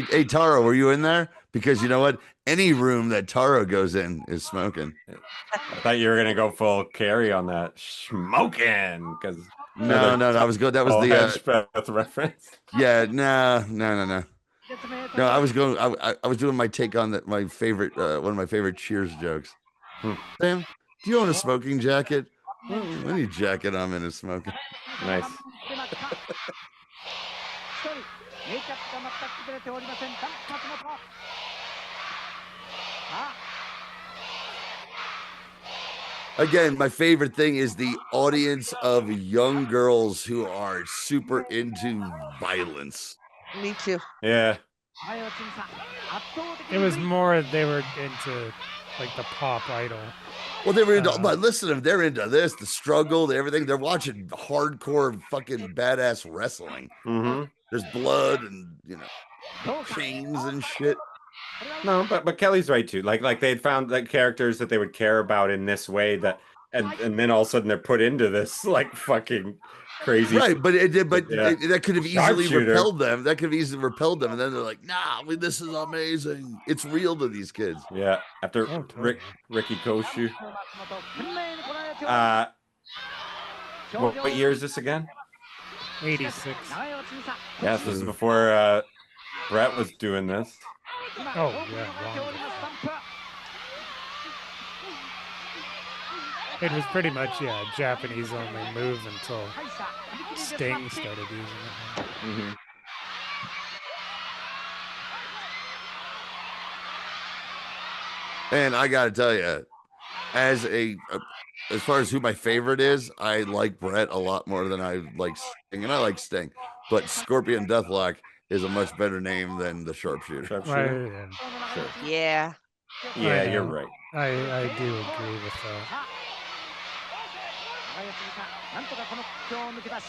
Speaker 3: hey Taro, were you in there? Because you know what? Any room that Taro goes in is smoking.
Speaker 2: I thought you were gonna go full carry on that smoking because
Speaker 3: no, I was good. That was the
Speaker 2: Hedgepeth reference.
Speaker 3: Yeah, no. No, I was going. I was doing my take on that. My favorite, one of my favorite Cheers jokes. Sam, do you own a smoking jacket? Any jacket I'm in is smoking.
Speaker 2: Nice.
Speaker 3: Again, my favorite thing is the audience of young girls who are super into violence.
Speaker 4: Me too.
Speaker 2: Yeah.
Speaker 1: It was more they were into like the pop idol.
Speaker 3: Well, they were into, but listen to them. They're into this, the struggle, everything. They're watching hardcore fucking badass wrestling.
Speaker 2: Mm-hmm.
Speaker 3: There's blood and, chains and shit.
Speaker 2: No, but Kelly's right too. Like they'd found like characters that they would care about in this way that, and then all of a sudden they're put into this like fucking crazy.
Speaker 3: Right, but that could have easily repelled them. That could have easily repelled them, and then they're like, "Nah, this is amazing. It's real to these kids."
Speaker 2: Yeah. After Ricky Koshu. What year is this again?
Speaker 1: 86.
Speaker 2: Yes, this is before Brett was doing this.
Speaker 1: Oh yeah. It was pretty much Japanese only move until Sting started using it.
Speaker 2: Mm-hmm.
Speaker 3: And I gotta tell you, as far as who my favorite is, I like Brett a lot more than I like Sting, and I like Sting, but Scorpion Deathlock is a much better name than the Sharpshooter.
Speaker 4: Yeah.
Speaker 2: Yeah, you're right.
Speaker 1: I do agree with that.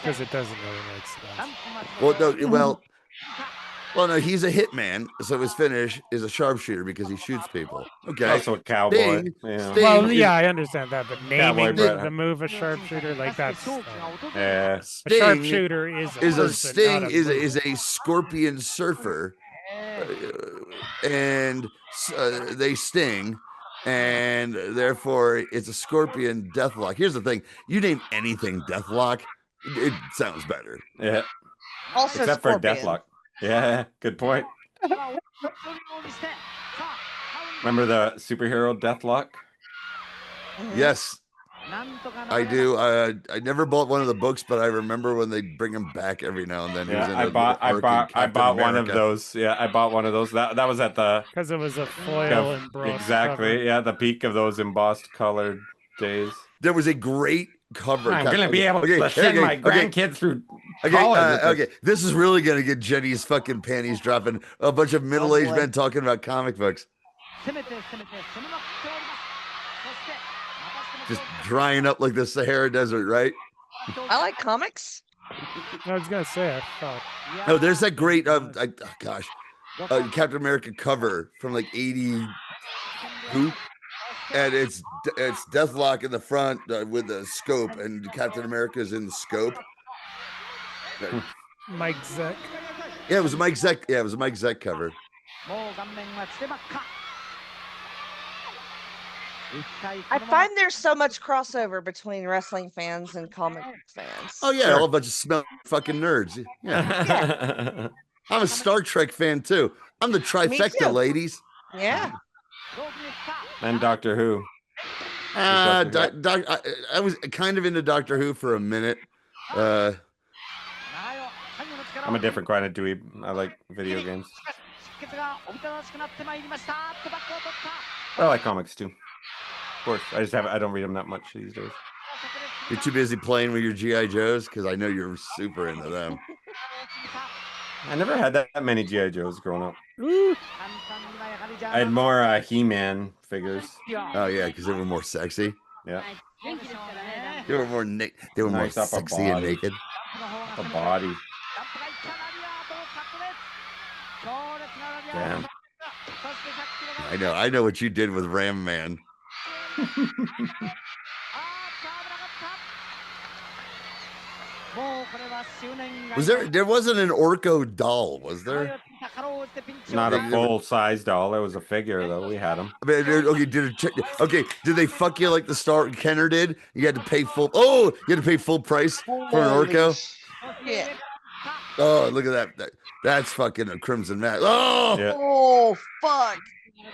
Speaker 1: Because it doesn't really make sense.
Speaker 3: Well, no, he's a hitman, so his finish is a sharpshooter because he shoots people. Okay.
Speaker 2: Also a cowboy.
Speaker 1: Well, I understand that, but naming the move a sharpshooter, like that's a sharpshooter is
Speaker 3: a scorpion surfer, and they sting. And therefore, it's a scorpion deathlock. Here's the thing: you name anything deathlock, it sounds better.
Speaker 2: Yeah.
Speaker 4: Also,
Speaker 2: except
Speaker 4: scorpion.
Speaker 2: for deathlock. Yeah, good point. Remember the superhero Deathlock?
Speaker 3: Yes, I do. I never bought one of the books, but I remember when they bring him back every now and then.
Speaker 2: Yeah, I bought one of those. Yeah, I bought one of those. That was at the
Speaker 1: because it was a foil embossed
Speaker 2: exactly.
Speaker 1: cover.
Speaker 2: Yeah, the peak of those embossed colored days.
Speaker 3: There was a great cover.
Speaker 2: I'm gonna be able to send my grandkids through college.
Speaker 3: Okay, this is really gonna get Jenny's fucking panties dropping. A bunch of middle-aged men talking about comic books. Just drying up like the Sahara Desert, right?
Speaker 4: I like comics.
Speaker 1: I was gonna say, I thought.
Speaker 3: Oh, there's that great, Captain America cover from like 80. Who? And it's Deathlock in the front with the scope, and Captain America's in the scope.
Speaker 1: Mike Zeck.
Speaker 3: Yeah, it was a Mike Zeck. Yeah, it was a Mike Zeck cover.
Speaker 4: I find there's so much crossover between wrestling fans and comic fans.
Speaker 3: Oh yeah, all a bunch of fucking nerds. Yeah. I'm a Star Trek fan too. I'm the trifecta, ladies.
Speaker 4: Yeah.
Speaker 2: And Doctor Who.
Speaker 3: I was kind of into Doctor Who for a minute.
Speaker 2: I'm a different kind of dweeb. I like video games. I like comics too. Of course, I don't read them that much these days.
Speaker 3: You're too busy playing with your G.I. Joes? Because I know you're super into them.
Speaker 2: I never had that many G.I. Joes growing up. I had more He-Man figures.
Speaker 3: Oh yeah, because they were more sexy.
Speaker 2: Yeah.
Speaker 3: They were more they were more sexy and naked.
Speaker 2: A body. Damn.
Speaker 3: I know what you did with Ram Man. Was there wasn't an Orko doll, was there?
Speaker 2: Not a full-size doll. It was a figure, though. We had them.
Speaker 3: I mean, okay, did they fuck you like the Star Kenner did? You had to pay full. Oh, you had to pay full price for an Orko.
Speaker 4: Yeah.
Speaker 3: Oh, look at that. That's fucking a Crimson Mask. Oh,
Speaker 2: yeah.
Speaker 4: Oh, fuck.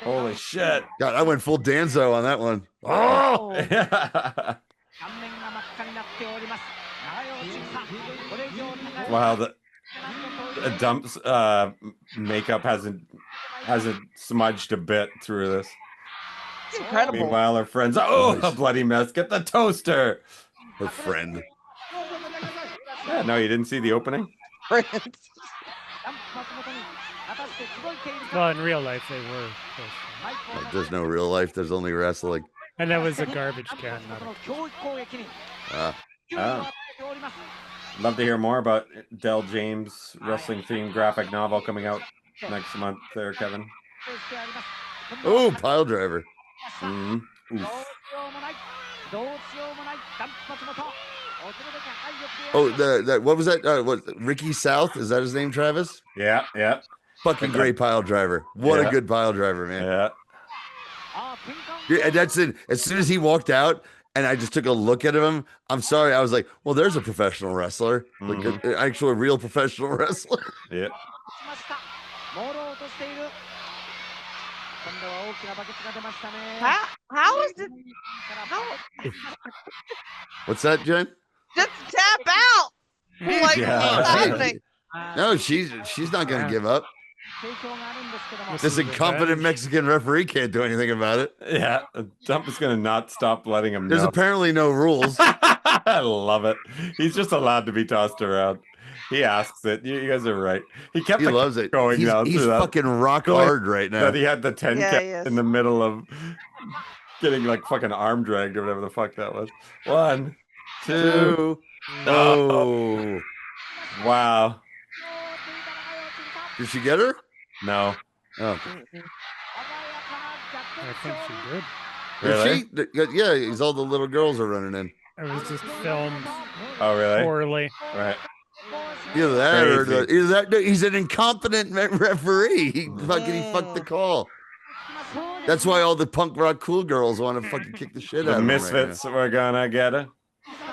Speaker 2: Holy shit.
Speaker 3: God, I went full Danzo on that one. Oh.
Speaker 2: Wow, the Dump's makeup hasn't smudged a bit through this.
Speaker 4: It's incredible.
Speaker 2: Meanwhile, our friends, oh, a bloody mess. Get the toaster.
Speaker 3: Her friend.
Speaker 2: Yeah, no, you didn't see the opening?
Speaker 1: Well, in real life, they were.
Speaker 3: There's no real life. There's only wrestling.
Speaker 1: And that was a garbage can.
Speaker 2: Love to hear more about Del James' wrestling-themed graphic novel coming out next month there, Kevin.
Speaker 3: Oh, pile driver. Oh, what was that? What, Ricky South? Is that his name, Travis?
Speaker 2: Yeah.
Speaker 3: Fucking great pile driver. What a good pile driver, man. Yeah, that's it. As soon as he walked out, and I just took a look at him, I'm sorry, I was like, well, there's a professional wrestler, like an actual real professional wrestler.
Speaker 2: Yeah.
Speaker 4: How is it?
Speaker 3: What's that, Jen?
Speaker 4: Just tap out. Like, what's happening?
Speaker 3: No, she's not going to give up. This incompetent Mexican referee can't do anything about it.
Speaker 2: Yeah, Dump is going to not stop letting him know.
Speaker 3: There's apparently no rules.
Speaker 2: I love it. He's just allowed to be tossed around. He asks it. You guys are right. He
Speaker 3: loves it.
Speaker 2: Going down
Speaker 3: he's
Speaker 2: through that.
Speaker 3: Fucking rock hard right now.
Speaker 2: That he had the 10 count in the middle of getting like fucking arm dragged or whatever the fuck that was. 1, 2.
Speaker 3: Oh.
Speaker 2: Wow.
Speaker 3: Did she get her?
Speaker 2: No.
Speaker 3: Oh.
Speaker 1: I think she did.
Speaker 2: Really?
Speaker 3: Yeah, because all the little girls are running in.
Speaker 1: It was just filmed.
Speaker 2: Oh, really?
Speaker 1: Poorly.
Speaker 2: Right.
Speaker 3: Either that or he's an incompetent referee. He fucked the call. That's why all the punk rock cool girls want to fucking kick the shit out of him.
Speaker 2: The Misfits were gonna get it.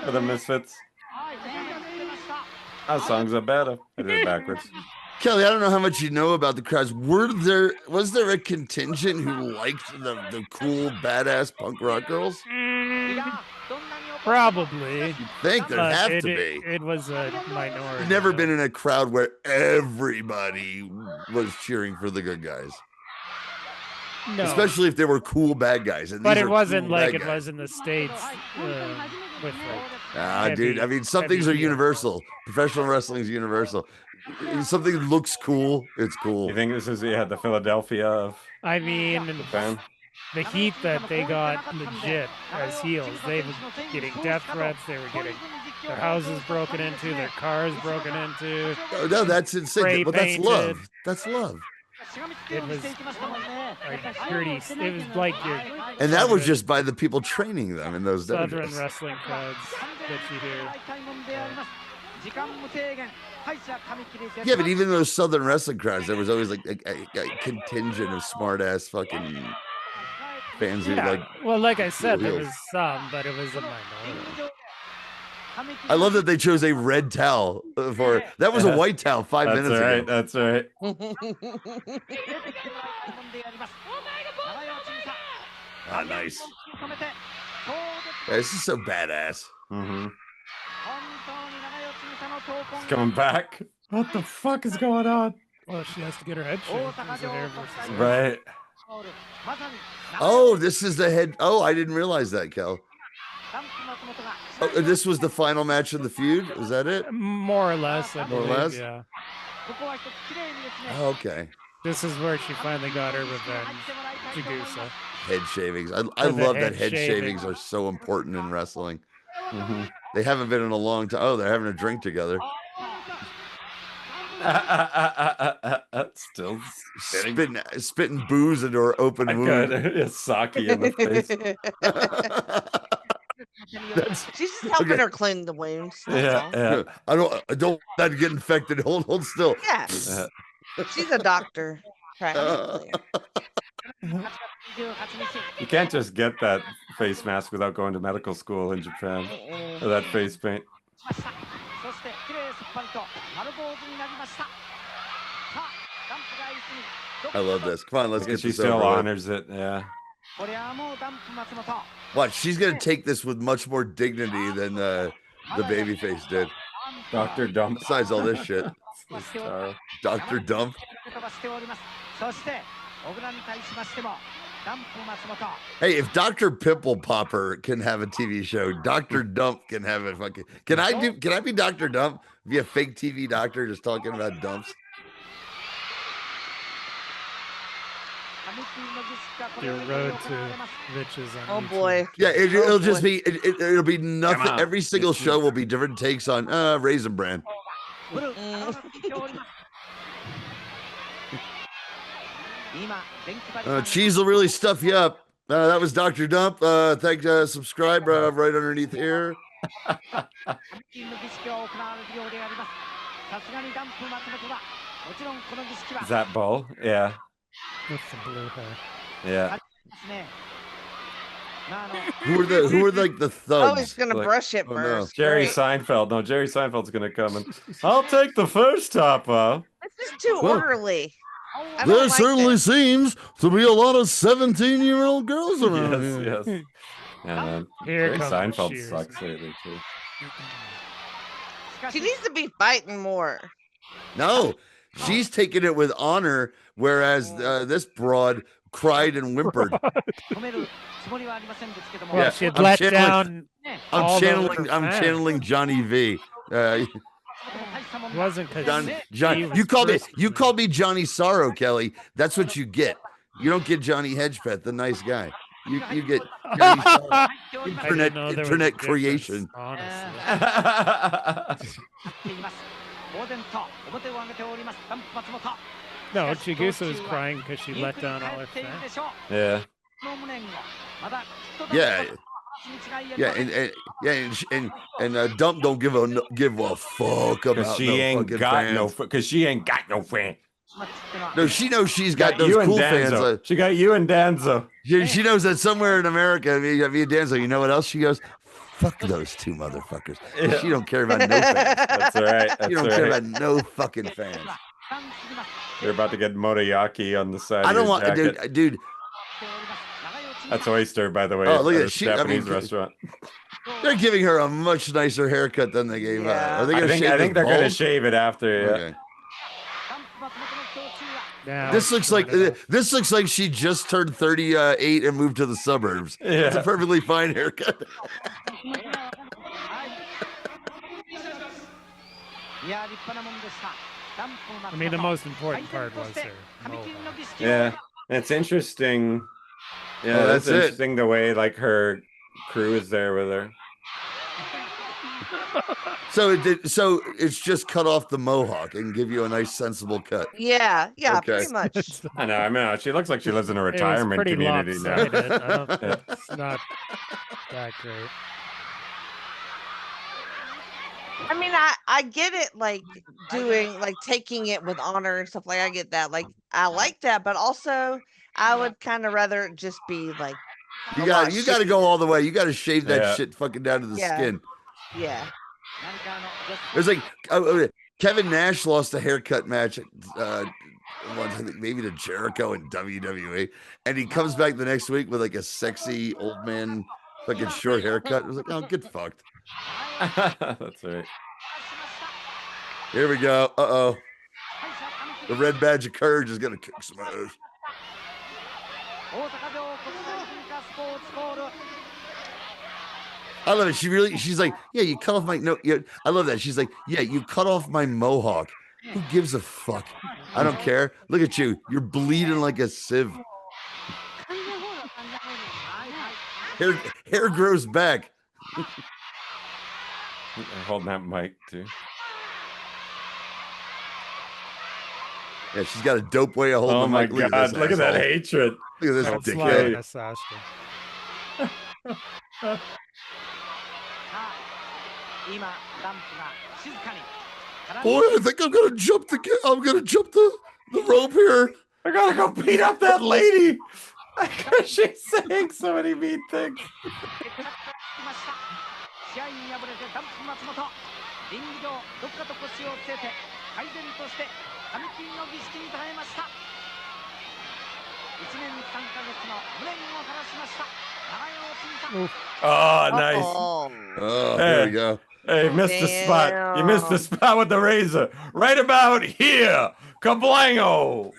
Speaker 2: For the Misfits. Our songs are better. I did it backwards.
Speaker 3: Kelly, I don't know how much you know about the crowds. Was there a contingent who liked the cool, badass punk rock girls?
Speaker 1: Probably.
Speaker 3: You think there'd have to be.
Speaker 1: It was a minority.
Speaker 3: I've never been in a crowd where everybody was cheering for the good guys.
Speaker 1: No.
Speaker 3: Especially if they were cool bad guys. And
Speaker 1: but
Speaker 3: these
Speaker 1: it
Speaker 3: are
Speaker 1: wasn't
Speaker 3: cool
Speaker 1: like
Speaker 3: bad
Speaker 1: it
Speaker 3: guys.
Speaker 1: was in the States with
Speaker 3: Dude, I mean, some things are universal. Professional wrestling is universal. If something looks cool, it's cool.
Speaker 2: You think this is the Philadelphia of?
Speaker 1: I mean,
Speaker 2: Japan?
Speaker 1: The heat that they got legit as heels. They were getting death threats. They were getting their houses broken into, their cars broken into.
Speaker 3: Oh, no, that's insane. But that's love. That's love.
Speaker 1: It was like pretty. It was like your.
Speaker 3: And that was just by the people training them in those
Speaker 1: Southern
Speaker 3: dojos.
Speaker 1: wrestling crowds that you hear.
Speaker 3: Yeah, but even those Southern wrestling crowds, there was always like a contingent of smart ass fucking fans who like.
Speaker 1: Well, like I said, there was some, but it was a minority.
Speaker 3: I love that they chose a red towel for that was a white towel 5 minutes ago.
Speaker 2: That's right.
Speaker 3: Ah, nice. Yeah, this is so badass.
Speaker 2: Mm-hmm. It's coming back.
Speaker 1: What the fuck is going on? Well, she has to get her head shaved.
Speaker 2: Right.
Speaker 3: Oh, this is the head. Oh, I didn't realize that, Kel. Oh, this was the final match of the feud. Was that it?
Speaker 1: More or less. I
Speaker 3: More or
Speaker 1: believe,
Speaker 3: less?
Speaker 1: Yeah.
Speaker 3: Oh, okay.
Speaker 1: This is where she finally got her revenge. Jagusa.
Speaker 3: Head shavings. I love that head shavings are so important in wrestling.
Speaker 2: Mm-hmm.
Speaker 3: They haven't been in a long time. Oh, they're having a drink together.
Speaker 2: That's still
Speaker 3: spitting booze into her open wound.
Speaker 2: It's sake in the face.
Speaker 4: She's just helping her clean the wounds. That's all.
Speaker 3: Yeah. I don't want that to get infected. Hold still.
Speaker 4: Yeah. She's a doctor, practically.
Speaker 2: You can't just get that face mask without going to medical school in Japan. Or that face paint.
Speaker 3: I love this. Come on, let's get
Speaker 2: She
Speaker 3: this
Speaker 2: still
Speaker 3: over with.
Speaker 2: honors it, yeah.
Speaker 3: Watch, she's gonna take this with much more dignity than the babyface did.
Speaker 2: Dr. Dump.
Speaker 3: Besides all this shit. Dr. Dump. Hey, if Dr. Pimple Popper can have a TV show, Dr. Dump can have a fucking. Can I be Dr. Dump? Be a fake TV doctor just talking about dumps?
Speaker 1: Your road to riches on YouTube.
Speaker 4: Boy.
Speaker 3: Yeah, it'll just
Speaker 4: boy.
Speaker 3: be it'll be nothing.
Speaker 2: on.
Speaker 3: Every single show will be different takes on Raisin Bran. Cheese will really stuff you up. That was Dr. Dump. Subscribe right underneath here.
Speaker 2: Is that Bull? Yeah.
Speaker 1: With the blue hair.
Speaker 2: Yeah.
Speaker 3: Who are like the thugs?
Speaker 4: Oh, he's gonna
Speaker 2: Like-
Speaker 4: brush it
Speaker 3: Oh, no.
Speaker 4: first.
Speaker 2: Jerry
Speaker 4: Great.
Speaker 2: Seinfeld. No, Jerry Seinfeld's gonna come and I'll take the first top off.
Speaker 4: This is too
Speaker 3: Well,
Speaker 4: orderly. I don't
Speaker 3: There
Speaker 4: like
Speaker 3: certainly
Speaker 4: this.
Speaker 3: seems to be a lot of 17-year-old girls around here.
Speaker 2: Yes, yes. And
Speaker 1: Here
Speaker 2: Jerry
Speaker 1: comes
Speaker 2: Seinfeld
Speaker 1: Cheers.
Speaker 2: sucks lately too.
Speaker 4: She needs to be fighting more.
Speaker 3: No, she's taking it with honor, whereas this broad cried and whimpered.
Speaker 1: Well, she had let down. all
Speaker 3: I'm
Speaker 1: those
Speaker 3: channeling.
Speaker 1: her
Speaker 3: I'm
Speaker 1: fans.
Speaker 3: channeling Johnny V.
Speaker 1: It wasn't because
Speaker 3: John, you called me Johnny Sorrow, Kelly. That's what you get. You don't get Johnny Hedgepeth, the nice guy. You get Johnny Sorrow. Internet creation.
Speaker 1: No, Chigusa was crying because she let down all her fans.
Speaker 2: Yeah.
Speaker 3: And Dump don't give a fuck about
Speaker 2: Because she
Speaker 3: no
Speaker 2: ain't
Speaker 3: fucking
Speaker 2: got
Speaker 3: fans.
Speaker 2: no. Because she ain't got no fan.
Speaker 3: No, she knows she's got those
Speaker 2: you and
Speaker 3: cool fans.
Speaker 2: Danzo. She got you and Danzo.
Speaker 3: She knows that somewhere in America, me and Danzo, you know what else? She goes, fuck those two motherfuckers.
Speaker 2: Yeah.
Speaker 3: She don't care about no fans.
Speaker 2: That's all right. That's
Speaker 3: You don't
Speaker 2: all
Speaker 3: care
Speaker 2: right.
Speaker 3: about no fucking fans.
Speaker 2: You're about to get motoyaki on the side.
Speaker 3: I
Speaker 2: of
Speaker 3: don't
Speaker 2: your
Speaker 3: want,
Speaker 2: jacket.
Speaker 3: dude.
Speaker 2: That's oyster, by the way.
Speaker 3: Oh, look at
Speaker 2: a
Speaker 3: that.
Speaker 2: Japanese restaurant.
Speaker 3: They're giving her a much nicer haircut than they gave her. Are they
Speaker 2: I
Speaker 3: gonna
Speaker 2: think
Speaker 3: shave
Speaker 2: they're gonna
Speaker 3: bald?
Speaker 2: shave it after. Yeah.
Speaker 3: Okay.
Speaker 1: Now
Speaker 3: This looks like she just turned 38 and moved to the suburbs.
Speaker 2: Yeah.
Speaker 3: It's a perfectly fine haircut.
Speaker 1: I mean, the most important part was her mohawk.
Speaker 2: Yeah, it's interesting. Yeah,
Speaker 3: Oh,
Speaker 2: that's
Speaker 3: that's it.
Speaker 2: interesting the way like her crew is there with her.
Speaker 3: So it's just cut off the mohawk and give you a nice sensible cut.
Speaker 4: Yeah,
Speaker 3: Okay.
Speaker 4: pretty much.
Speaker 2: I know. I mean, she looks like she lives in a
Speaker 1: It was
Speaker 2: retirement
Speaker 1: pretty
Speaker 2: community now.
Speaker 1: lopsided. I don't-
Speaker 2: Yeah.
Speaker 1: It's not that great.
Speaker 4: I mean, I get it, like taking it with honor and stuff. Like I get that. Like I like that, but also I would kind of rather it just be like
Speaker 3: You got to go all the way. You got to shave that
Speaker 2: Yeah.
Speaker 3: shit fucking down to the
Speaker 4: Yeah.
Speaker 3: skin.
Speaker 4: yeah.
Speaker 3: It's like Kevin Nash lost a haircut match once, I think maybe to Jericho in WWE, and he comes back the next week with like a sexy old man fucking short haircut. It was like, oh, get fucked.
Speaker 2: That's right.
Speaker 3: Here we go. Uh-oh. The red badge of courage is gonna kick some ass. I love it. She's like, yeah, you cut off my I love that. She's like, yeah, you cut off my mohawk. Who gives a fuck? I don't care. Look at you. You're bleeding like a sieve. Hair grows back.
Speaker 2: I'm holding that mic too.
Speaker 3: Yeah, she's got a dope way of holding
Speaker 2: Oh
Speaker 3: the
Speaker 2: my
Speaker 3: mic. Look
Speaker 2: god!
Speaker 3: at this
Speaker 2: Look at that
Speaker 3: asshole.
Speaker 2: hatred.
Speaker 3: Look at this
Speaker 1: Don't slide
Speaker 3: dickhead.
Speaker 1: Miss Ashton.
Speaker 3: Boy, I think I'm gonna jump the rope here.
Speaker 2: I gotta go beat up that lady. She's saying so many mean things.
Speaker 5: 試合に敗れてダンプ松本リング上どっかと腰を据えて改善として髪切りの儀式に耐えました1年3ヶ月の無念を晴らしました長与審査
Speaker 2: Oh, nice.
Speaker 3: Oh, here we go.
Speaker 2: Hey, missed the spot. You missed the spot with the razor. Right about here. Kablango.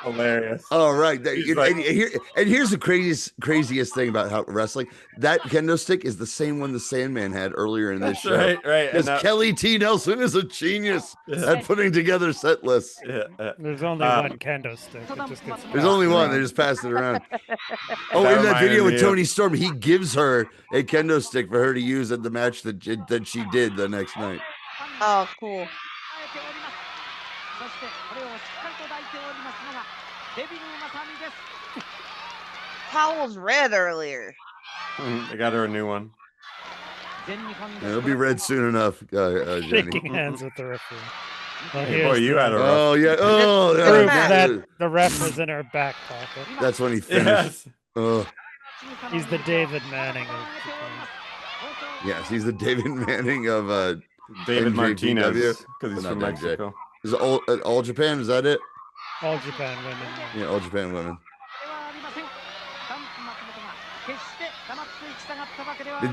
Speaker 2: Hilarious.
Speaker 3: All right.
Speaker 2: Like,
Speaker 3: and here's the craziest thing about how wrestling. That kendo stick is the same one the Sandman had earlier in this show.
Speaker 2: Right.
Speaker 3: Because Kelly T. Nelson is a genius at putting together set lists.
Speaker 1: There's only one kendo stick. It just gets
Speaker 3: There's only one. They just passed it around. Oh, in that video with Tony Storm, he gives her a kendo stick for her to use at the match that she did the next night.
Speaker 4: Oh, cool. Towel's red earlier.
Speaker 2: I got her a new one.
Speaker 3: It'll be red soon enough.
Speaker 1: Shaking hands with the referee. Well,
Speaker 2: Hey, boy, you had a rough.
Speaker 3: Oh yeah. Oh,
Speaker 1: Proof
Speaker 3: yeah.
Speaker 1: that the ref was in her back pocket.
Speaker 3: That's when he finished. Oh.
Speaker 1: He's the David Manning of Japan.
Speaker 3: Yes, he's the David Manning of
Speaker 2: David
Speaker 3: NJPW.
Speaker 2: Martinez, because he's
Speaker 3: Not
Speaker 2: from
Speaker 3: NJ.
Speaker 2: Mexico.
Speaker 3: Is it all Japan? Is that it?
Speaker 1: All Japan women.
Speaker 3: Yeah, all Japan women.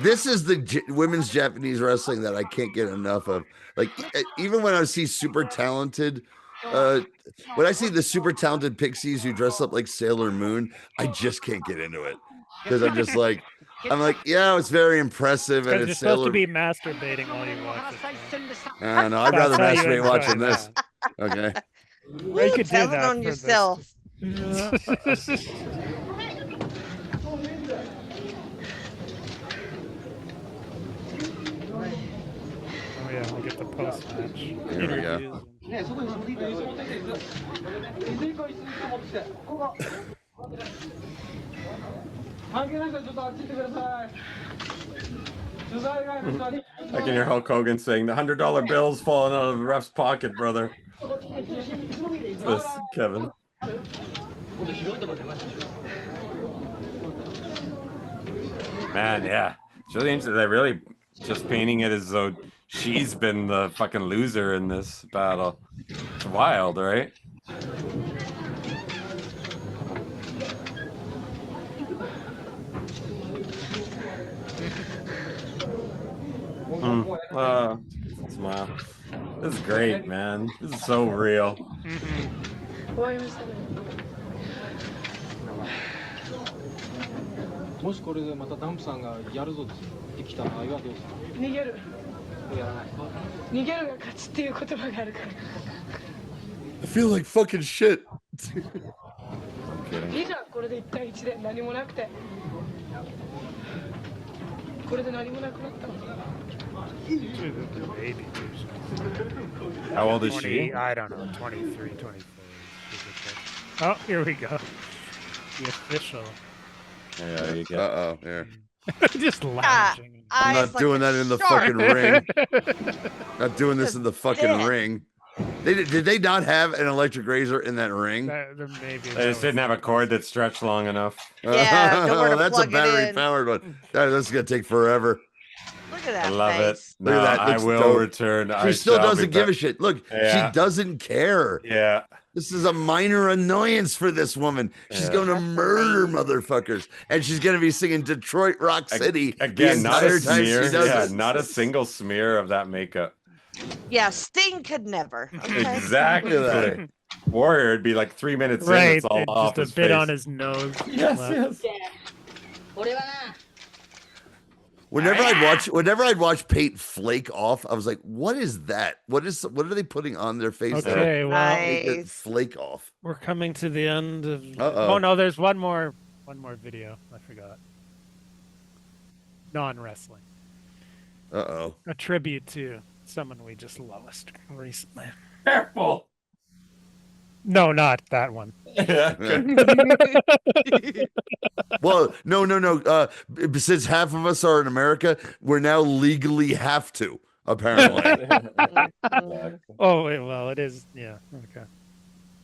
Speaker 3: This is the women's Japanese wrestling that I can't get enough of. Like, even when I see super talented, when I see the super talented pixies who dress up like Sailor Moon, I just can't get into it because I'm just like, yeah, it's very impressive, and
Speaker 1: Because you're
Speaker 3: it's
Speaker 1: supposed
Speaker 3: Sailor.
Speaker 1: to be masturbating while you watch it.
Speaker 3: No, I'd rather
Speaker 1: That's how you
Speaker 3: masturbate
Speaker 1: enjoy
Speaker 3: watching
Speaker 1: that.
Speaker 3: this. Okay.
Speaker 1: Or you could do
Speaker 4: Tell it
Speaker 1: that
Speaker 4: on
Speaker 1: for
Speaker 4: yourself.
Speaker 1: Oh yeah, we'll get the post match.
Speaker 3: Here we go.
Speaker 2: I can hear Hulk Hogan saying the $100 bill's falling out of the ref's pocket, brother. This Kevin. Man, yeah. It's really interesting. They're really just painting it as though she's been the fucking loser in this battle. It's wild, right? Smile. This is great, man. This is so real.
Speaker 6: もしこれでまたダンプさんがやるぞってきた場合はどうする？逃げる。やらない。逃げるが勝ちっていう言葉があるから。
Speaker 3: I feel like fucking shit.
Speaker 6: いいじゃん、これで1対1で何もなくて。これで何もなくなったの。
Speaker 2: How old is
Speaker 1: 20,
Speaker 2: she?
Speaker 1: I don't know, 23, 24. Oh, here we go. The official.
Speaker 2: Yeah, you get.
Speaker 3: Uh-oh, here.
Speaker 1: Just lounging.
Speaker 3: I'm not doing that in the fucking ring. Not doing this in the fucking ring. Did they not have an electric razor in that ring?
Speaker 2: They just didn't have a cord that stretched long enough.
Speaker 4: Yeah, nowhere to
Speaker 3: that's a
Speaker 4: plug it
Speaker 3: battery
Speaker 4: in.
Speaker 3: powered one. That's gonna take forever.
Speaker 4: Look at that
Speaker 2: I love
Speaker 4: face.
Speaker 2: it. No,
Speaker 3: Look at that.
Speaker 2: I
Speaker 3: Looks
Speaker 2: will
Speaker 3: dope.
Speaker 2: return.
Speaker 3: She
Speaker 2: I
Speaker 3: still
Speaker 2: shall be
Speaker 3: doesn't give
Speaker 2: back.
Speaker 3: a shit. Look,
Speaker 2: Yeah.
Speaker 3: she doesn't care.
Speaker 2: Yeah.
Speaker 3: This is a minor annoyance for this woman. She's
Speaker 2: Yeah.
Speaker 3: going to murder motherfuckers, and she's going to be singing Detroit Rock City
Speaker 2: Again,
Speaker 3: the
Speaker 2: not a
Speaker 3: entire time
Speaker 2: smear.
Speaker 3: she does
Speaker 2: Yeah,
Speaker 3: it.
Speaker 2: not a single smear of that makeup.
Speaker 4: Yeah, Sting could never. Okay?
Speaker 2: Exactly. Warrior would be like 3 minutes in.
Speaker 1: Right,
Speaker 2: It's all
Speaker 1: and
Speaker 2: off
Speaker 1: just
Speaker 2: his
Speaker 1: a bit
Speaker 2: face.
Speaker 1: on his nose.
Speaker 2: Yes,
Speaker 1: left.
Speaker 2: yes.
Speaker 3: Whenever I'd watch Pate flake off, I was like, "What is that? What are they putting on their face?"
Speaker 1: Okay, well,
Speaker 3: Make it flake off.
Speaker 1: we're coming to the end of.
Speaker 3: Uh-oh.
Speaker 1: Oh no, there's one more video. I forgot. Non-wrestling.
Speaker 3: Uh-oh.
Speaker 1: A tribute to someone we just lost recently.
Speaker 2: Careful.
Speaker 1: Here we go.
Speaker 2: 「
Speaker 1: Here we go.
Speaker 2: これはな」
Speaker 1: Here we go. No, not that one.
Speaker 3: Well, no. Since half of us are in America, we're now legally have to, apparently.
Speaker 1: Oh, well, it is. Yeah. Okay.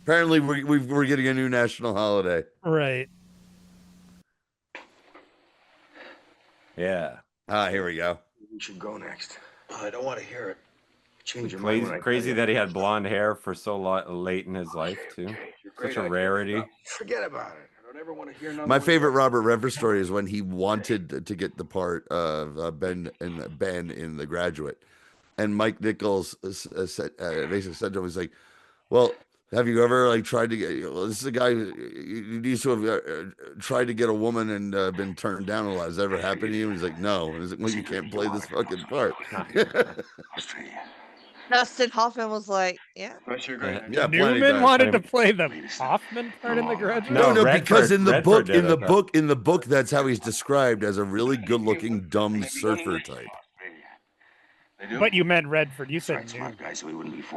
Speaker 3: Apparently, we're getting a new national holiday.
Speaker 1: Right.
Speaker 2: Yeah.
Speaker 3: Here we go.
Speaker 11: We should go next. I don't want to hear it. Change your
Speaker 2: Crazy,
Speaker 11: mind. When I
Speaker 2: crazy
Speaker 11: tell
Speaker 2: that
Speaker 11: you.
Speaker 2: he had blonde hair for so late in his life too. Such a rarity.
Speaker 11: Forget about it. I don't ever want to hear nothing.
Speaker 3: My favorite Robert Redford story is when he wanted to get the part of Ben in The Graduate, and Mike Nichols basically said to him, "He's like, well, have you ever like tried to get? Well, this is a guy who used to have tried to get a woman and been turned down a lot. Has that ever happened to you?" And he's like, "No." And he's like, "Well, you can't play this fucking part."
Speaker 4: Dustin Hoffman was like, yeah.
Speaker 3: Yeah,
Speaker 1: Newman wanted to play the Hoffman part in The Graduate.
Speaker 3: No, because in the
Speaker 2: Redford
Speaker 3: book, that's how he's described, as a really good-looking dumb surfer type.
Speaker 1: But you meant Redford. You said Newman.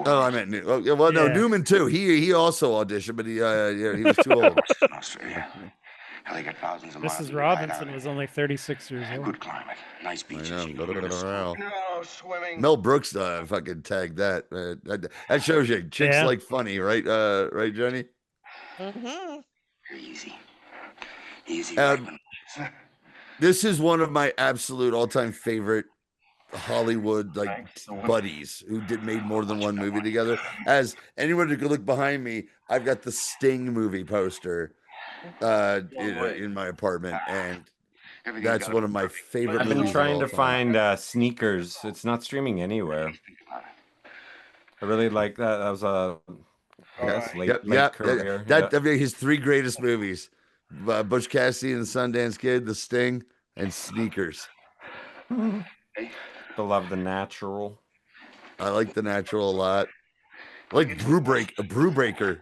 Speaker 3: Oh, I meant Newman. Well, no,
Speaker 1: Yeah.
Speaker 3: Newman too. He also auditioned, but he was too old.
Speaker 1: Mrs. Robinson was only 36 years old.
Speaker 11: Good climate, nice beaches.
Speaker 3: I know.
Speaker 11: No swimming.
Speaker 3: Mel Brooks fucking tagged that. That shows you chicks
Speaker 1: Yeah.
Speaker 3: like funny, right? Right, Johnny?
Speaker 11: Easy.
Speaker 3: This is one of my absolute all-time favorite Hollywood buddies who made more than one movie together. As anyone who could look behind me, I've got the Sting movie poster in my apartment, and that's one of my favorite
Speaker 2: I've
Speaker 3: movies.
Speaker 2: been trying
Speaker 3: of
Speaker 2: to
Speaker 3: all time.
Speaker 2: find Sneakers. It's not streaming anywhere. I really like that. That was a late career.
Speaker 3: I mean, his three greatest movies: Butch Cassidy and the Sundance Kid, The Sting, and Sneakers.
Speaker 2: I love The Natural.
Speaker 3: I like The Natural a lot. I like Brewbreaker.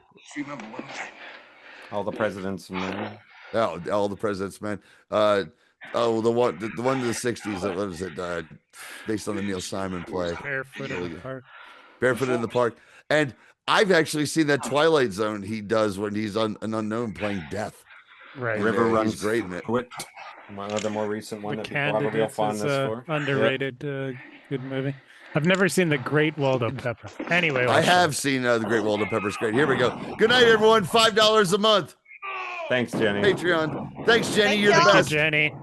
Speaker 2: All the President's Men.
Speaker 3: Oh, All the President's Men. The one in the '60s. What was it? Based on the Neil Simon play.
Speaker 1: Barefoot in the Park.
Speaker 3: Barefoot in the Park. And I've actually seen that Twilight Zone he does when he's an unknown playing Death.
Speaker 1: Right.
Speaker 2: River Runs
Speaker 3: he's great in it.
Speaker 2: One of the more recent one
Speaker 1: The
Speaker 2: that people have a real
Speaker 1: Candidates is
Speaker 2: fondness for.
Speaker 1: underrated good movie. I've never seen The Great Waldo Pepper. Anyway,
Speaker 3: I have seen The Great Waldo Pepper's great. Here we go. Good night, everyone. $5 a month.
Speaker 2: Thanks, Jenny.
Speaker 3: Patreon. Thanks, Jenny.
Speaker 4: Thank
Speaker 3: You're the
Speaker 4: y'all.
Speaker 3: best.
Speaker 1: Jenny.